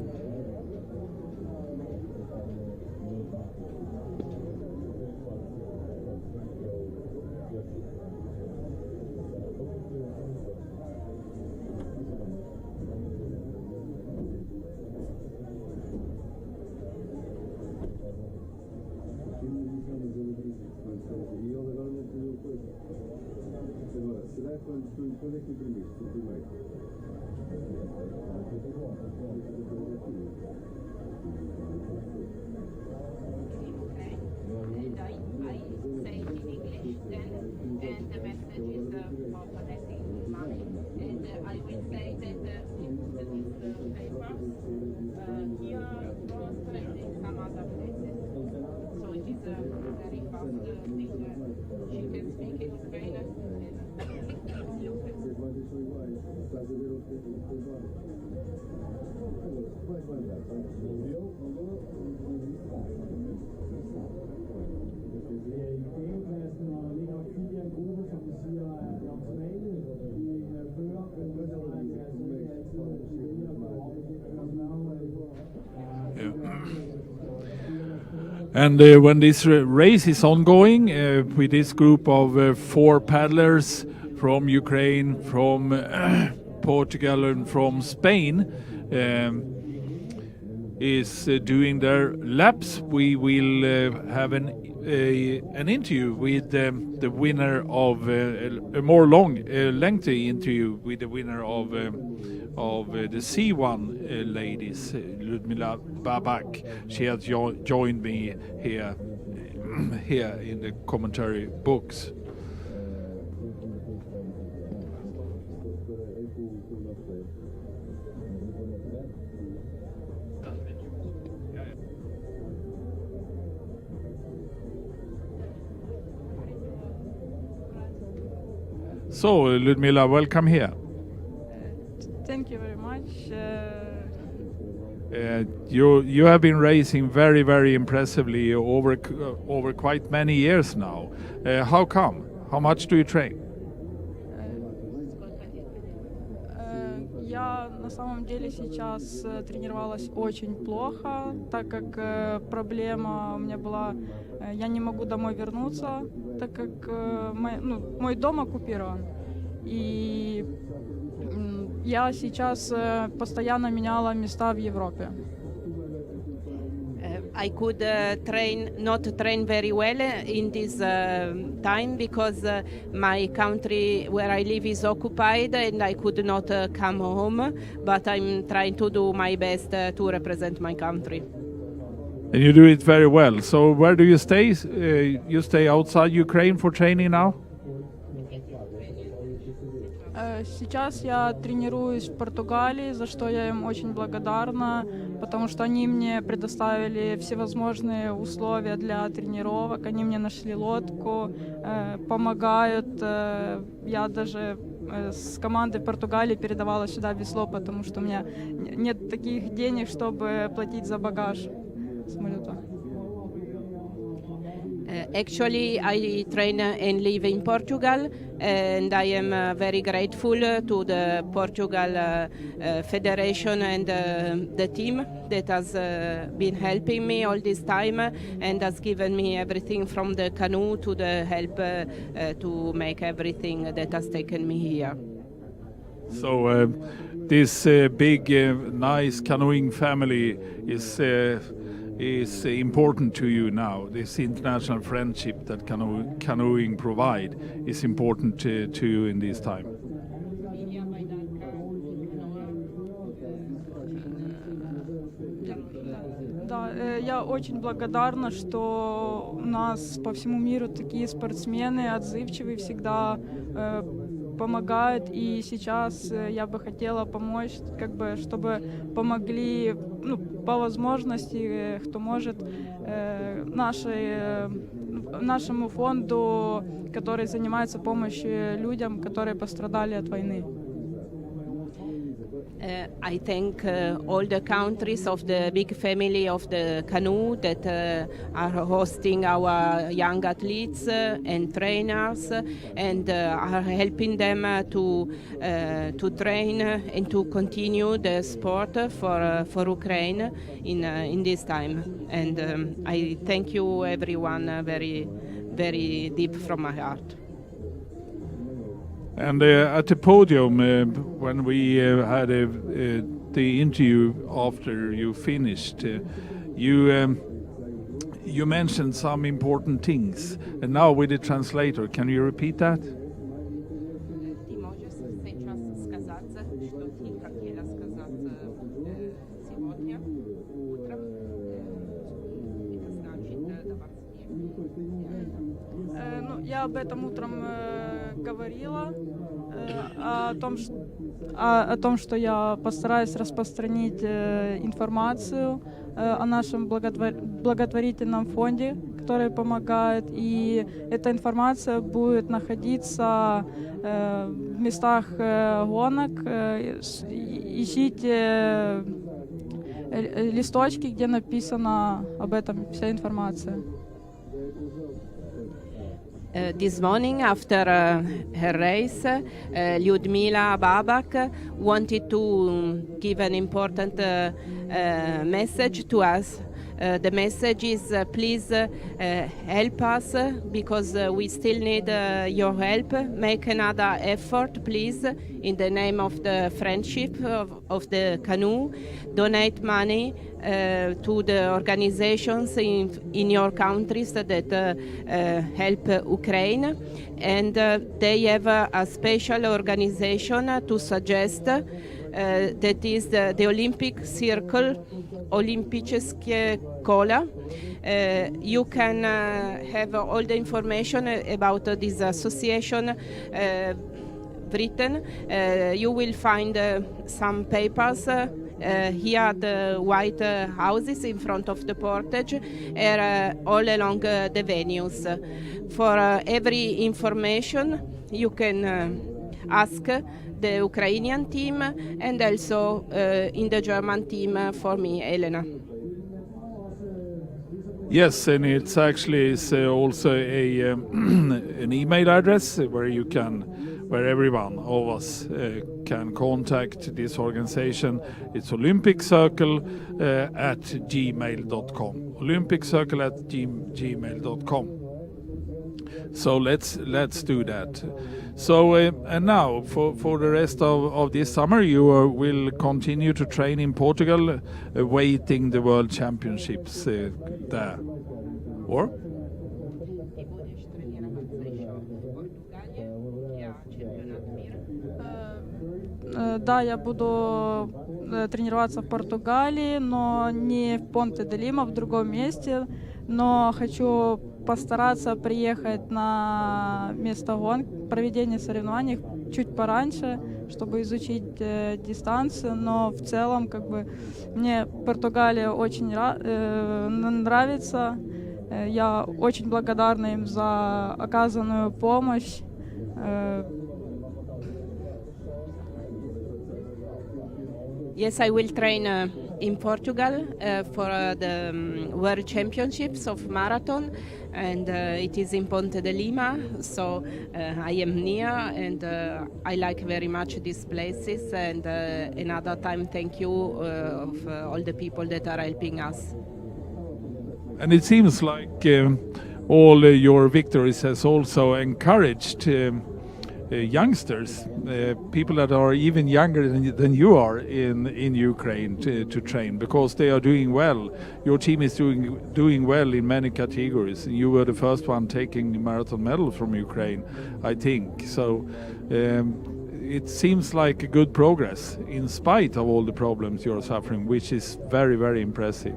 And when this race is ongoing, with this group of 4 paddlers from Ukraine, from Portugal, and from Spain, is doing their laps, we will have an interview with the winner of a more lengthy interview with the winner of the C1 ladies, Ludmila Babak. She has joined me here in the commentary books. So, Ludmila, welcome here. Thank you very much. You have been racing very, very impressively over quite many years now. How come? How much do you train? Я на самом деле сейчас тренировалась очень плохо, так как проблема у меня была, я не могу домой вернуться, так как мой дом оккупирован. И я сейчас постоянно меняла места в Европе. I could not train very well in this time because my country where I live is occupied and I could not come home, but I'm trying to do my best to represent my country. And you do it very well. So where do you stay? You stay outside Ukraine for training now? Сейчас я тренируюсь в Португалии, за что я им очень благодарна, потому что они мне предоставили всевозможные условия для тренировок, они мне нашли лодку, помогают. Я даже с команды Португалии передавала сюда весло, потому что у меня нет таких денег, чтобы платить за багаж самолета. Actually, I train and live in Portugal, and I am very grateful to the Portugal Federation and the team that has been helping me all this time and has given me everything from the canoe to the help to make everything that has taken me here. So this big, nice canoeing family is important to you now. This international friendship that canoeing provide is important to you in this time. Да, я очень благодарна, что у нас по всему миру такие спортсмены, отзывчивые, всегда помогают. И сейчас я бы хотела помочь, чтобы помогли, по возможности, кто может, нашему фонду, который занимается помощью людям, которые пострадали от войны. I thank all the countries of the big family of the canoe that are hosting our young athletes and trainers and are helping them to train and to continue the sport for Ukraine in this time. And I thank you everyone very, very deep from my heart. And at the podium, when we had the interview after you finished, you mentioned some important things. And now with the translator, can you repeat that? я об этом утром говорила, о том, что я постараюсь распространить информацию о нашем благотворительном фонде, который помогает, и эта информация будет находиться в местах гонок. Ищите листочки, где написана об этом вся информация. This morning, after her race, Lyudmila Babak wanted to give an important message to us. The message is please help us because we still need your help. Make another effort, please, in the name of the friendship of the canoe. Donate money to the organizations in your countries that help Ukraine. And they have a special organization to suggest that is the Olympic Circle, Olympicheske Kola. You can have all the information about this association written. You will find some papers here at the White Houses in front of the Portage, all along the venues. For every information, you can ask the Ukrainian team and also in the German team for me, Elena. Yes, and it's actually also an email address where everyone of us can contact this organization. It's olympiccircle@gmail.com. olympiccircle@gmail.com. So let's do that. So and now for the rest of this summer, you will continue to train in Portugal, awaiting the World Championships there, or? Да, я буду тренироваться в Португалии, но не в Понте-де-Лима, в другом месте. Но хочу постараться приехать на место гонки, проведения соревнований чуть пораньше, чтобы изучить дистанцию. Но в целом, мне Португалия очень нравится. Я очень благодарна им за оказанную помощь. Yes, I will train in Portugal for the World Championships of Marathon, and it is in Ponte de Lima, so I am near, and I like very much these places. And another time, thank you of all the people that are helping us. And it seems like all your victories has also encouraged youngsters, people that are even younger than you are in Ukraine to train, because they are doing well. Your team is doing well in many categories. You were the first one taking the marathon medal from Ukraine, I think. So it seems like a good progress in spite of all the problems you're suffering, which is very, very impressive.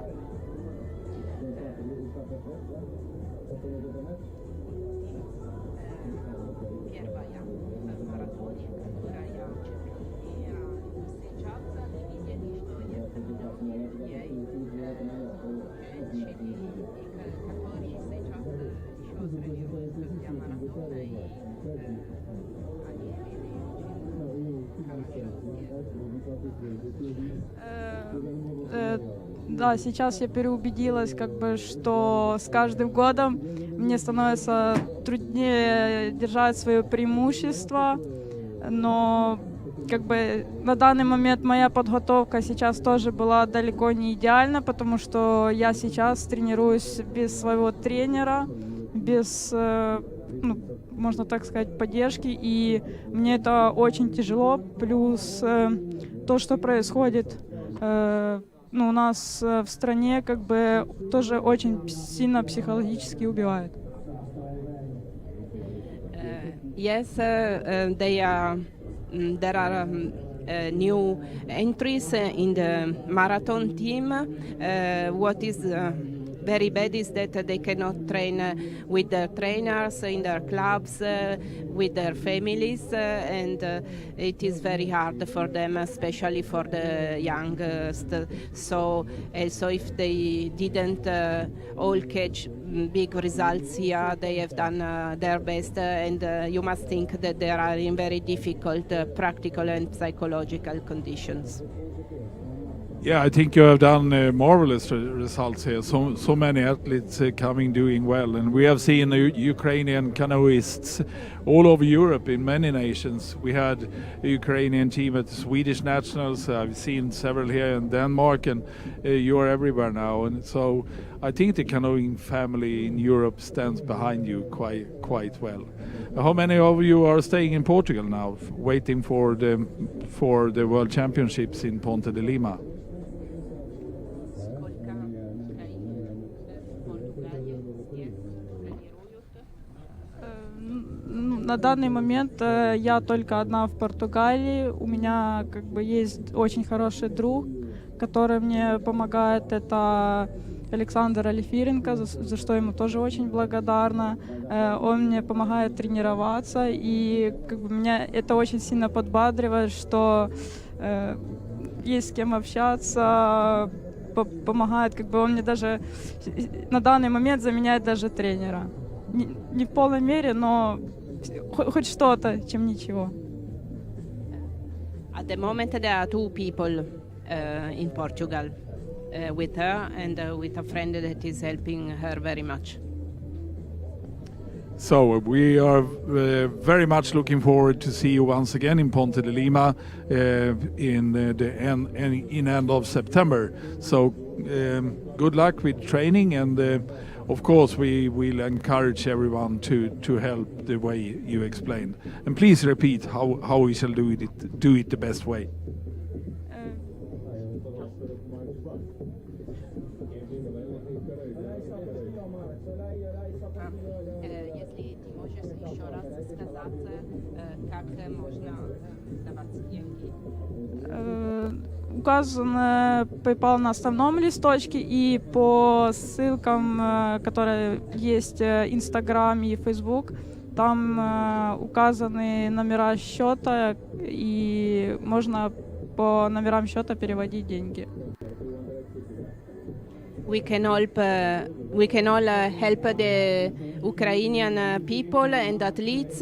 Да, сейчас я переубедилась, что с каждым годом мне становится труднее держать свое преимущество, но на данный момент моя подготовка сейчас тоже была далеко не идеальна, потому что я сейчас тренируюсь без своего тренера, без, можно так сказать, поддержки, и мне это очень тяжело, плюс то, что происходит у нас в стране, тоже очень сильно психологически убивает. Yes, there are new entries in the marathon team. What is very bad is that they cannot train with their trainers in their clubs, with their families, and it is very hard for them, especially for the youngest. So if they didn't all catch big results here, they have done their best, and you must think that they are in very difficult practical and psychological conditions. Yeah, I think you have done marvelous results here. So many athletes coming doing well, and we have seen Ukrainian canoeists all over Europe in many nations. We had a Ukrainian team at the Swedish Nationals. I've seen several here in Denmark, and you are everywhere now. And so I think the canoeing family in Europe stands behind you quite well. How many of you are staying in Portugal now, waiting for the World Championships in Ponte de Lima? На данный момент я только одна в Португалии. У меня как бы есть очень хороший друг, который мне помогает. Это Александр Алифиренко, за что ему тоже очень благодарна. Он мне помогает тренироваться, и как бы меня это очень сильно подбадривает, что есть с кем общаться, помогает. Как бы он мне даже на данный момент заменяет даже тренера. Не в полной мере, но хоть что-то, чем ничего. At the moment there are two people in Portugal with her and with a friend that is helping her very much. So we are very much looking forward to see you once again in Ponte de Lima in end of September. So good luck with training, and of course we will encourage everyone to help the way you explained. And please repeat how we shall do it the best way. Указан PayPal на основном листочке, и по ссылкам, которые есть Instagram и Facebook, там указаны номера счета, и можно по номерам счета переводить деньги. We can all help the Ukrainian people and athletes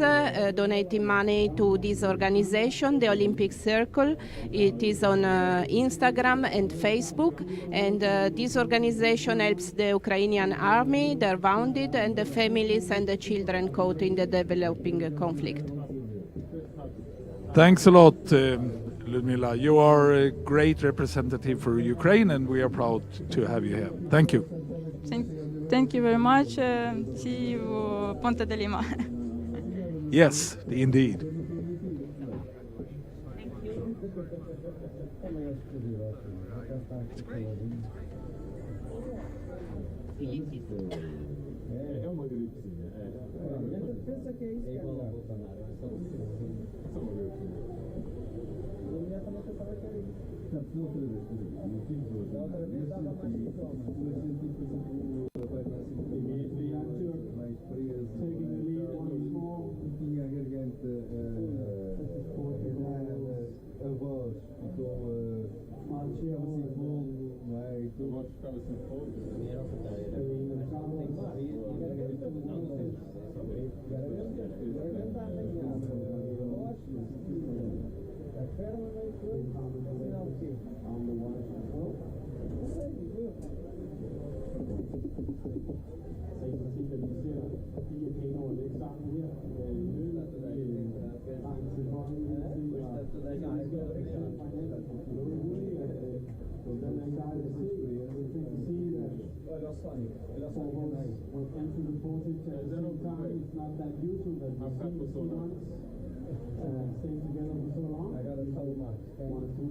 donating money to this organization, the Olympic Circle. It is on Instagram and Facebook, and this organization helps the Ukrainian army, their wounded, and the families and the children caught in the developing conflict. Thanks a lot, Ludmila. You are a great representative for Ukraine, and we are proud to have you here. Thank you. Thank you very much. See you Ponte de Lima. Yes, indeed.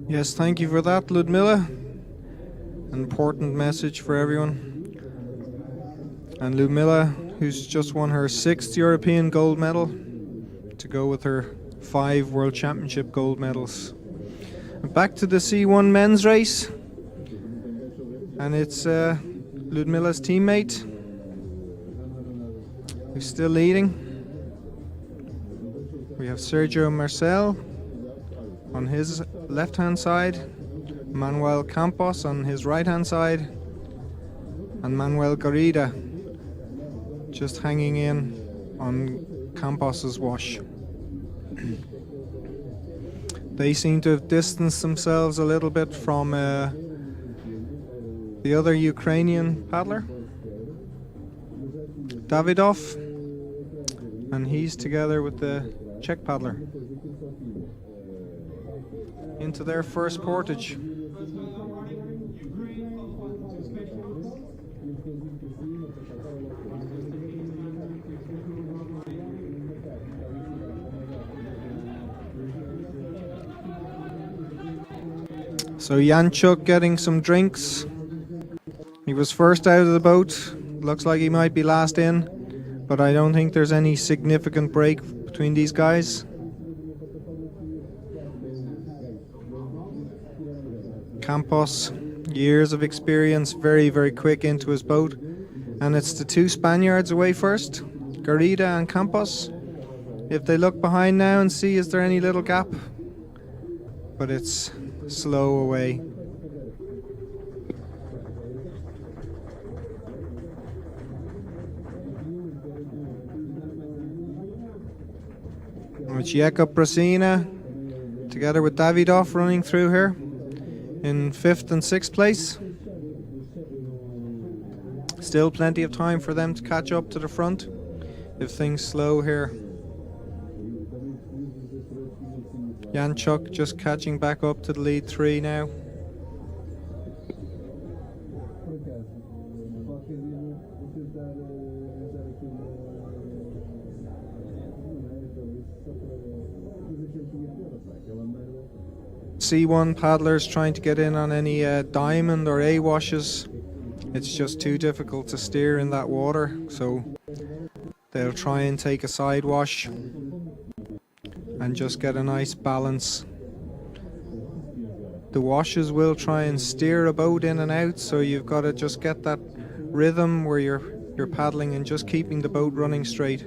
Yes, thank you for that, Ludmila. Important message for everyone. And Ludmila, who's just won her 6th European gold medal, to go with her 5 World Championship gold medals. Back to the C1 men's race, and it's Ludmila's teammate, who's still leading. We have Sergio Marcel on his left-hand side, Manuel Campos on his right-hand side, and Manuel Garrida just hanging in on Campos's wash. They seem to have distanced themselves a little bit from the other Ukrainian paddler, Davidoff, and he's together with the Czech paddler into their first portage. So Janchuk getting some drinks. He was first out of the boat. Looks like he might be last in, but I don't think there's any significant break between these guys. Campos, years of experience, very, very quick into his boat. And it's the two Spaniards away first, Garrida and Campos. If they look behind now and see is there any little gap, but it's slow away. It's Jakob Brasina together with Davidoff running through here in 5th and 6th place. Still plenty of time for them to catch up to the front if things slow here. Janchuk just catching back up to the lead 3 now. C1 paddlers trying to get in on any diamond or A washes. It's just too difficult to steer in that water, so they'll try and take a side wash and just get a nice balance. The washes will try and steer a boat in and out, so you've got to just get that rhythm where you're paddling and just keeping the boat running straight.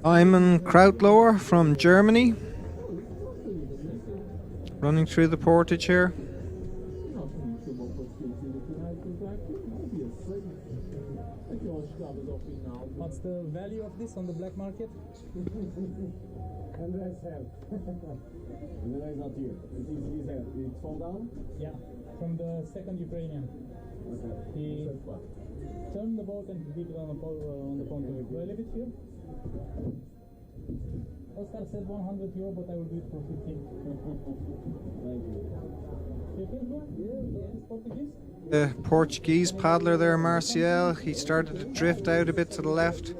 Simon Krautlower from Germany running through the portage here. What's the value of this on the black market? Andreas have. Andreas is not here. It's fall down? Yeah, from the second Ukrainian. Okay. He turned the boat and did it on the pontoon. Do I leave it here? Oscar said €100, but I will do it for 15. Thank you. You feel here? Yeah, it's Portuguese? The Portuguese paddler there, Marcial, he started to drift out a bit to the left,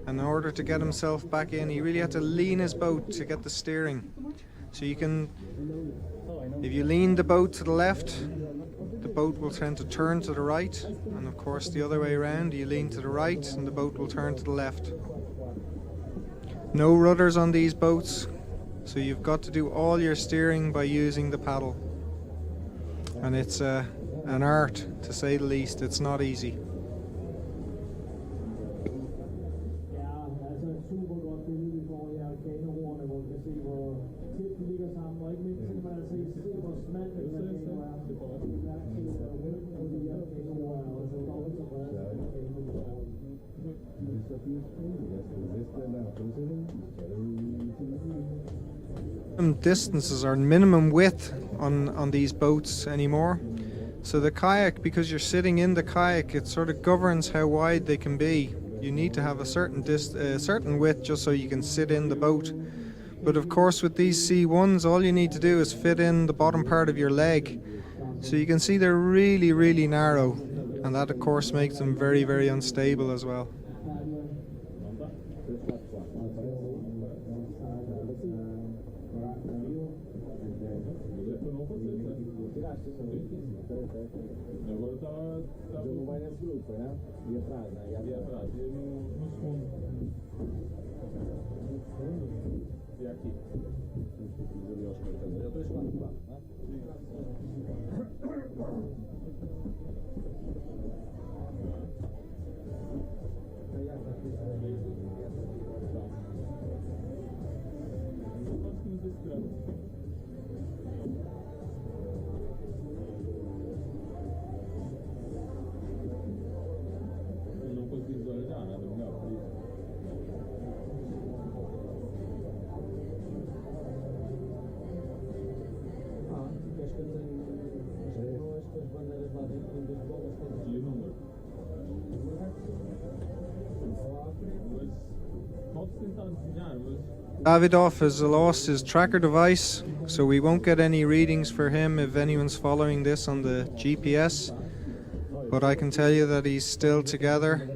and in order to get himself back in, he really had to lean his boat to get the steering. So you can, if you lean the boat to the left, the boat will tend to turn to the right, and of course the other way around, you lean to the right and the boat will turn to the left. No rudders on these boats, so you've got to do all your steering by using the paddle. And it's an art, to say the least. It's not easy. Distances or minimum width on these boats anymore. So the kayak, because you're sitting in the kayak, it sort of governs how wide they can be. You need to have a certain width just so you can sit in the boat. But of course with these C1s, all you need to do is fit in the bottom part of your leg. So you can see they're really, really narrow. And that of course makes them very, very unstable as well. Davidoff has lost his tracker device, so we won't get any readings for him if anyone's following this on the GPS. But I can tell you that he's still together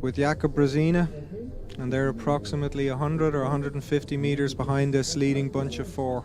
with Jakob Brezina, and they're approximately 100 or 150 meters behind this leading bunch of four.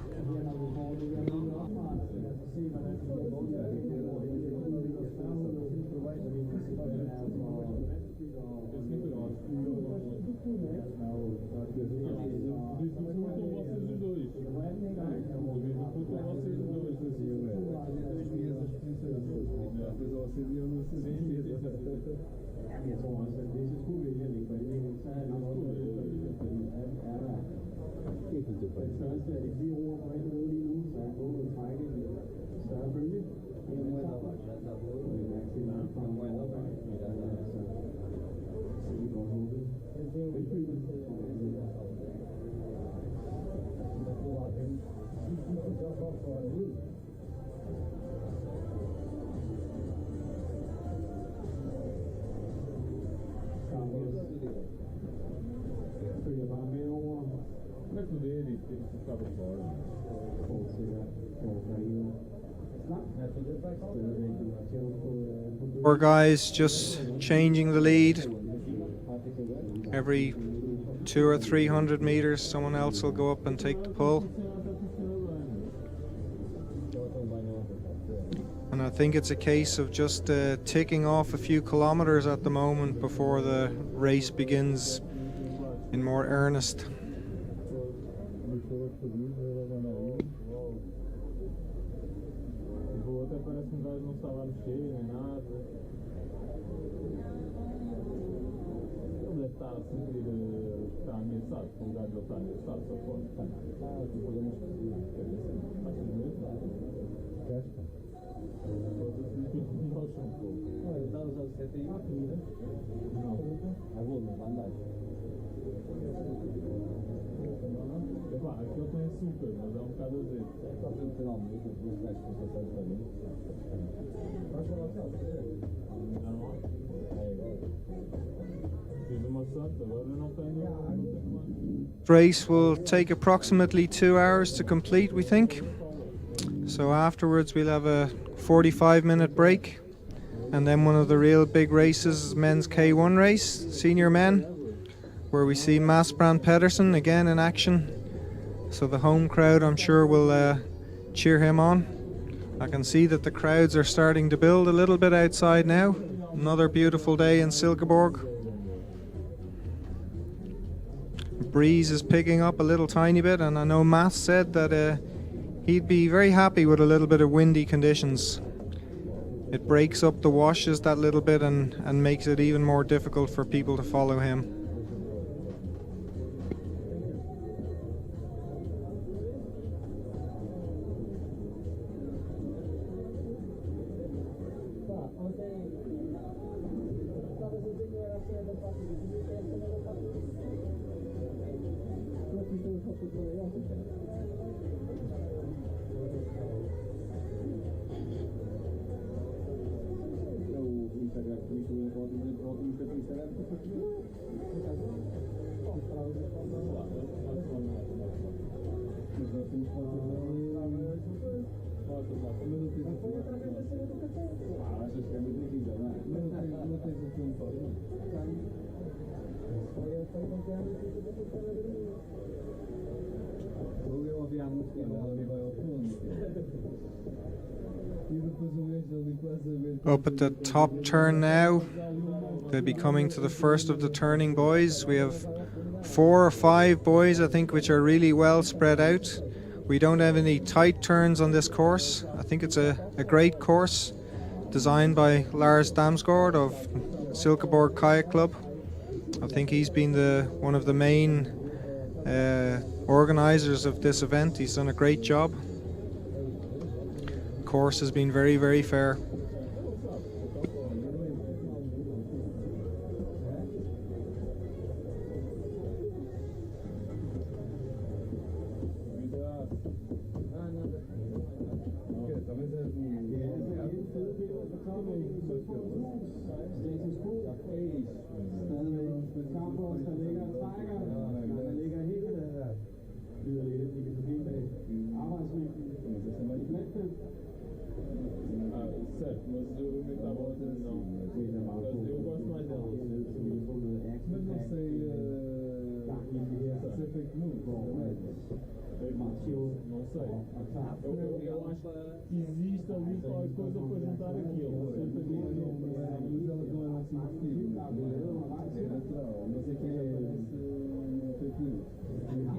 Four guys just changing the lead. Every 200 or 300 meters someone else will go up and take the pull. And I think it's a case of just ticking off a few kilometers at the moment before the race begins in more earnest. Race will take approximately 2 hours to complete, we think. So afterwards we'll have a 45-minute break, and then one of the real big races, men's K1 race, senior men, where we see Mads Brand Pedersen again in action. So the home crowd, I'm sure, will cheer him on. I can see that the crowds are starting to build a little bit outside now. Another beautiful day in Silkeborg. Breeze is picking up a little tiny bit, and I know Matt said that he'd be very happy with a little bit of windy conditions. It breaks up the washes that little bit and makes it even more difficult for people to follow him. Up at the top turn now. They'll be coming to the first of the turning boys. We have 4 or 5 boys, I think, which are really well spread out. We don't have any tight turns on this course. I think it's a great course designed by Lars Damsgaard of Silkeborg Kayak Club. I think he's been one of the main organisers of this event. He's done a great job. The course has been very, very fair. Eu acho que existe ali qualquer coisa para juntar aquilo.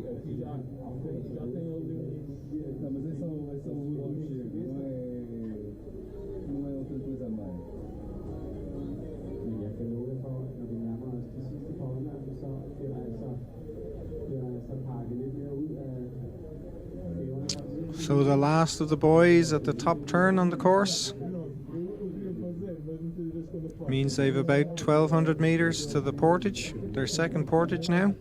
Aqui já tem ali mas é só o último chego, não é outra coisa a mais. E a canoa é só So the last of the boys at the top turn on the course means they've about 1,200 meters to the portage, their second portage now.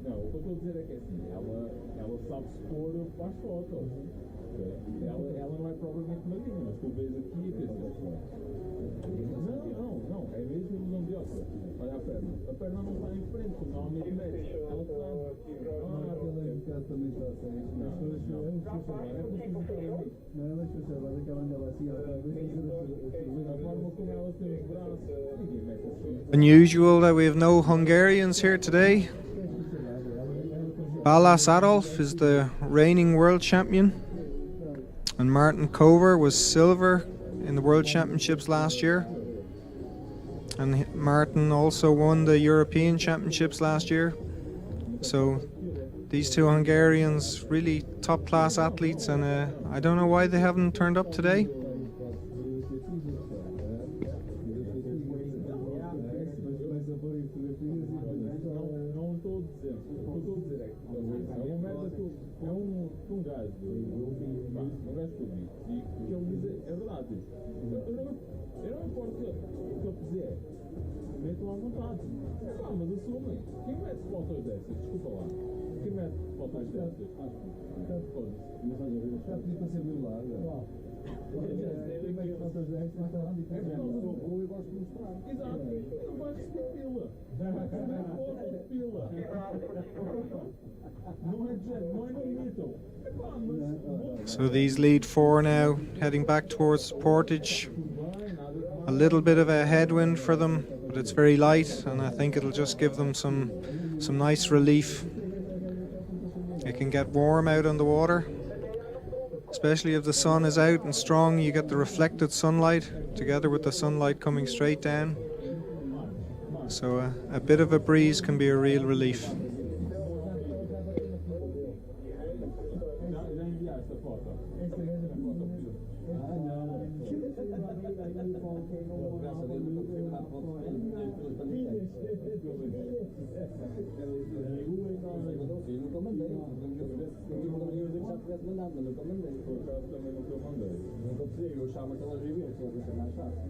Não, o que eu estou a dizer é que assim, ela sabe se pôr para as fotos. Ela não é propriamente magrinha, mas tu vês aqui e pensas. Não, é mesmo ilusão de óculos. Olha a perna não está em frente, como normalmente mexe. Ela está. Aquela em casa também está a sair. Não, ela é agora que ela anda lá assim, ela está a ver a forma como ela tem os braços. Ninguém mexe assim. Unusual that we have no Hungarians here today. Balázs Adolf is the reigning world champion, and Martin Kover was silver in the World Championships last year, and Martin also won the European Championships last year. So these two Hungarians, really top class athletes, and I don't know why they haven't turned up today. Mas assumem. Quem mete fotos dessas? Desculpa lá. Quem mete fotos dessas? Mas olha, já pedi para ser violado. Quem mete fotos dessas? É porque eu sou bom e gosto de mostrar. Exato. Não vai receber pila. Vai receber foto de pila. Não é de jeito, não admitam. So these lead 4 now, heading back towards Portage. A little bit of a headwind for them, but it's very light, and I think it'll just give them some nice relief. It can get warm out on the water, especially if the sun is out and strong. You get the reflected sunlight together with the sunlight coming straight down. So a bit of a breeze can be a real relief. Porque eu já tivesse mandado, mas nunca mandei. Por acaso também nunca mandei. Nunca precisei, eu achava que elas viviam, só deixa mais fácil.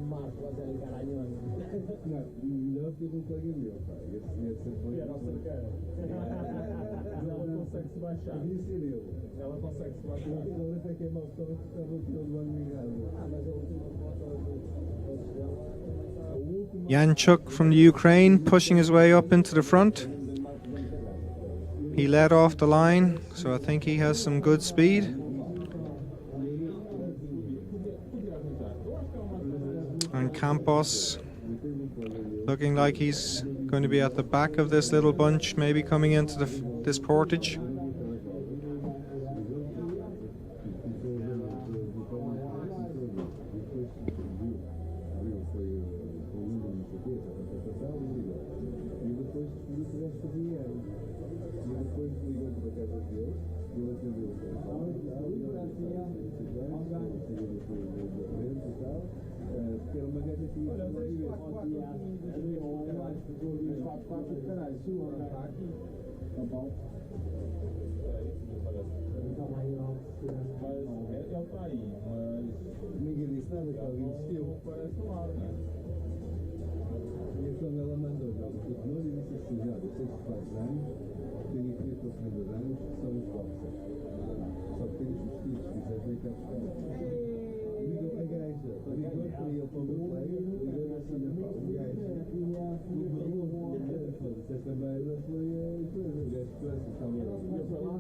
Marco, vai ser encaranhão. Não, melhor que um colega meu, pá. Esse foi. E a nossa cara. Mas ela consegue se baixar. Devia ser eu. Ela consegue se baixar. Agora até que é mal, estava todo ano ligado. Mas a última foto Yanchuk from the Ukraine pushing his way up into the front. He led off the line, so I think he has some good speed. And Campos looking like he's going to be at the back of this little bunch, maybe coming into this portage. Ele está aí, mas ninguém disse nada, que alguém desistiu. Parece um ar, né? E quando ela mandou o senhor e disse assim: olha, eu sei que faz anos, tenho aqui os meus anos, que são os boxers. Só que tenho os vestidos, se quiser vir cá buscar. Ligou para a gaja, ligou para ele, para o meu colega, ligou assim na mão, o gajo. Esta merda foi a coisa, o gajo que estava lá. Eu fui lá.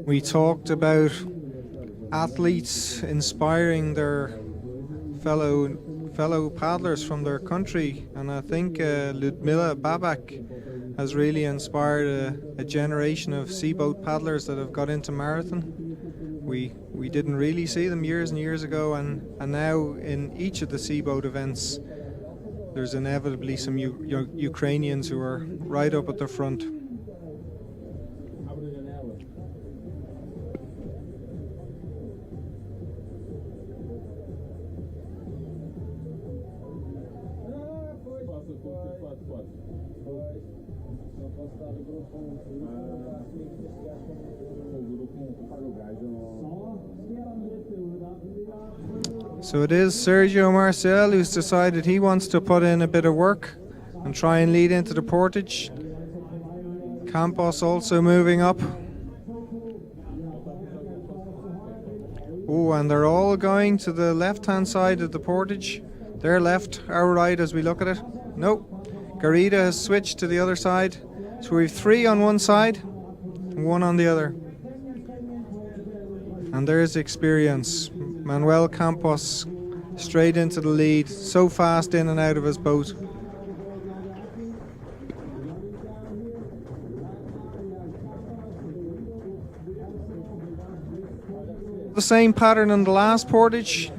We talked about athletes inspiring their fellow paddlers from their country, and I think Ludmila Babak has really inspired a generation of seaboat paddlers that have got into marathon. We didn't really see them years and years ago, and now in each of the seaboat events there's inevitably some Ukrainians who are right up at the front. So it is Sergio Marcel who's decided he wants to put in a bit of work and try and lead into the portage. Campos also moving up. Oh, and they're all going to the left-hand side of the portage. Their left, our right as we look at it. Nope. Garida has switched to the other side. So we've three on one side and one on the other. And there's experience. Manuel Campos straight into the lead, so fast in and out of his boat. The same pattern in the last portage.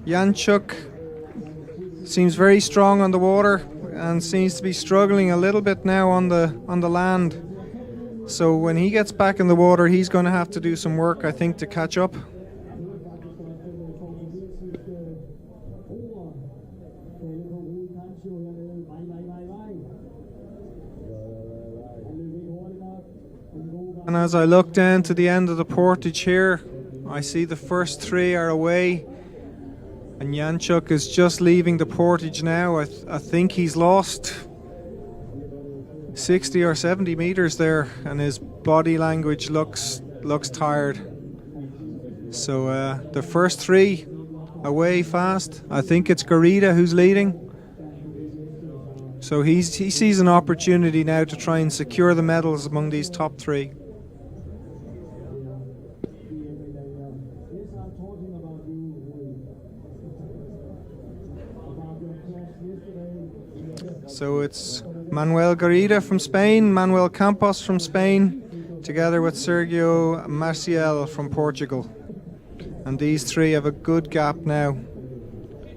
Yanchuk seems very strong on the water and seems to be struggling a little bit now on the land. So when he gets back in the water, he's going to have to do some work, I think, to catch up. And as I look down to the end of the portage here, I see the first three are away. And Yanchuk is just leaving the portage now. I think he's lost 60 or 70 meters there, and his body language looks tired. So the first three away fast. I think it's Garida who's leading. So he sees an opportunity now to try and secure the medals among these top three. So it's Manuel Garida from Spain, Manuel Campos from Spain, together with Sergio Marcial from Portugal. And these three have a good gap now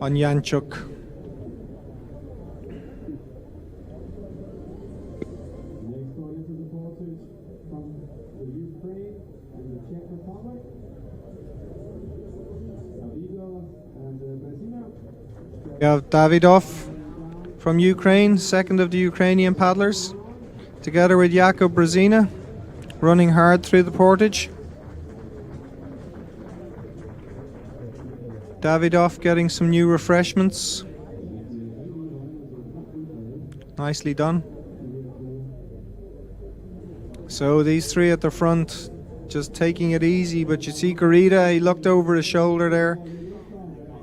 on Yanchuk. We have Davidoff from Ukraine, second of the Ukrainian paddlers, together with Jakub Brezina, running hard through the portage. Davidoff getting some new refreshments. Nicely done. So these three at the front just taking it easy, but you see Garita, he looked over his shoulder there.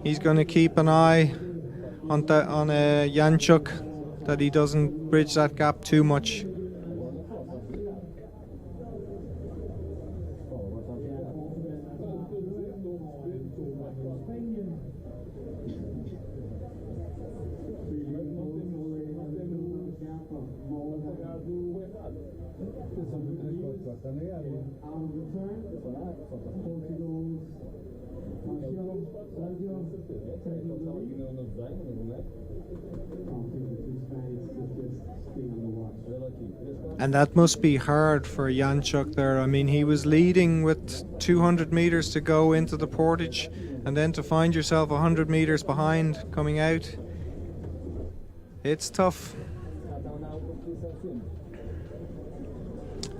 He's going to keep an eye on Janchuk, that he doesn't bridge that gap too much. And that must be hard for Janchuk there. I mean, he was leading with 200 meters to go into the portage, and then to find yourself 100 meters behind coming out. It's tough.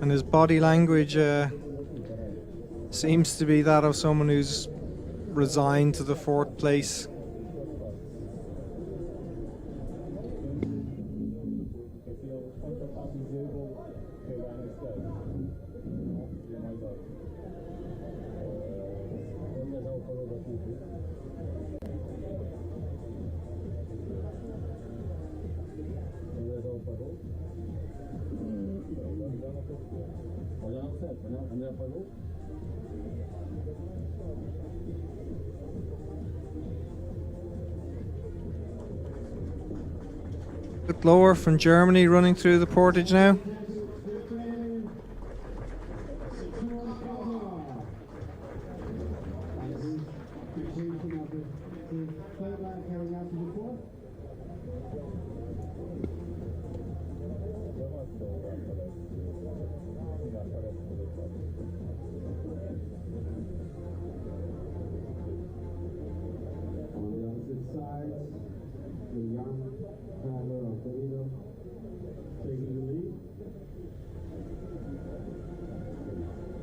And his body language seems to be that of someone who's resigned to the fourth place. Lower from Germany running through the portage now.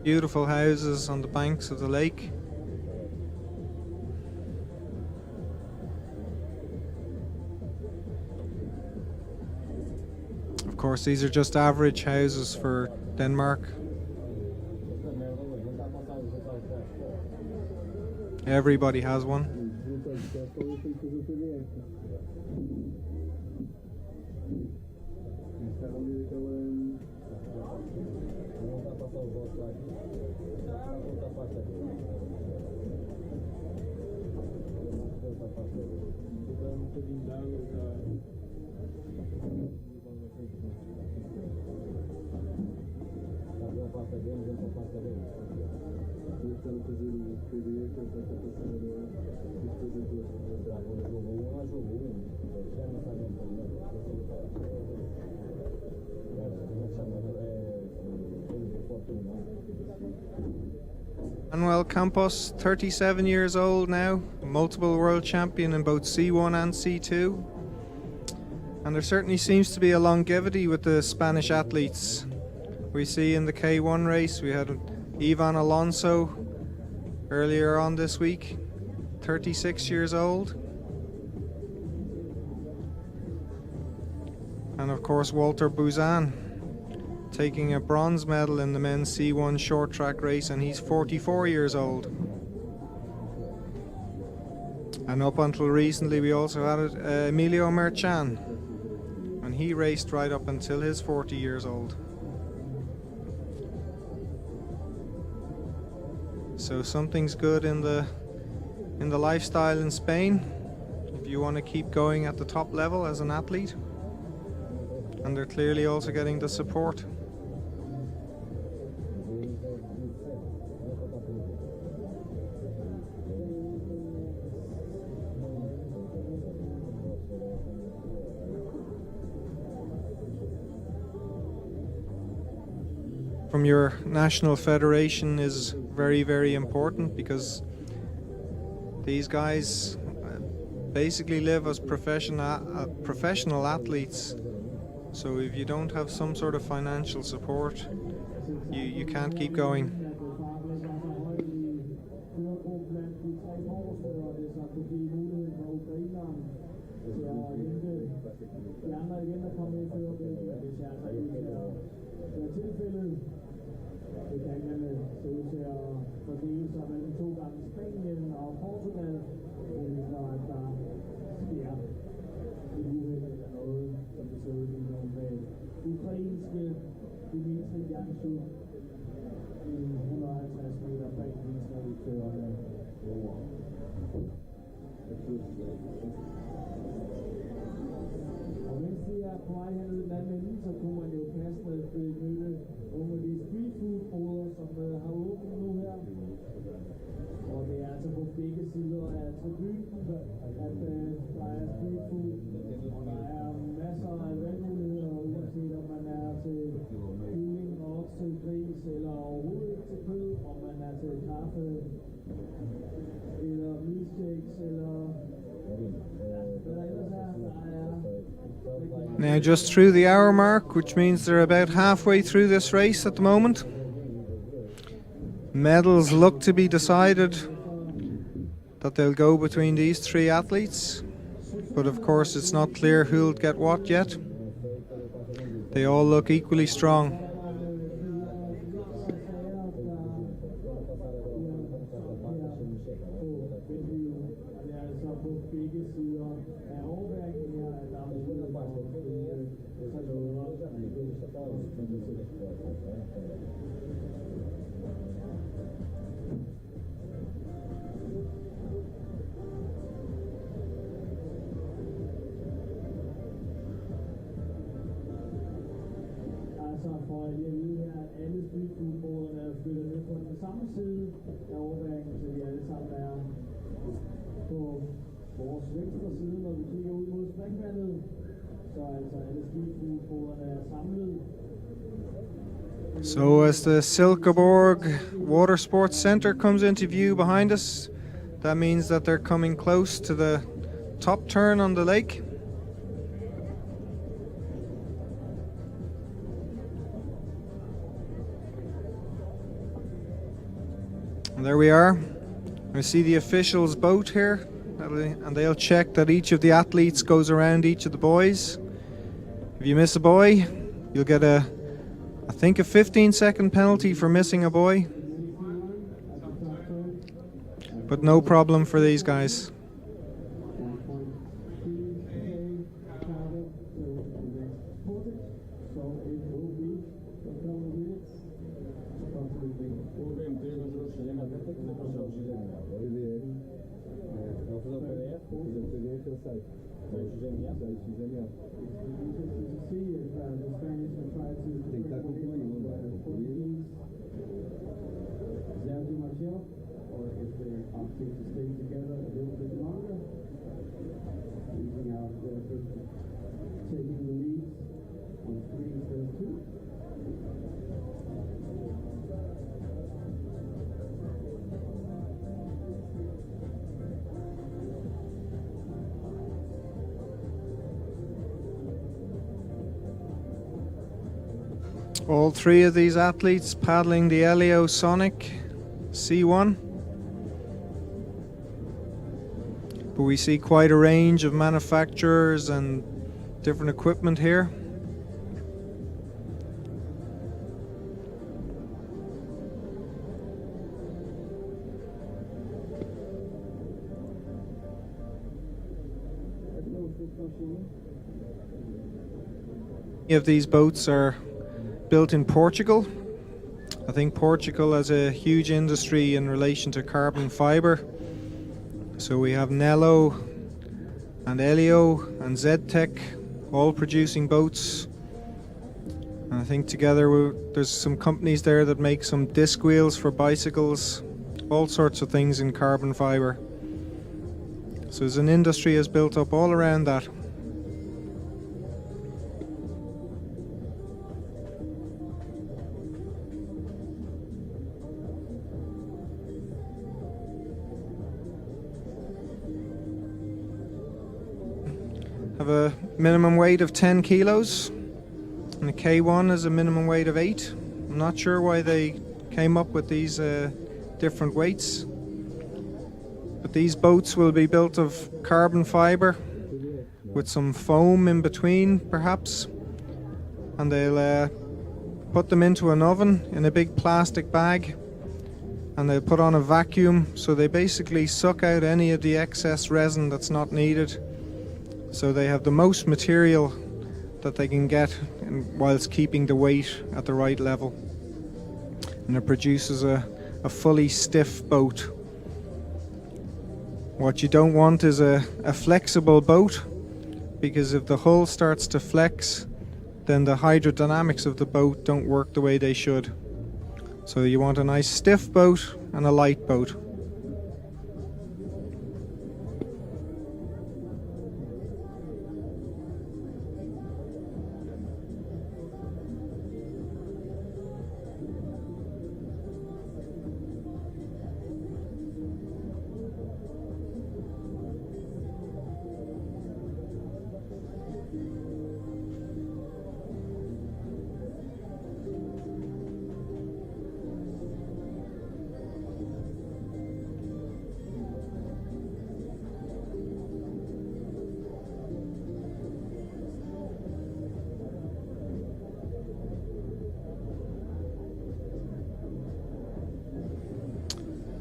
Beautiful houses on the banks of the lake. Of course, these are just average houses for Denmark. Everybody has one. Manuel Campos, 37 years old now, multiple world champion in both C1 and C2. And there certainly seems to be a longevity with the Spanish athletes. We see in the K1 race, we had Ivan Alonso earlier on this week, 36 years old. And of course Walter Buzan, taking a bronze medal in the men's C1 short track race, and he's 44 years old. And up until recently we also had Emilio Merchan, and he raced right up until his 40 years old. So something's good in the lifestyle in Spain if you want to keep going at the top level as an athlete. And they're clearly also getting the support. From your national federation is very, very important, because these guys basically live as professional athletes. So if you don't have some sort of financial support, you can't keep going. Medaljerne ser ud til at fordele sig mellem 2 gange Spanien og Portugal, når der sker et uheld eller noget, som det ser ud lige nu med ukrainske Dimitri Janshu i 150 meter bag førende. Og mens de er på vej hernede i den anden ende, så kunne man jo passende møde nogle af de streetfood-boder, som har åbnet nu her. Og det er altså på begge sider af tribunen, at der er streetfood. Og der er masser af valgmuligheder, uanset om man er til kylling, okse, gris eller overhovedet ikke til kød. Om man er til kaffe eller milkshakes eller hvad der ellers er. Now just through the hour mark, which means they're about halfway through this race at the moment. Medals look to be decided that they'll go between these 3 athletes, but of course it's not clear who'll get what yet. They all look equally strong. So as the Silkeborg Water Sports Centre comes into view behind us, that means that they're coming close to the top turn on the lake. And there we are. We see the officials' boat here, and they'll check that each of the athletes goes around each of the boys. If you miss a boy, you'll get I think a 15-second penalty for missing a boy. But no problem for these guys. All 3 of these athletes paddling the Elio Sonic C1. But we see quite a range of manufacturers and different equipment here. Many of these boats are built in Portugal. I think Portugal has a huge industry in relation to carbon fiber. So we have Nello and Elio and Ztech all producing boats. And I think together there's some companies there that make some disc wheels for bicycles, all sorts of things in carbon fiber. So there's an industry has built up all around that. have a minimum weight of 10 kilos, and the K1 is a minimum weight of 8. I'm not sure why they came up with these different weights, but these boats will be built of carbon fiber with some foam in between perhaps, and they'll put them into an oven in a big plastic bag, and they'll put on a vacuum, so they basically suck out any of the excess resin that's not needed, so they have the most material that they can get whilst keeping the weight at the right level, and it produces a fully stiff boat. What you don't want is a flexible boat, because if the hull starts to flex, then the hydrodynamics of the boat don't work the way they should. So you want a nice stiff boat and a light boat.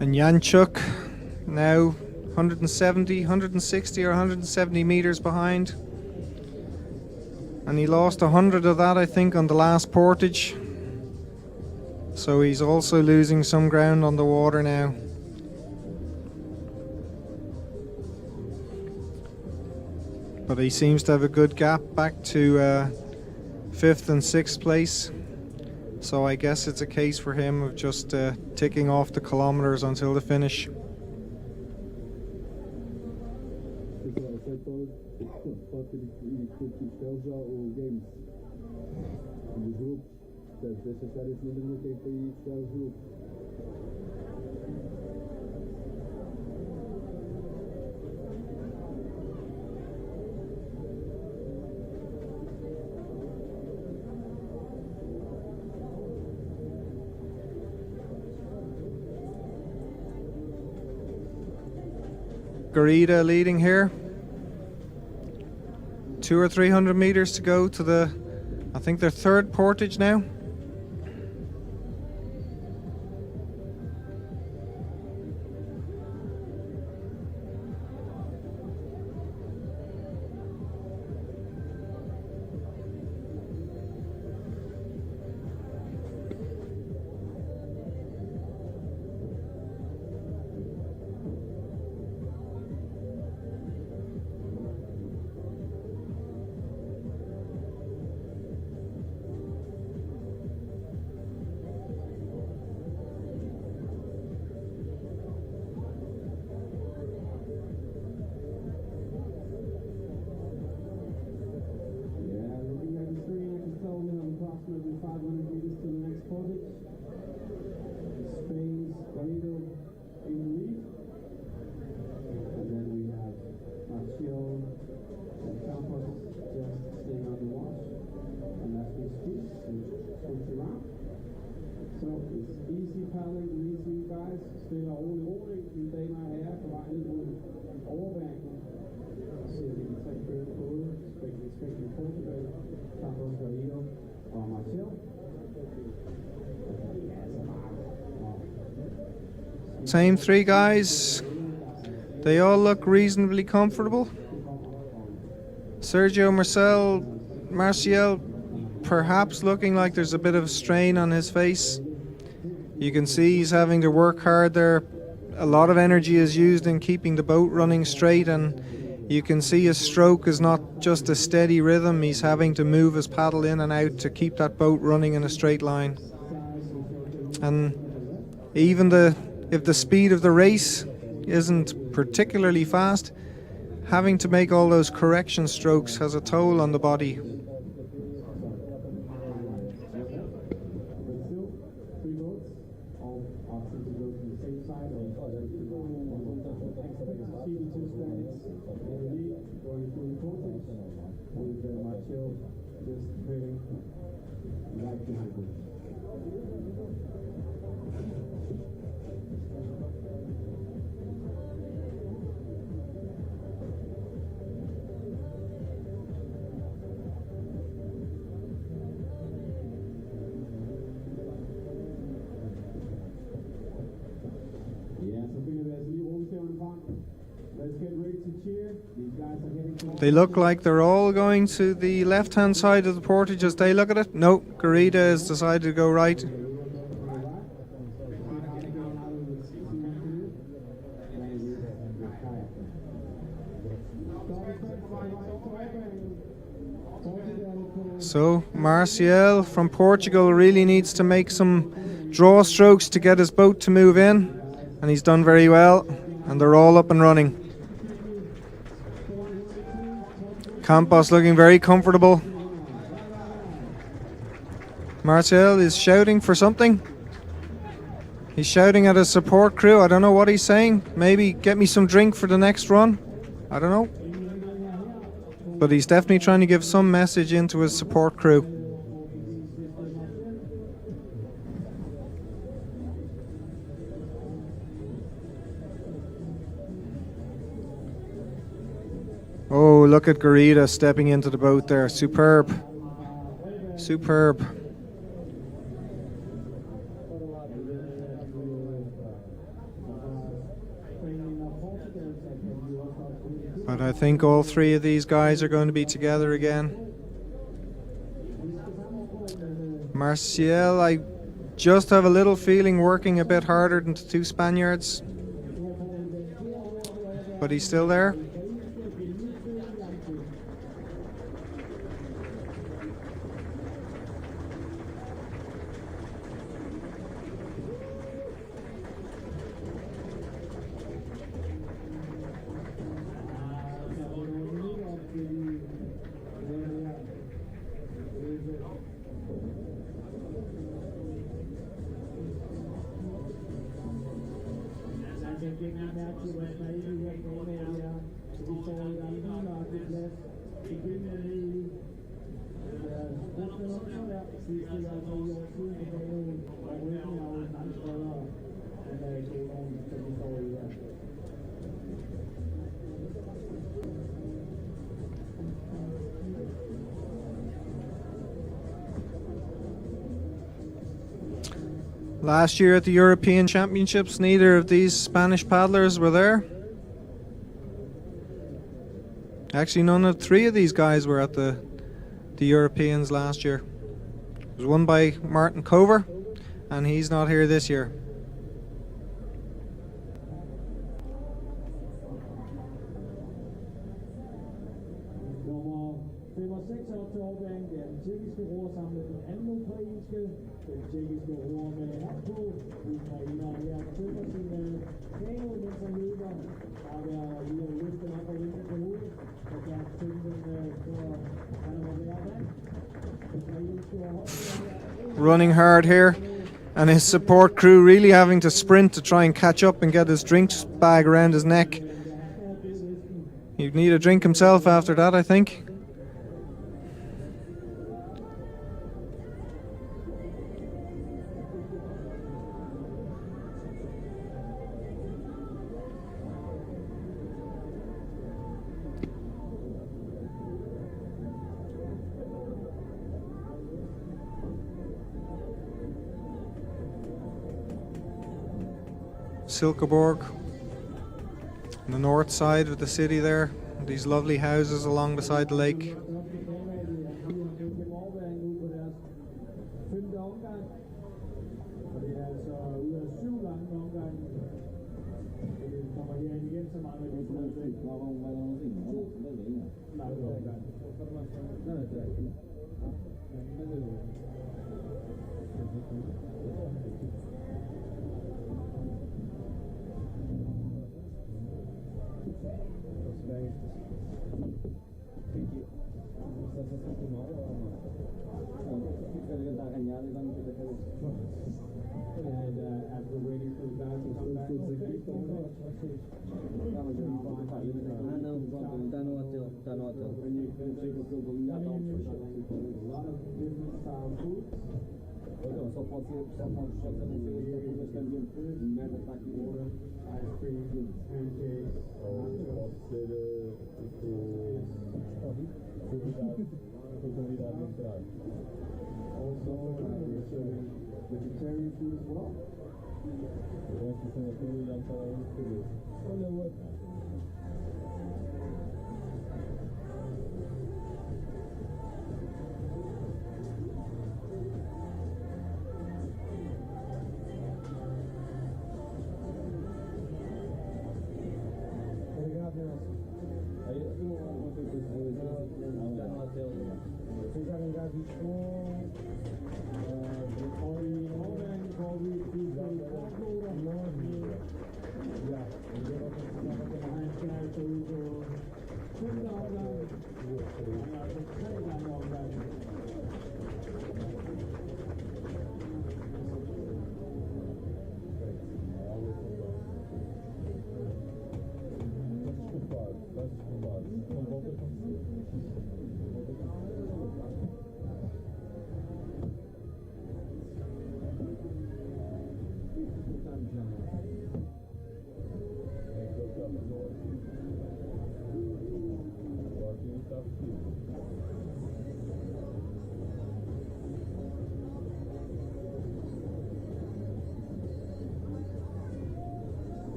And Janchuk now 160 or 170 meters behind, and he lost 100 of that, I think, on the last portage, so he's also losing some ground on the water now. But he seems to have a good gap back to 5th and 6th place. So I guess it's a case for him of just ticking off the kilometers until the finish. Garida leading here. 200 or 300 meters to go to the, I think, their third portage now. approximately 500 meters to the next portage. Spain's Davidoff in the lead. And then we have Marcial and Campos just staying on the watch. And that's his speed and switch around. Så easy paddling med these guys. Stiller roligt i damer og herrer på vej ned mod overværingen. Så vi kan tage kørt både Spain Portugal, Campos Davidoff og Marcial. Same three guys. They all look reasonably comfortable. Sergio Marcial, perhaps looking like there's a bit of strain on his face. You can see he's having to work hard there. A lot of energy is used in keeping the boat running straight, and you can see his stroke is not just a steady rhythm. He's having to move his paddle in and out to keep that boat running in a straight line. And even if the speed of the race isn't particularly fast, having to make all those correction strokes has a toll on the body. They look like they're all going to the left-hand side of the portage as they look at it. No, Garita has decided to go right. So Marcial from Portugal really needs to make some draw strokes to get his boat to move in, and he's done very well, and they're all up and running. Campos looking very comfortable. Marcial is shouting for something. He's shouting at his support crew. I don't know what he's saying. Maybe get me some drink for the next run. I don't know. But he's definitely trying to give some message into his support crew. Oh, look at Garita stepping into the boat there. Superb. Superb. But I think all three of these guys are going to be together again. Marcial, I just have a little feeling working a bit harder than the two Spaniards. But he's still there. Last year at the European Championships, neither of these Spanish paddlers were there. Actually, none of three of these guys were at the Europeans last year. It was won by Martin Cover, and he's not here this year. Running hard here, and his support crew really having to sprint to try and catch up and get his drinks bag around his neck. He'd need a drink himself after that, I think. Silkeborg, on the north side of the city there, these lovely houses along beside the lake.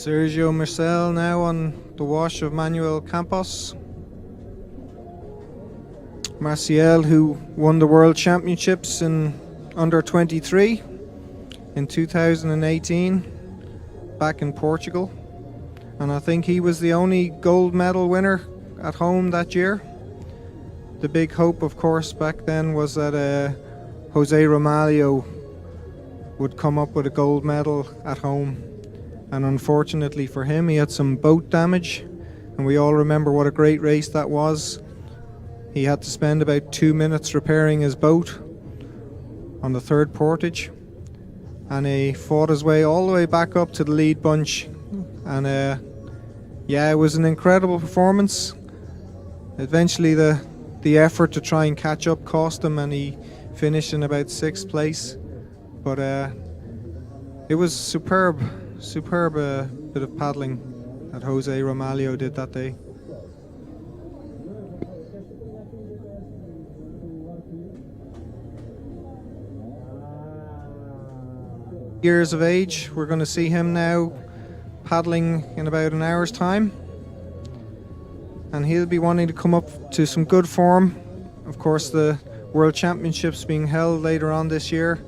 Sergio Marcel now on the wash of Manuel Campos. Marcial, who won the World Championships in under 23 in 2018 back in Portugal. And I think he was the only gold medal winner at home that year. The big hope, of course, back then was that Jose Romalho would come up with a gold medal at home. And unfortunately for him, he had some boat damage, and we all remember what a great race that was. He had to spend about 2 minutes repairing his boat on the third portage, and he fought his way all the way back up to the lead bunch. And yeah, it was an incredible performance. Eventually the effort to try and catch up cost him, and he finished in about 6th place. But it was superb bit of paddling that Jose Romalho did that day. Years of age, we're going to see him now paddling in about an hour's time, and he'll be wanting to come up to some good form. Of course, the World Championships being held later on this year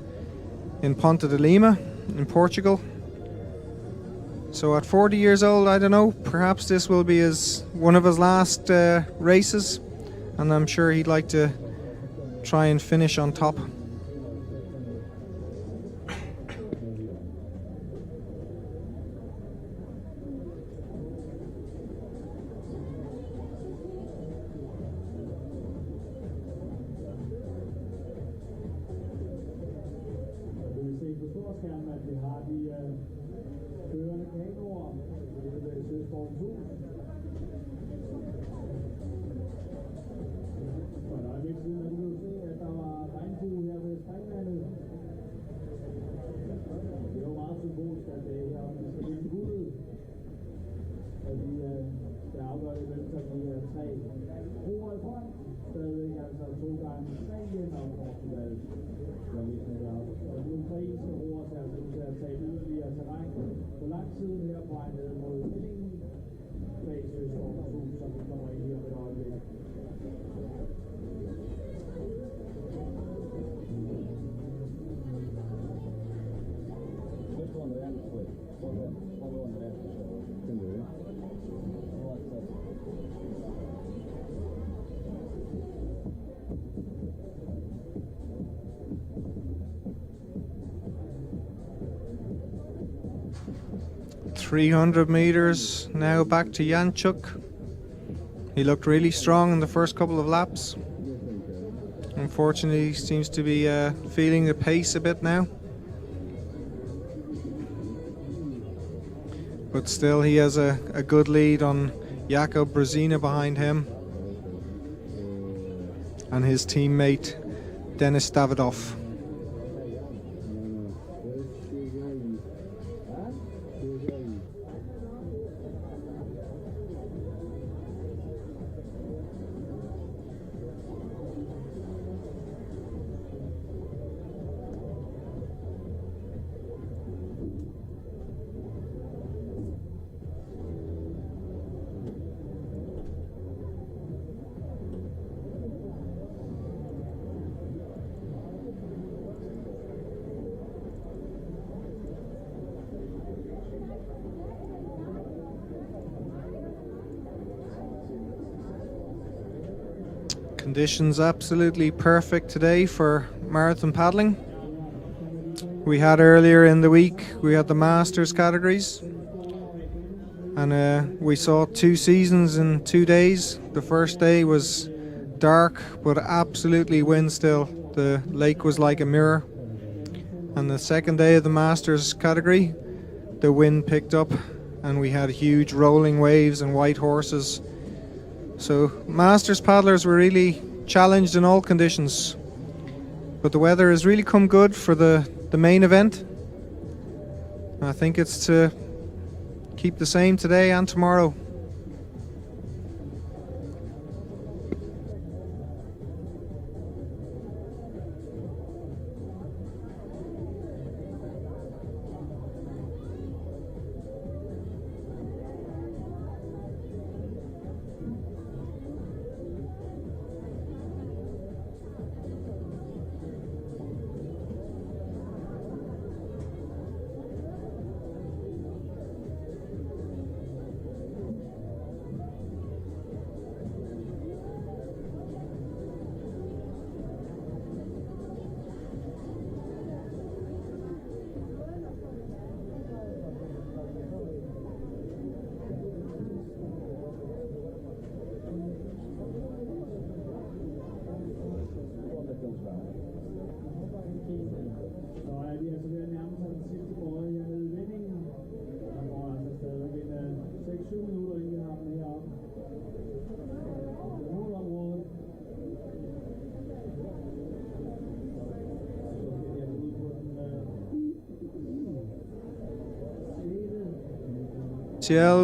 in Ponta de Lima in Portugal. So at 40 years old, I don't know, perhaps this will be one of his last races, and I'm sure he'd like to try and finish on top. .300 meters now back to Janchuk. He looked really strong in the first couple of laps. Unfortunately, he seems to be feeling the pace a bit now. But still, he has a good lead on Jakob Brezina behind him, and his teammate Denis Davidoff. Conditions absolutely perfect today for marathon paddling. We had earlier in the week, we had the Masters categories, and we saw 2 seasons in 2 days. The first day was dark but absolutely wind still. The lake was like a mirror. And the second day of the Masters category, the wind picked up and we had huge rolling waves and white horses. So Masters paddlers were really challenged in all conditions. But the weather has really come good for the main event. I think it's to keep the same today and tomorrow.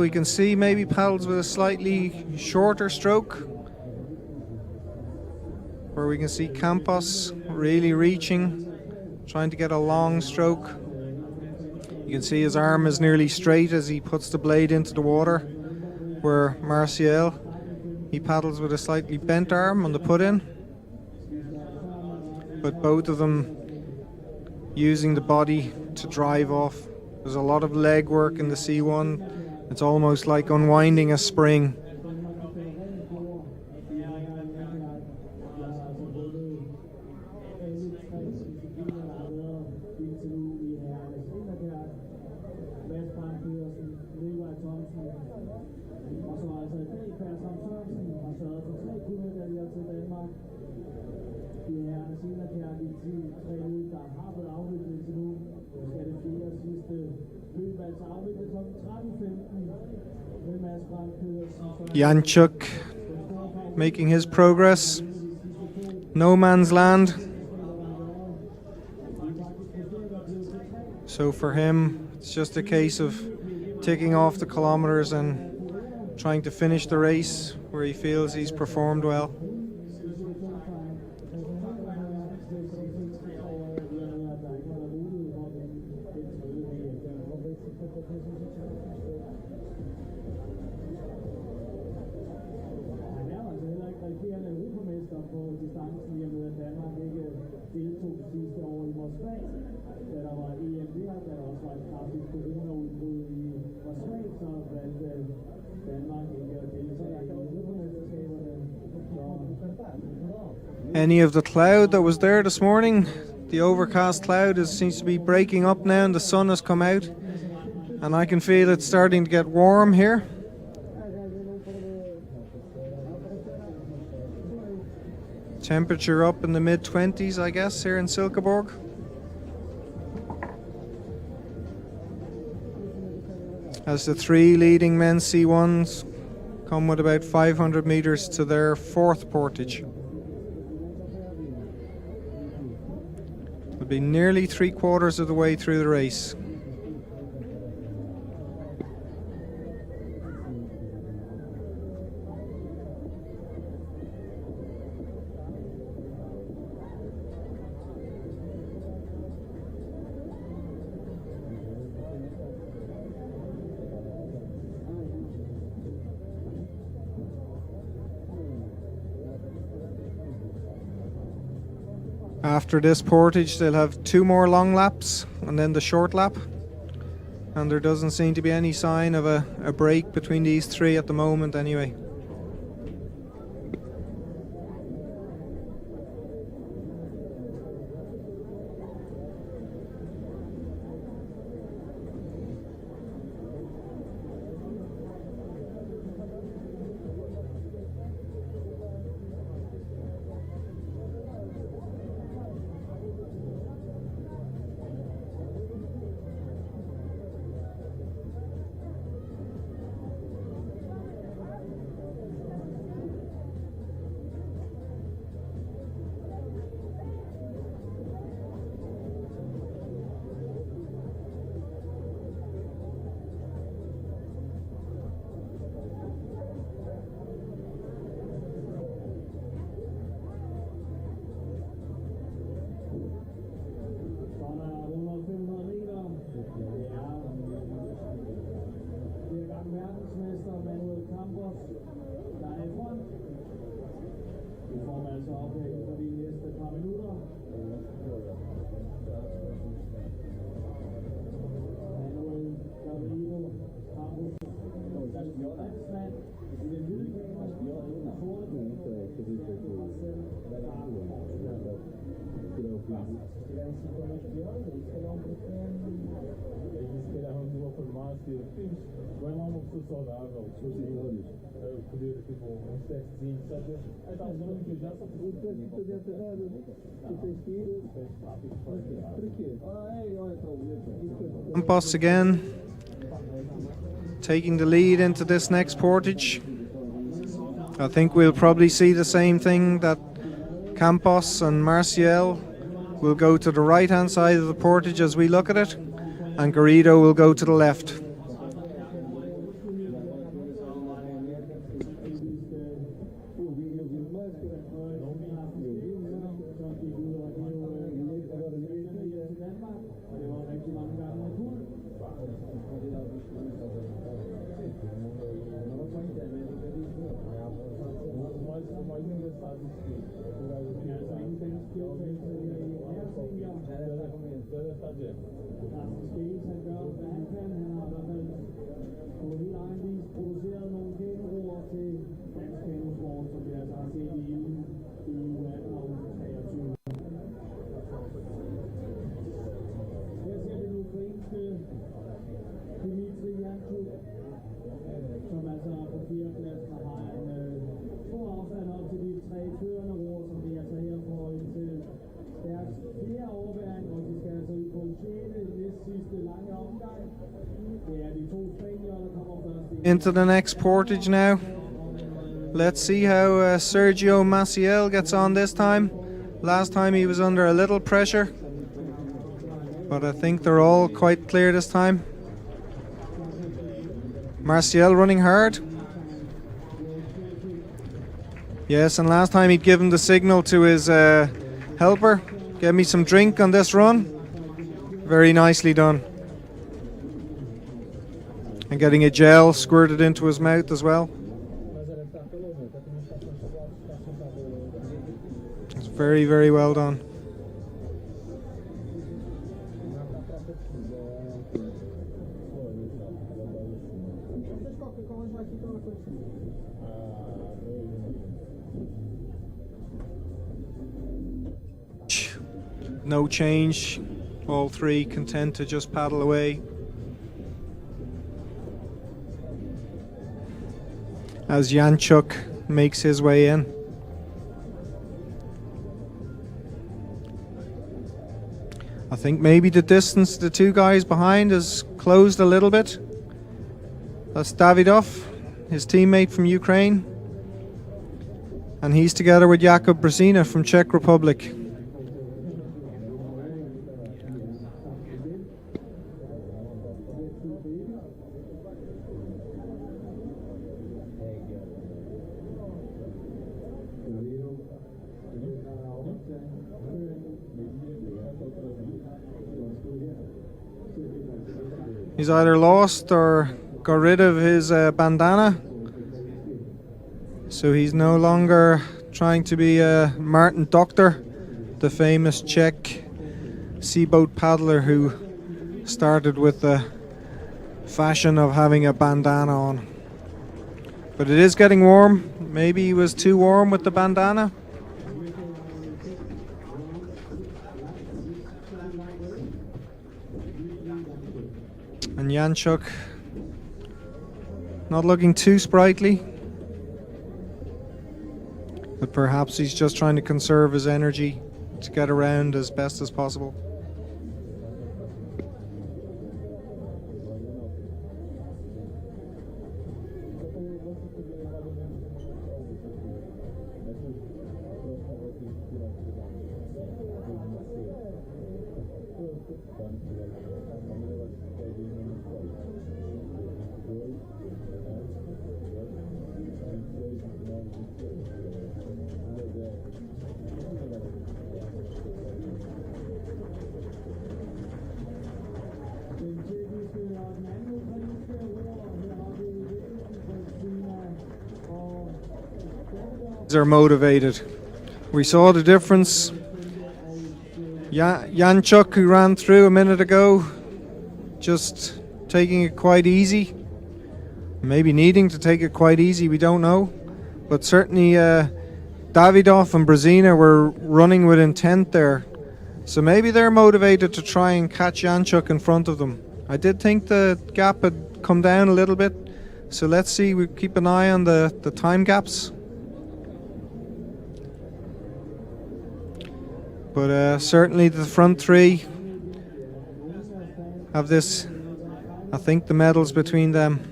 We can see maybe paddles with a slightly shorter stroke, where we can see Campos really reaching, trying to get a long stroke. You can see his arm is nearly straight as he puts the blade into the water, where Marcial, he paddles with a slightly bent arm on the put-in. But both of them using the body to drive off. There's a lot of leg work in the C1. It's almost like unwinding a spring. Janchuk making his progress. No man's land. So for him, it's just a case of ticking off the kilometers and trying to finish the race where he feels he's performed well. Any of the cloud that was there this morning, the overcast cloud seems to be breaking up now and the sun has come out, and I can feel it's starting to get warm here. Temperature up in the mid-20s, I guess, here in Silkeborg. As the 3 leading men's C1s come with about 500 meters to their 4th portage. It'll be nearly 3/4 of the way through the race. After this portage, they'll have 2 more long laps and then the short lap. And there doesn't seem to be any sign of a break between these 3 at the moment anyway. ter. Vai lá uma pessoa saudável, poder, tipo, uns testezinhos, sabe? Aí está usando que já só por o teste de fazer nada. Tu tens que ir. Para quê? Olha, então, Campos again, taking the lead into this next portage. I think we'll probably see the same thing, that Campos and Marcial will go to the right hand side of the portage as we look at it, and Garrido will go to the left. Into the next portage now. Let's see how Sergio Maciel gets on this time. Last time he was under a little pressure, but I think they're all quite clear this time. Maciel running hard. Yes, and last time he'd given the signal to his helper, get me some drink on this run. Very nicely done. And getting a gel squirted into his mouth as well. It's very, very well done. No change, all three content to just paddle away. As Janchuk makes his way in. I think maybe the distance the two guys behind has closed a little bit. That's Davidoff, his teammate from Ukraine. And he's together with Jakub Brezina from Czech Republic. He's either lost or got rid of his bandana, so he's no longer trying to be Martin Doctor, the famous Czech seaboat paddler who started with the fashion of having a bandana on. But it is getting warm. Maybe he was too warm with the bandana. And Janchuk not looking too sprightly, but perhaps he's just trying to conserve his energy to get around as best as possible. Are motivated. We saw the difference. Janchuk, who ran through a minute ago, just taking it quite easy. Maybe needing to take it quite easy, we don't know. But certainly Davidoff and Brezina were running with intent there. So maybe they're motivated to try and catch Janchuk in front of them. I did think the gap had come down a little bit. So let's see, we keep an eye on the time gaps. But certainly the front three have this, I think, the medals between them.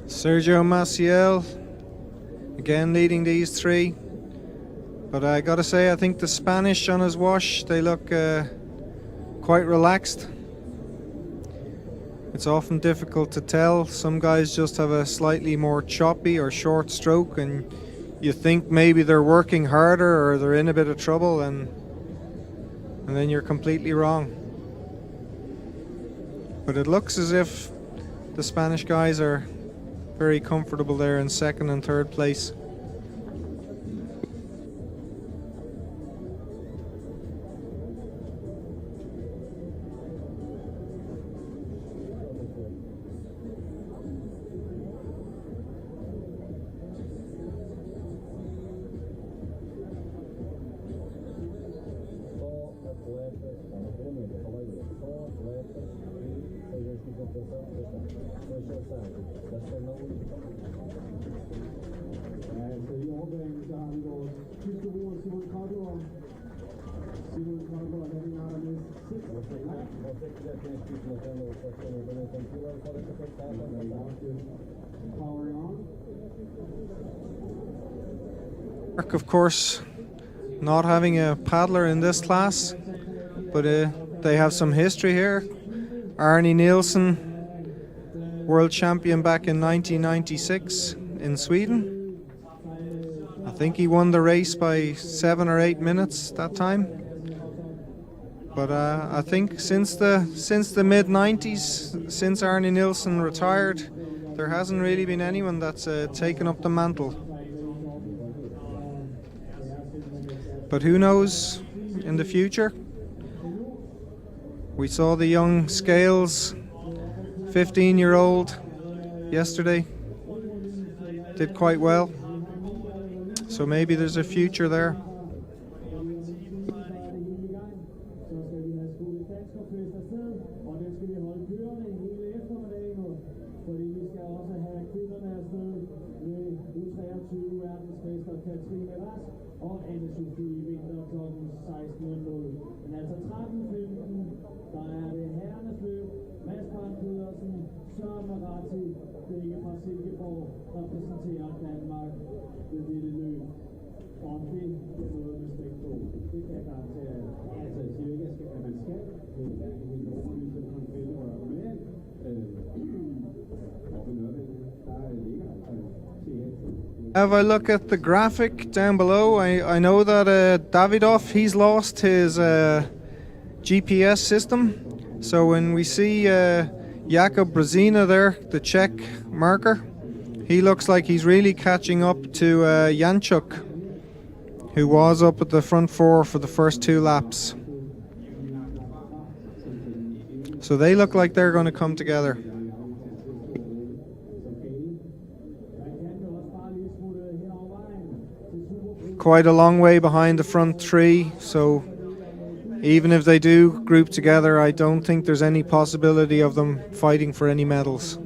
Sergio Maciel again leading these three, but I gotta say I think the Spanish on his wash, they look quite relaxed. It's often difficult to tell. Some guys just have a slightly more choppy or short stroke and you think maybe they're working harder or they're in a bit of trouble, and then you're completely wrong. But it looks as if the Spanish guys are very comfortable there in second and third place. Of course, not having a paddler in this class, but they have some history here. Arne Nielsen, world champion back in 1996 in Sweden. I think he won the race by 7 or 8 minutes that time. But I think since the mid-90s, since Arne Nielsen retired, there hasn't really been anyone that's taken up the mantle. But who knows in the future? We saw the young Scales, 15-year-old, yesterday. Did quite well. So maybe there's a future there. Have a look at the graphic down below. I know that Davidoff, he's lost his GPS system. So when we see Jakub Brzezina there, the Czech marker, he looks like he's really catching up to Jančuk, who was up at the front four for the first 2 laps. So they look like they're going to come together. Quite a long way behind the front 3, so even if they do group together, I don't think there's any possibility of them fighting for any medals.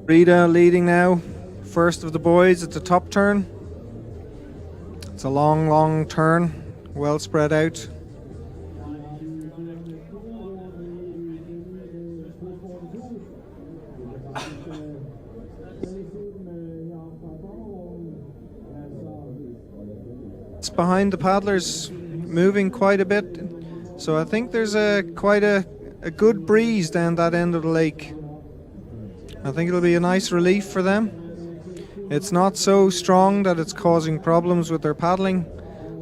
Rita leading now, first of the boys at the top turn. It's a long turn, well spread out. It's behind the paddlers, moving quite a bit, so I think there's quite a good breeze down that end of the lake. I think it'll be a nice relief for them. It's not so strong that it's causing problems with their paddling,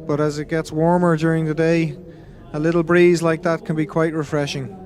but as it gets warmer during the day, a little breeze like that can be quite refreshing.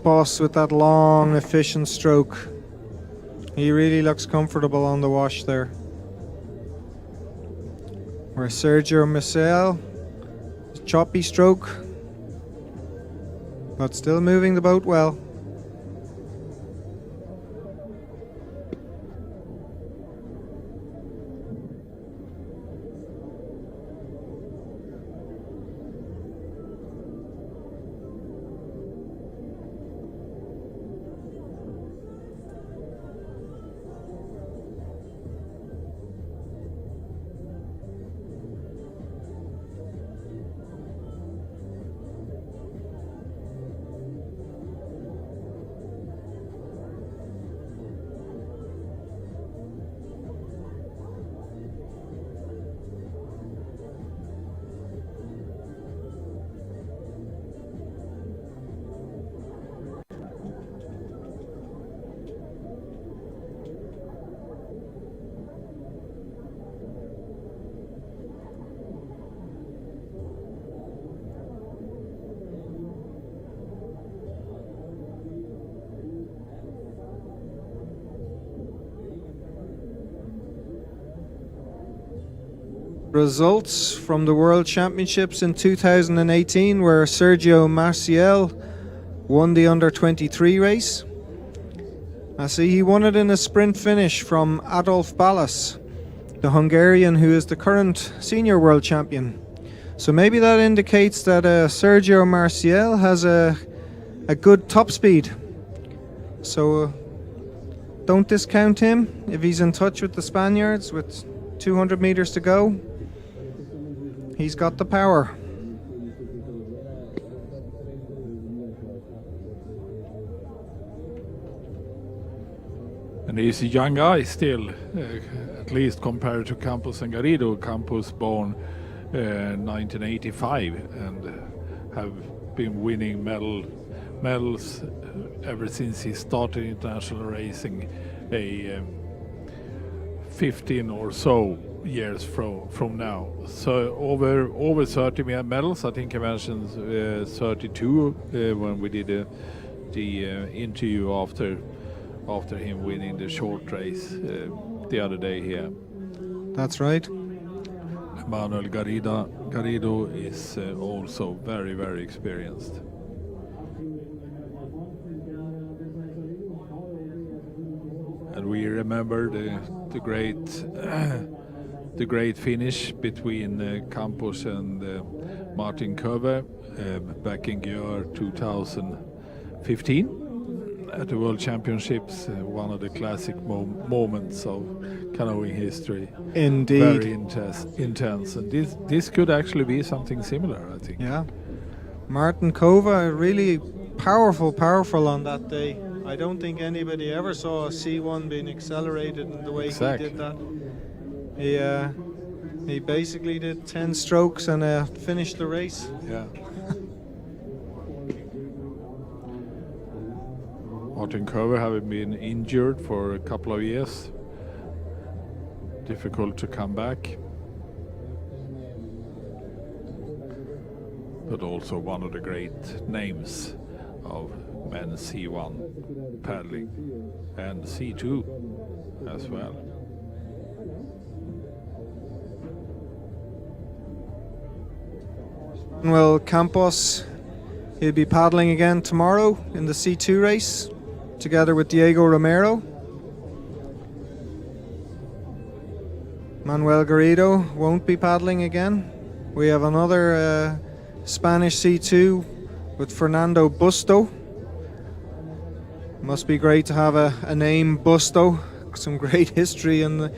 Boss with that long, efficient stroke. He really looks comfortable on the wash there. Where Sergio Marcial, choppy stroke, but still moving the boat well. Results from the World Championships in 2018 where Sergio Marcial won the under-23 race. I see he won it in a sprint finish from Adolf Ballas, the Hungarian who is the current senior world champion. So maybe that indicates that Sergio Marcial has a good top speed. So don't discount him if he's in touch with the Spaniards with 200 meters to go. He's got the power. And he's a young guy still, at least compared to Campos and Garrido. Campos born 1985 and have been winning medals ever since he started international racing 15 or so years from now. So over 30 medals. I think I mentioned 32 when we did the interview after him winning the short race the other day here. That's right. Manuel Garrido is also very, very experienced. And we remember the great finish between Campos and Martin Köver back in Györ 2015 at the World Championships. One of the classic moments of canoeing history. Indeed. Very intense. And this could actually be something similar, I think. Yeah. Martin Köver, really powerful on that day. I don't think anybody ever saw a C1 being accelerated in the way he did that. He basically did 10 strokes and finished the race. Yeah. Martin Köver having been injured for a couple of years. Difficult to come back. But also one of the great names of men's C1 paddling and C2 as well. Well, Campos, he'll be paddling again tomorrow in the C2 race together with Diego Romero. Manuel Garrido won't be paddling again. We have another Spanish C2 with Fernando Busto. Must be great to have a name, Busto. Some great history in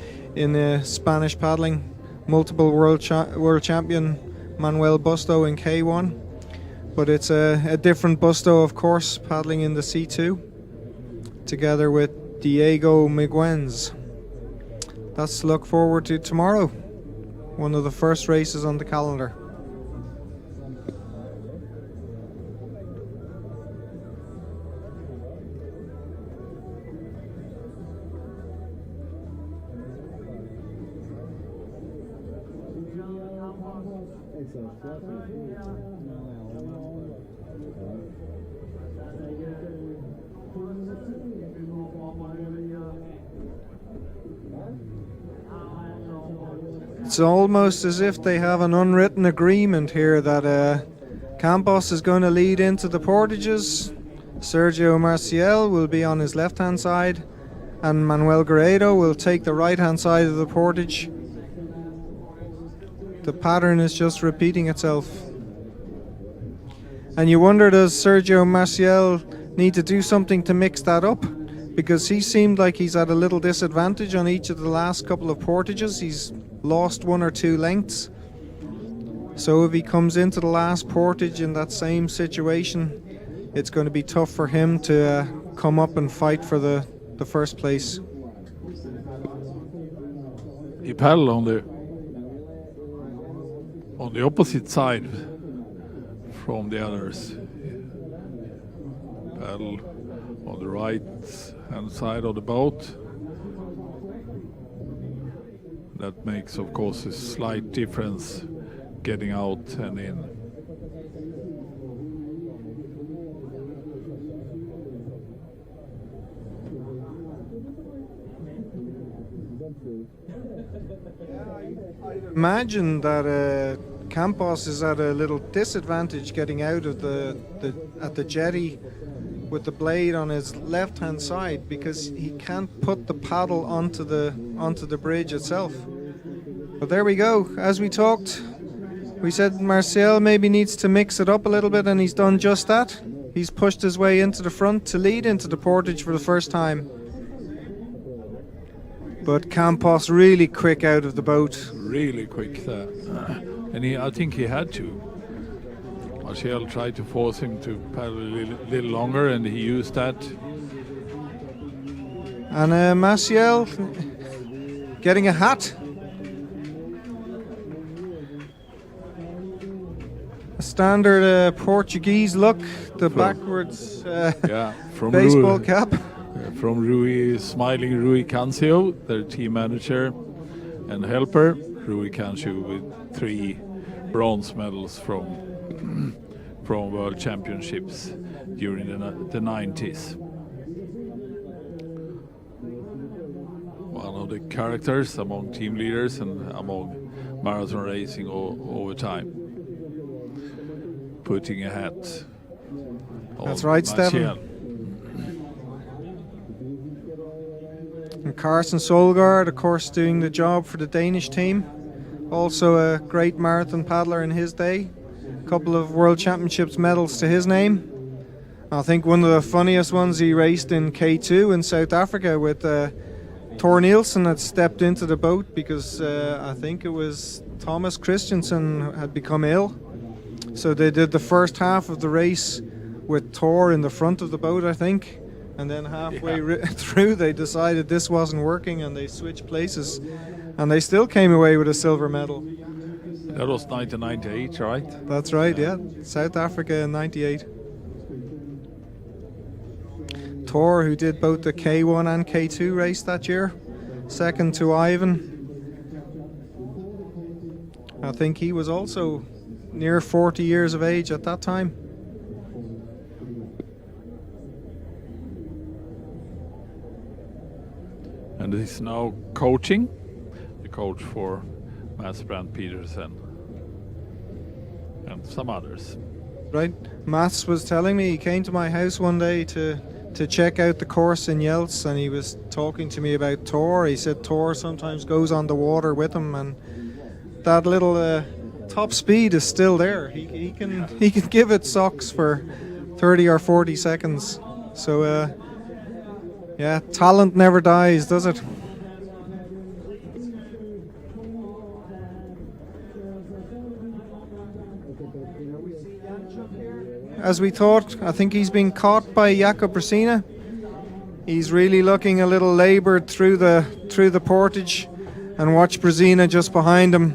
Spanish paddling. Multiple world champion Manuel Busto in K1. But it's a different Busto, of course, paddling in the C2 together with Diego Miguens. That's to look forward to tomorrow. One of the first races on the calendar. It's almost as if they have an unwritten agreement here that Campos is going to lead into the portages. Sergio Marcial will be on his left-hand side, and Manuel Garrido will take the right-hand side of the portage. The pattern is just repeating itself. And you wonder, does Sergio Marcial need to do something to mix that up? Because he seemed like he's at a little disadvantage on each of the last couple of portages. He's lost 1 or 2 lengths. So if he comes into the last portage in that same situation, it's going to be tough for him to come up and fight for the first place. He paddled on the opposite side from the others. Paddle on the right hand side of the boat. That makes, of course, a slight difference getting out and in. Imagine that Campos is at a little disadvantage getting out of at the jetty with the blade on his left-hand side because he can't put the paddle onto the bridge itself. But there we go. As we talked, we said Marcial maybe needs to mix it up a little bit, and he's done just that. He's pushed his way into the front to lead into the portage for the first time. But Campos really quick out of the boat. Really quick there. And I think he had to. Martial tried to force him to paddle a little longer, and he used that. And Maciel getting a hat. A standard Portuguese look, the backwards from baseball Rui, cap. From smiling Rui Cancio, their team manager and helper. Rui Cancio with 3 bronze medals from World Championships during the 90s. One of the characters among team leaders and among marathon racing over time. Putting a hat. That's right, Stefan. And Carsten Solgaard, of course, doing the job for the Danish team. Also a great marathon paddler in his day. A couple of World Championships medals to his name. I think one of the funniest ones, he raced in K2 in South Africa with Thor Nielsen had stepped into the boat because I think it was Thomas Christensen had become ill. So they did the first half of the race with Thor in the front of the boat, I think. And then halfway through, they decided this wasn't working and they switched places. And they still came away with a silver medal. That was 1998, right? That's right, yeah. South Africa in 98. Thor, who did both the K1 and K2 race that year. Second to Ivan. I think he was also near 40 years of age at that time. And he's now coaching, the coach for Mats Brandt Petersen and some others. Right, Mats was telling me, he came to my house one day to check out the course in Yelts, and he was talking to me about Thor. He said Thor sometimes goes on the water with him, and that little top speed is still there. He can give it socks for 30 or 40 seconds. So yeah, talent never dies, does it? As we thought, I think he's been caught by Jakob Brzezina. He's really looking a little laboured through the portage, and watch Brzezina just behind him.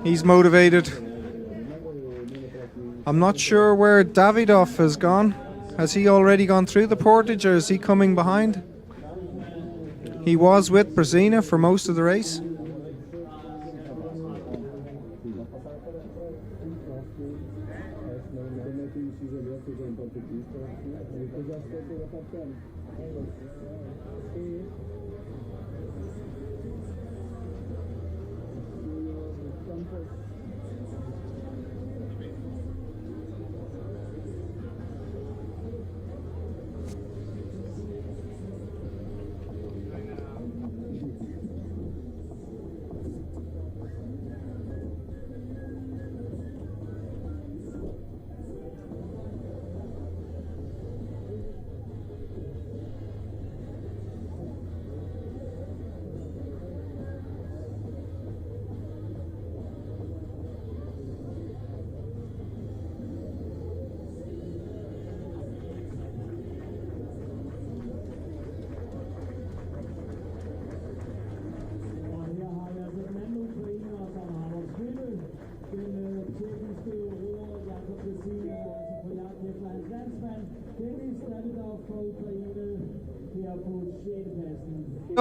He's motivated. I'm not sure where Davidoff has gone. Has he already gone through the portage, or is he coming behind? He was with Brzezina for most of the race.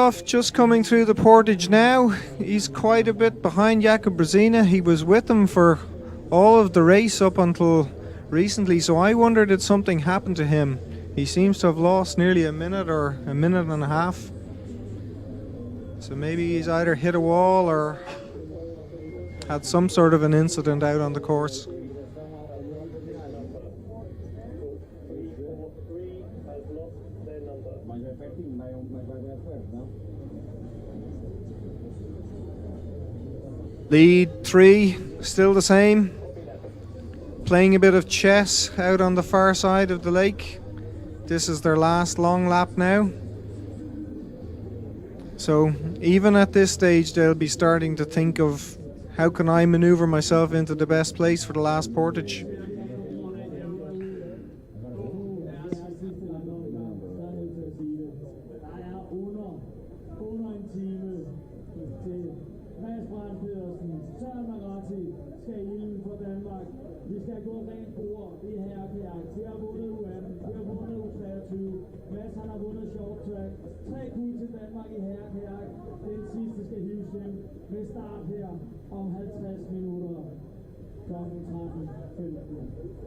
Davidoff just coming through the portage now. He's quite a bit behind Jakob Brzezina. He was with him for all of the race up until recently, so I wonder did something happen to him. He seems to have lost nearly a minute or a minute and a half. So maybe he's either hit a wall or had some sort of an incident out on the course. Lead 3, still the same. Playing a bit of chess out on the far side of the lake. This is their last long lap now. So even at this stage, they'll be starting to think of how can I maneuver myself into the best place for the last portage. Vi skal gå rent bord i herrekajak. Vi har vundet UM, vi har vundet U23. Mads han har vundet short track. 3 guld til Danmark i herrekajak. Den sidste skal hives hjem med start her om 50 minutter. Kl. 13.15.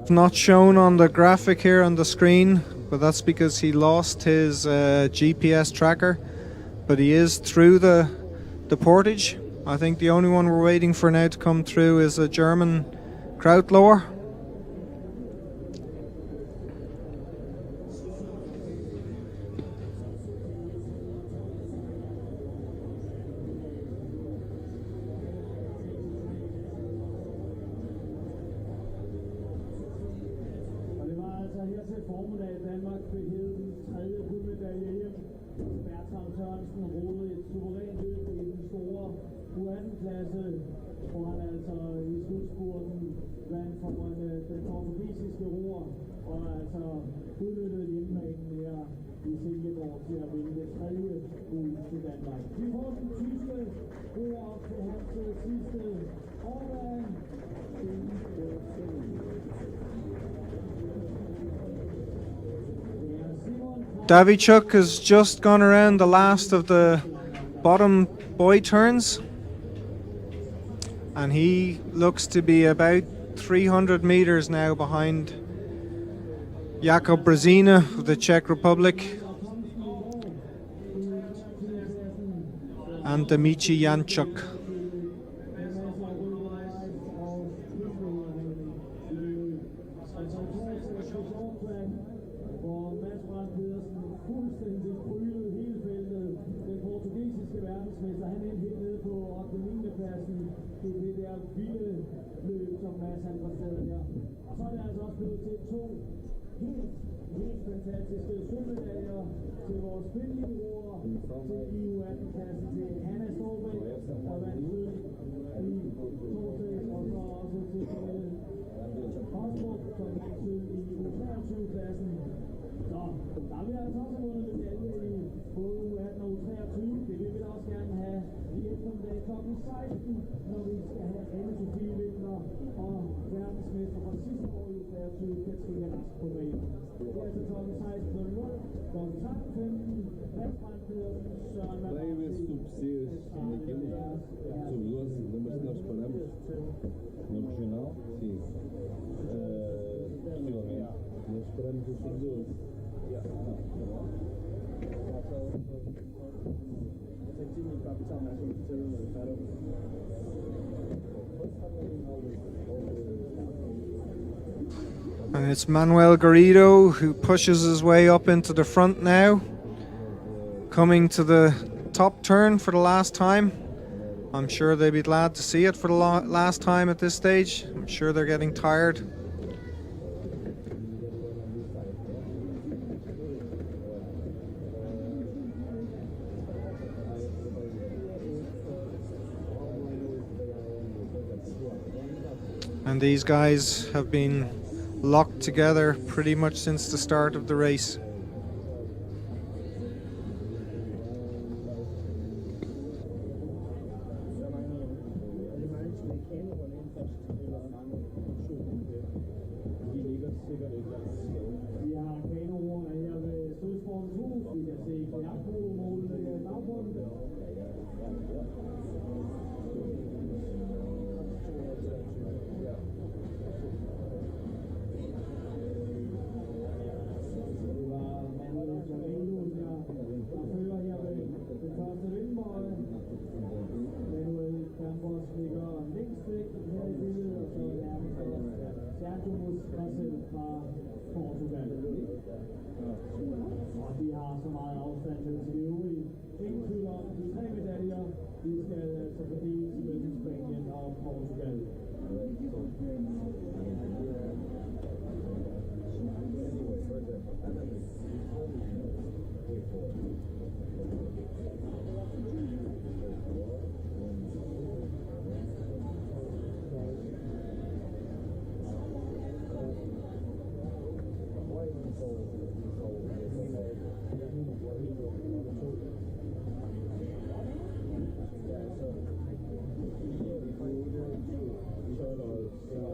Not shown on the graphic here on the screen, but that's because he lost his GPS tracker, but he is through the portage. I think the only one we're waiting for now to come through is a German Krautlower. Hvor han altså i slutspurten vandt foran den portugisiske roer, og altså udnyttede hjemmebanen her i Silkeborg til at vinde det 3. guld til Danmark. Vi får den tyske roer op til hans sidste overgang. Davichuk has just gone around the last of the bottom buoy turns, and he looks to be about 300 meters now behind Jakub Brzezina of the Czech Republic and Dmitrij Janchuk. Fantastiske sølvmedaljer til vores kvindelige roer, til EU-18-klassen, til Hanna Storberg, der vandt sølv i torsdags, og så også til Hostrup, som vandt sølv i U23-klassen. Så der vil altså også vundet medalje i både U18 og U23. Det vil vi da også gerne have i eftermiddag kl. 16, når vi skal have Anne-Sophie Winther og verdensmester fra sidste år i U23, Katrine Rask på banen. Det er altså kl. 16.00, kl. 13.15, Mads Brandpedersen, Søren Breves subsidios naqueles sub-12, lembra-se que nós paramos no regional? Sim. Possivelmente. Nós paramos o sub-12. And it's Manuel Garrido who pushes his way up into the front now, coming to the top turn for the last time. I'm sure they'd be glad to see it for the last time at this stage. I'm sure they're getting tired. And these guys have been locked together pretty much since the start of the race.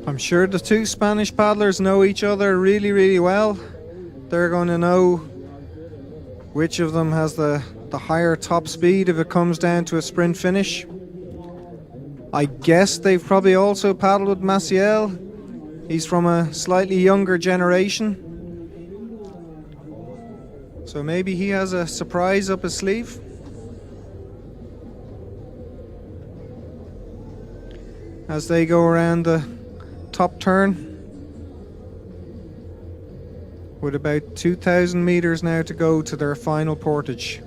I'm sure the two Spanish paddlers know each other really, really well. They're going to know which of them has the higher top speed if it comes down to a sprint finish. I guess they've probably also paddled with Maciel. He's from a slightly younger generation. So maybe he has a surprise up his sleeve. As they go around the top turn. With about 2,000 meters now to go to their final portage.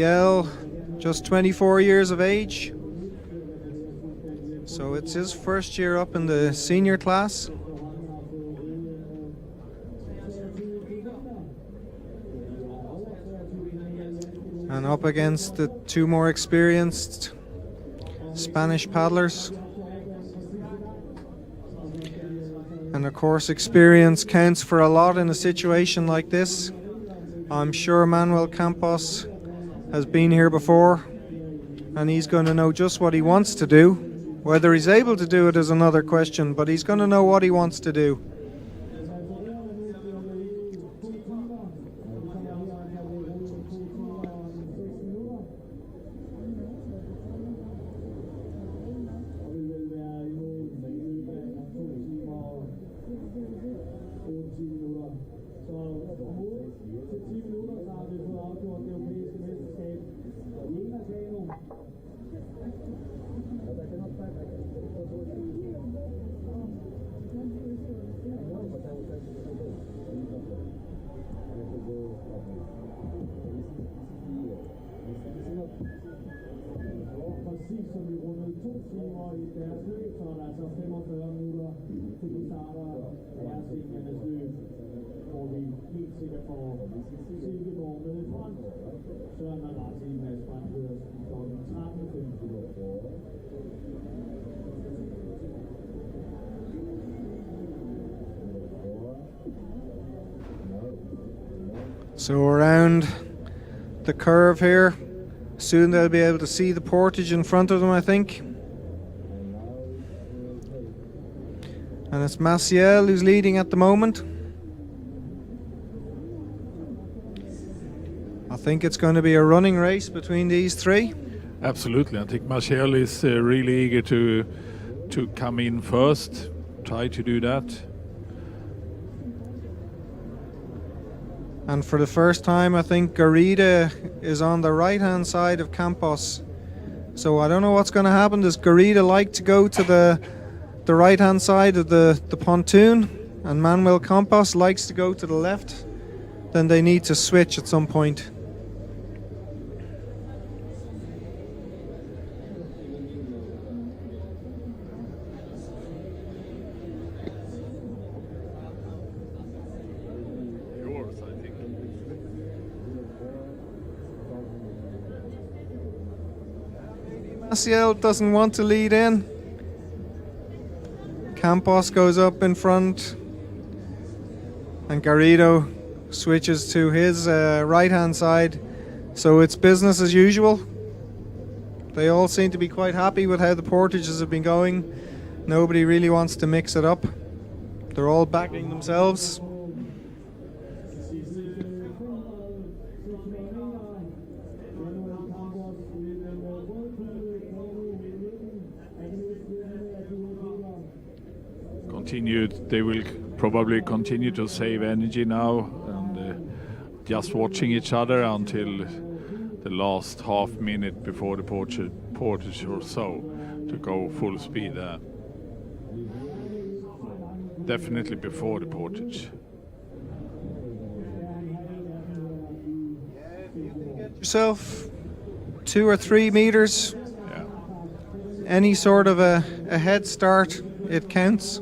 L, just 24 years of age. So it's his first year up in the senior class. And up against the two more experienced Spanish paddlers. And of course, experience counts for a lot in a situation like this. I'm sure Manuel Campos has been here before, and he's going to know just what he wants to do. Whether he's able to do it is another question, but he's going to know what he wants to do. So around the curve here, soon they'll be able to see the portage in front of them, I think. And it's Maciel who's leading at the moment. I think it's going to be a running race between these three. Absolutely. I think Maciel is really eager to come in first, try to do that. And for the first time, I think Garida is on the right-hand side of Campos. So I don't know what's going to happen. Does Garida like to go to the right-hand side of the pontoon? And Manuel Campos likes to go to the left? Then they need to switch at some point. Maciel doesn't want to lead in. Campos goes up in front and Garrido switches to his right hand side, so it's business as usual. They all seem to be quite happy with how the portages have been going. Nobody really wants to mix it up. They're all backing themselves. They will probably continue to save energy now and just watching each other until the last half minute before the portage or so to go full speed there. Definitely before the portage. yourself 2 or 3 meters. Yeah. Any sort of a head start, it counts.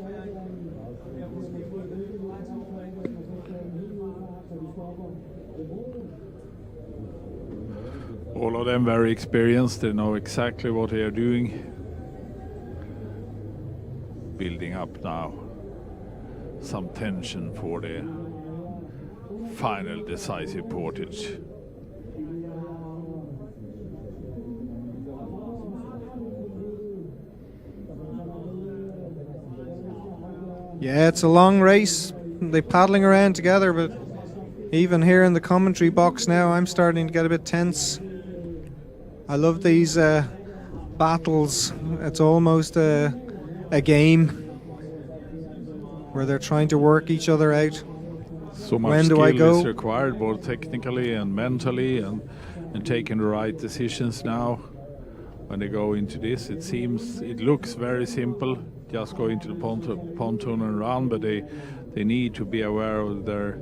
All of them very experienced. They know exactly what they are doing. Building up now some tension for the final decisive portage. Yeah, it's a long race. They're paddling around together, but even here in the commentary box now, I'm starting to get a bit tense. I love these battles. It's almost a game where they're trying to work each other out. So much when do skill I go? is required, both technically and mentally, and taking the right decisions now. When they go into this, it looks very simple. Just go into the pontoon and run, but they need to be aware of their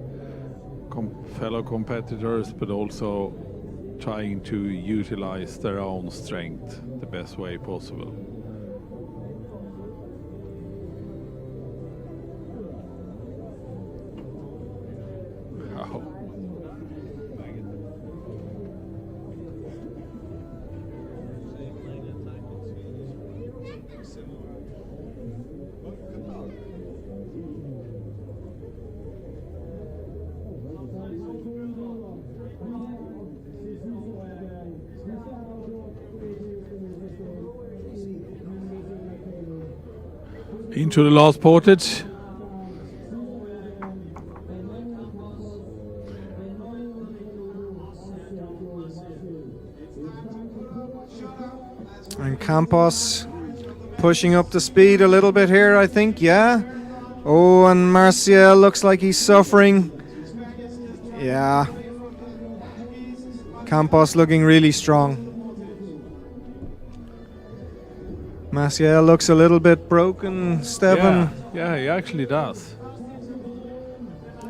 fellow competitors, but also trying to utilize their own strength the best way possible. Into the last portage. And Campos pushing up the speed a little bit here, I think, yeah. Oh, and Martial looks like he's suffering. Yeah. Campos looking really strong. Martial looks a little bit broken, Stefan. Yeah, he actually does.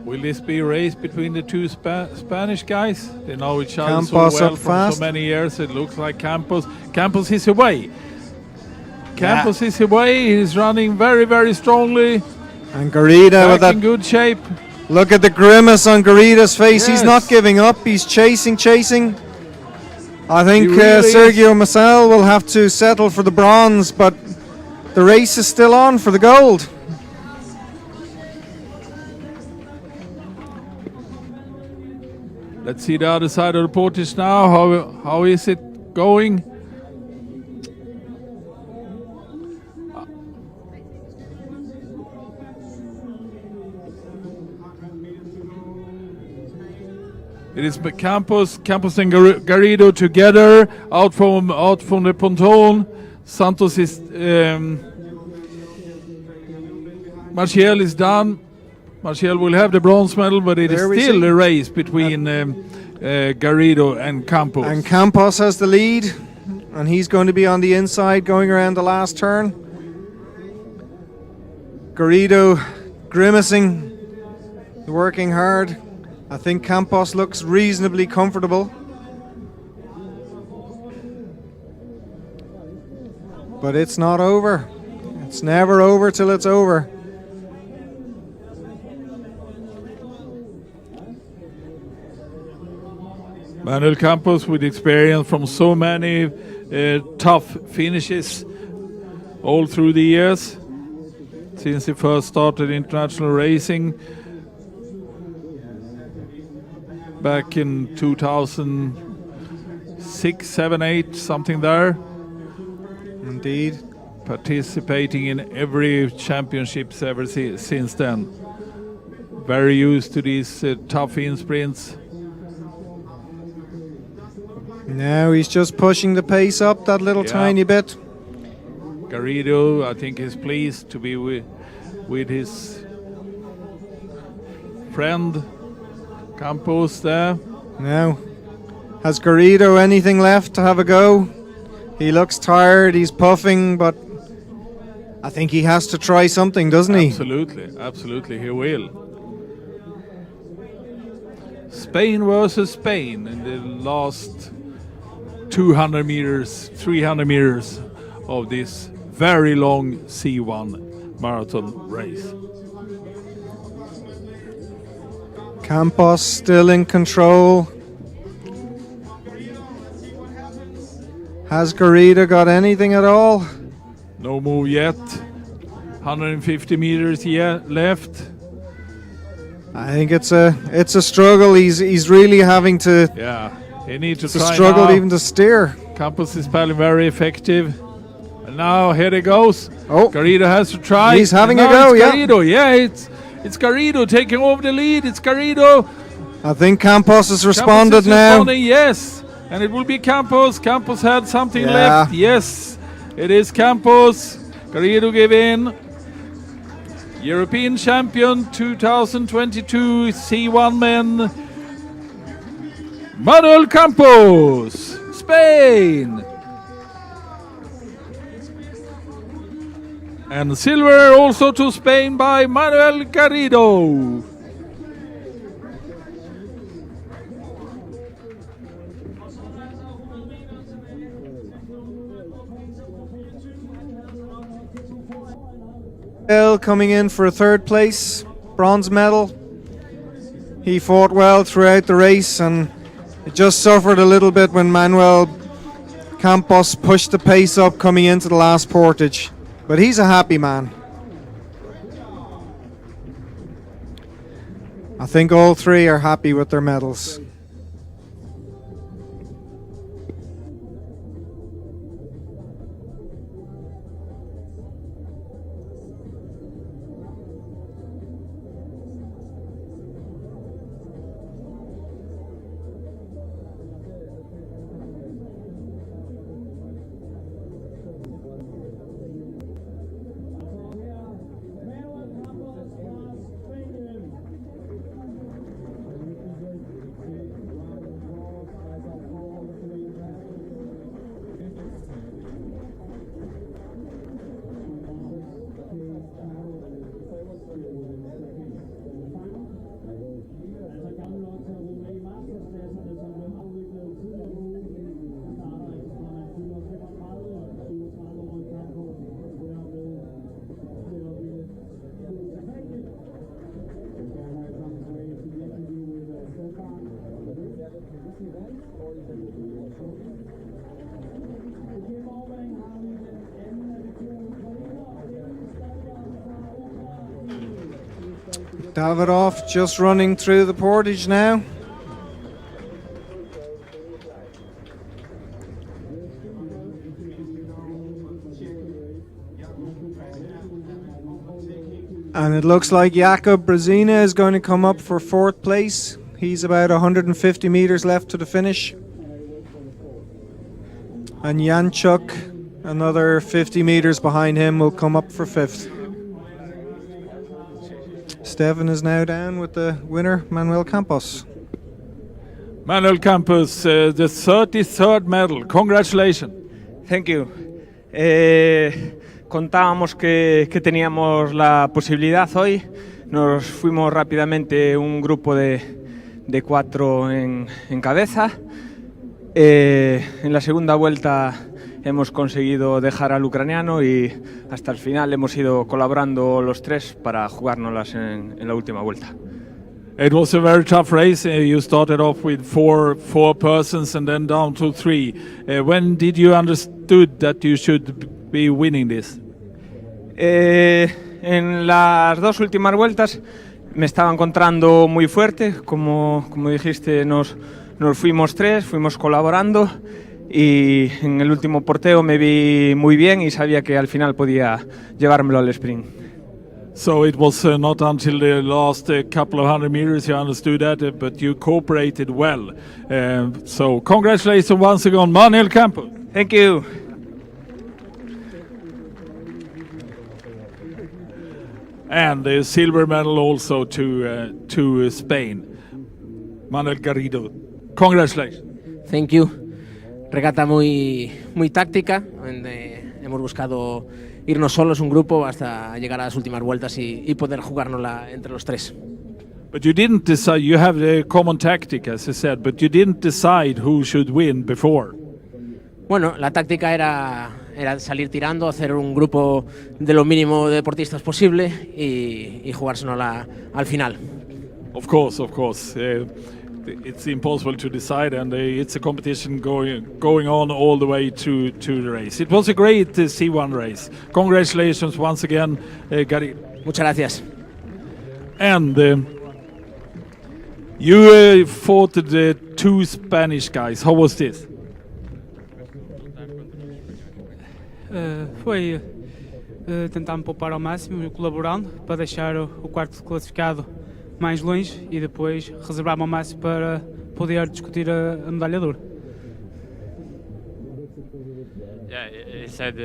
Will this be a race between the two Spanish guys? They know each other Campos so well up for fast. so many years. It looks like Campos is away. Campos is away. He's running very, very strongly. And Garrido with that in good shape. Look at the grimace on Garrido's face. He's Yes. not giving up. He's chasing. I think He really Sergio Massel will have to settle for the bronze, but the race is still on for the gold. Let's see the other side of the portage now. How is it going? It is Campos and Garrido together out from the pontoon. Santos is Martial is done. Martial will have the bronze medal, but it is still a race between Garrido and Campos. And Campos has the lead, and he's going to be on the inside going around the last turn. Garrido grimacing, working hard. I think Campos looks reasonably comfortable. But it's not over. It's never over till it's over. Manuel Campos, with experience from so many tough finishes all through the years, since he first started international racing back in 2006, 7, 8, something there. Indeed. Participating in every championships ever since then. Very used to these tough in-sprints. Now he's just pushing the pace up that little tiny bit. Garrido, I think, is pleased to be with his friend Campos there. Now, has Garrido anything left to have a go? He looks tired, he's puffing, but I think he has to try something, doesn't he? Absolutely, he will. Spain versus Spain in the last 200 meters, 300 meters of this very long C1 marathon race. Campos still in control. Has Garrido got anything at all? No move yet. 150 meters left. I think it's a struggle. He's really having to. Yeah, he needs to it's try a struggle now. even to steer. Campos is paddling very effective. And now here it goes. Oh, Garrido has to try. He's having and a now go. It's Garrido. Yeah, it's Garrido taking over the lead. It's Garrido. I think Campos has responded Campos is now. responding, yes, and it will be Campos. Campos had something left. Yes, it is Campos. Garrido gave in. European champion 2022 C1 men. Manuel Campos, Spain. And silver also to Spain by Manuel Garrido. Coming in for a third place, bronze medal. He fought well throughout the race and it just suffered a little bit when Manuel Campos pushed the pace up coming into the last portage. But he's a happy man. I think all three are happy with their medals. Davidoff just running through the portage now. And it looks like Jakub Brezina is going to come up for fourth place. He's about 150 meters left to the finish. And Janchuk, another 50 meters behind him, will come up for fifth. Stefan is now down with the winner, Manuel Campos. Manuel Campos, the 33rd medal. Congratulations. Thank you. Contábamos que teníamos la posibilidad hoy. Nos fuimos rápidamente un grupo de 4 en cabeza. En la segunda vuelta hemos conseguido dejar al ucraniano y hasta el final hemos ido colaborando los tres para jugárnoslas en la última vuelta. It was a very tough race. You started off with four persons and then down to 3. When did you understood that you should be winning this? En las dos últimas vueltas me estaba encontrando muy fuerte. Como dijiste, nos fuimos 3, fuimos colaborando y en el último porteo me vi muy bien y sabía que al final podía llevármelo al sprint. So it was not until the last couple of 100 meters you understood that, but you cooperated well. So congratulations once again, Manuel Campos. Thank you. And the silver medal also to Spain, Manuel Garrido. Congratulations. Thank you. Regata muy táctica, donde hemos buscado irnos solos un grupo hasta llegar a las últimas vueltas y poder jugárnosla entre los 3. But you didn't decide. You have a common tactic, as I said, but you didn't decide who should win before. bueno, la táctica era salir tirando, hacer un grupo de lo mínimo de deportistas posible y jugárselo al final. Of course. It's impossible to decide, and it's a competition going on all the way to the race. It was a great C1 race. Congratulations once again, Gary. Muchas gracias. And you fought the two Spanish guys. How was this? Foi tentar me poupar ao máximo, colaborando para deixar o quarto classificado mais longe e depois reservar-me ao máximo para poder discutir a medalha de ouro. Yeah, he said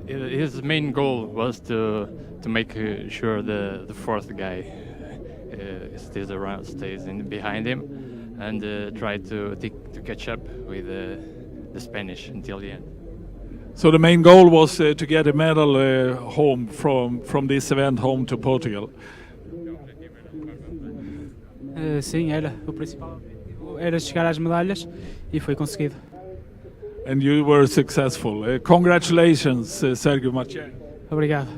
his main goal was to make sure the fourth guy stays behind him and try to catch up with the Spanish until the end. So the main goal was to get a medal home from this event home to Portugal. Sim, era o principal. Era chegar às medalhas e foi conseguido. And you were successful. Congratulations, Sergio Maciej. Obrigado.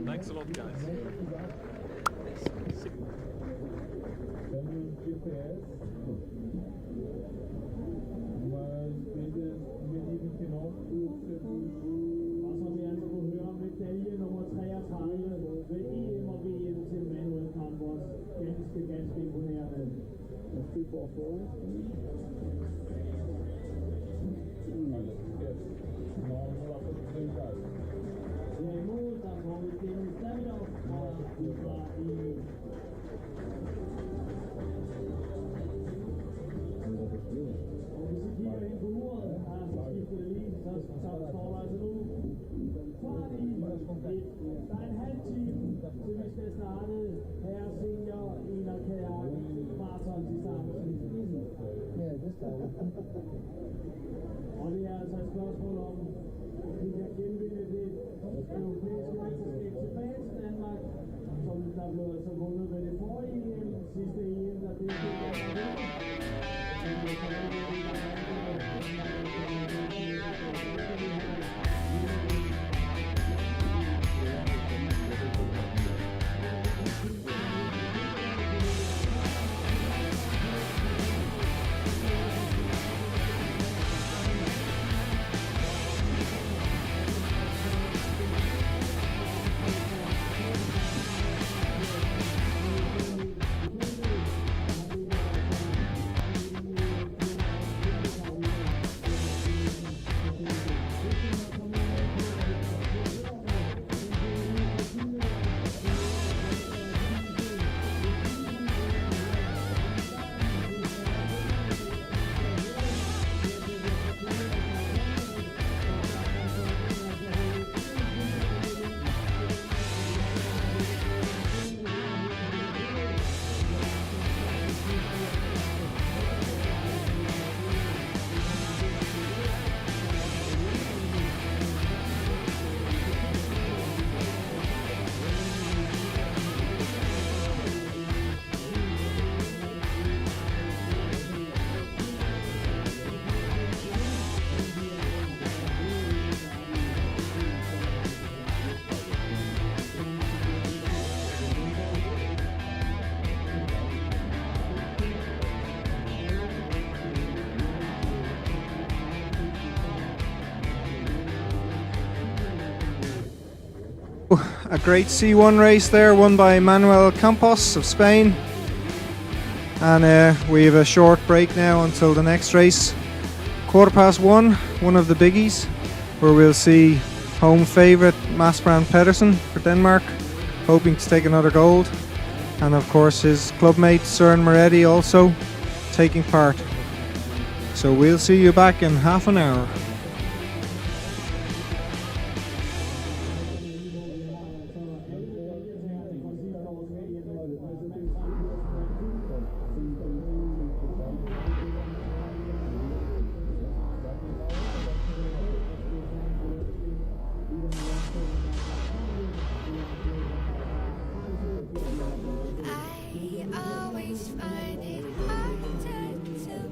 Thanks a lot, guys. Og det er altså et spørgsmål om, vi kan genvinde det europæiske mesterskab tilbage til Danmark, som der blev altså vundet ved det forrige EM, sidste EM, der det A great C1 race there, won by Manuel Campos of Spain. And we have a short break now until the next race. 1:15, one of the biggies, where we'll see home favourite Mads Brand Pedersen for Denmark, hoping to take another gold. And of course his clubmate Søren Moretti also taking part. So we'll see you back in half an hour. I always find it hard to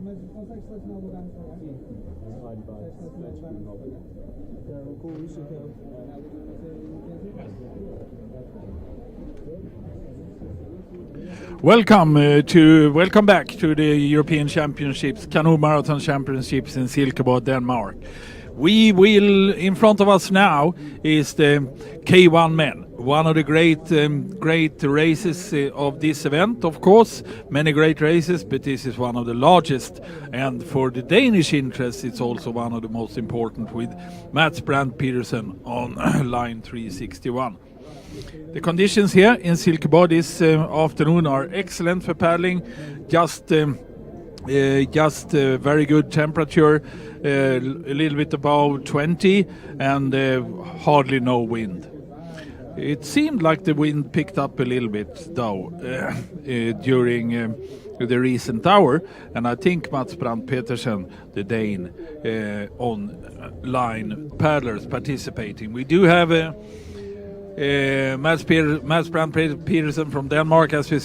Mas consegue selecionar o lugar no seu lugar? Welcome back to the European Championships, Canoe Marathon Championships in Silkeborg, Denmark. We will, in front of us now, is the K1 men, one of the great races of this event, of course. Many great races, but this is one of the largest. And for the Danish interest, it's also one of the most important, with Mats Brandt Petersen on line 361. The conditions here in Silkeborg this afternoon are excellent for paddling. Just very good temperature, a little bit above 20, and hardly no wind. It seemed like the wind picked up a little bit though during the recent hour, and I think Mats Brandt Petersen, the Dane, on line paddlers participating. We do have Mats Brandt Petersen from Denmark, as we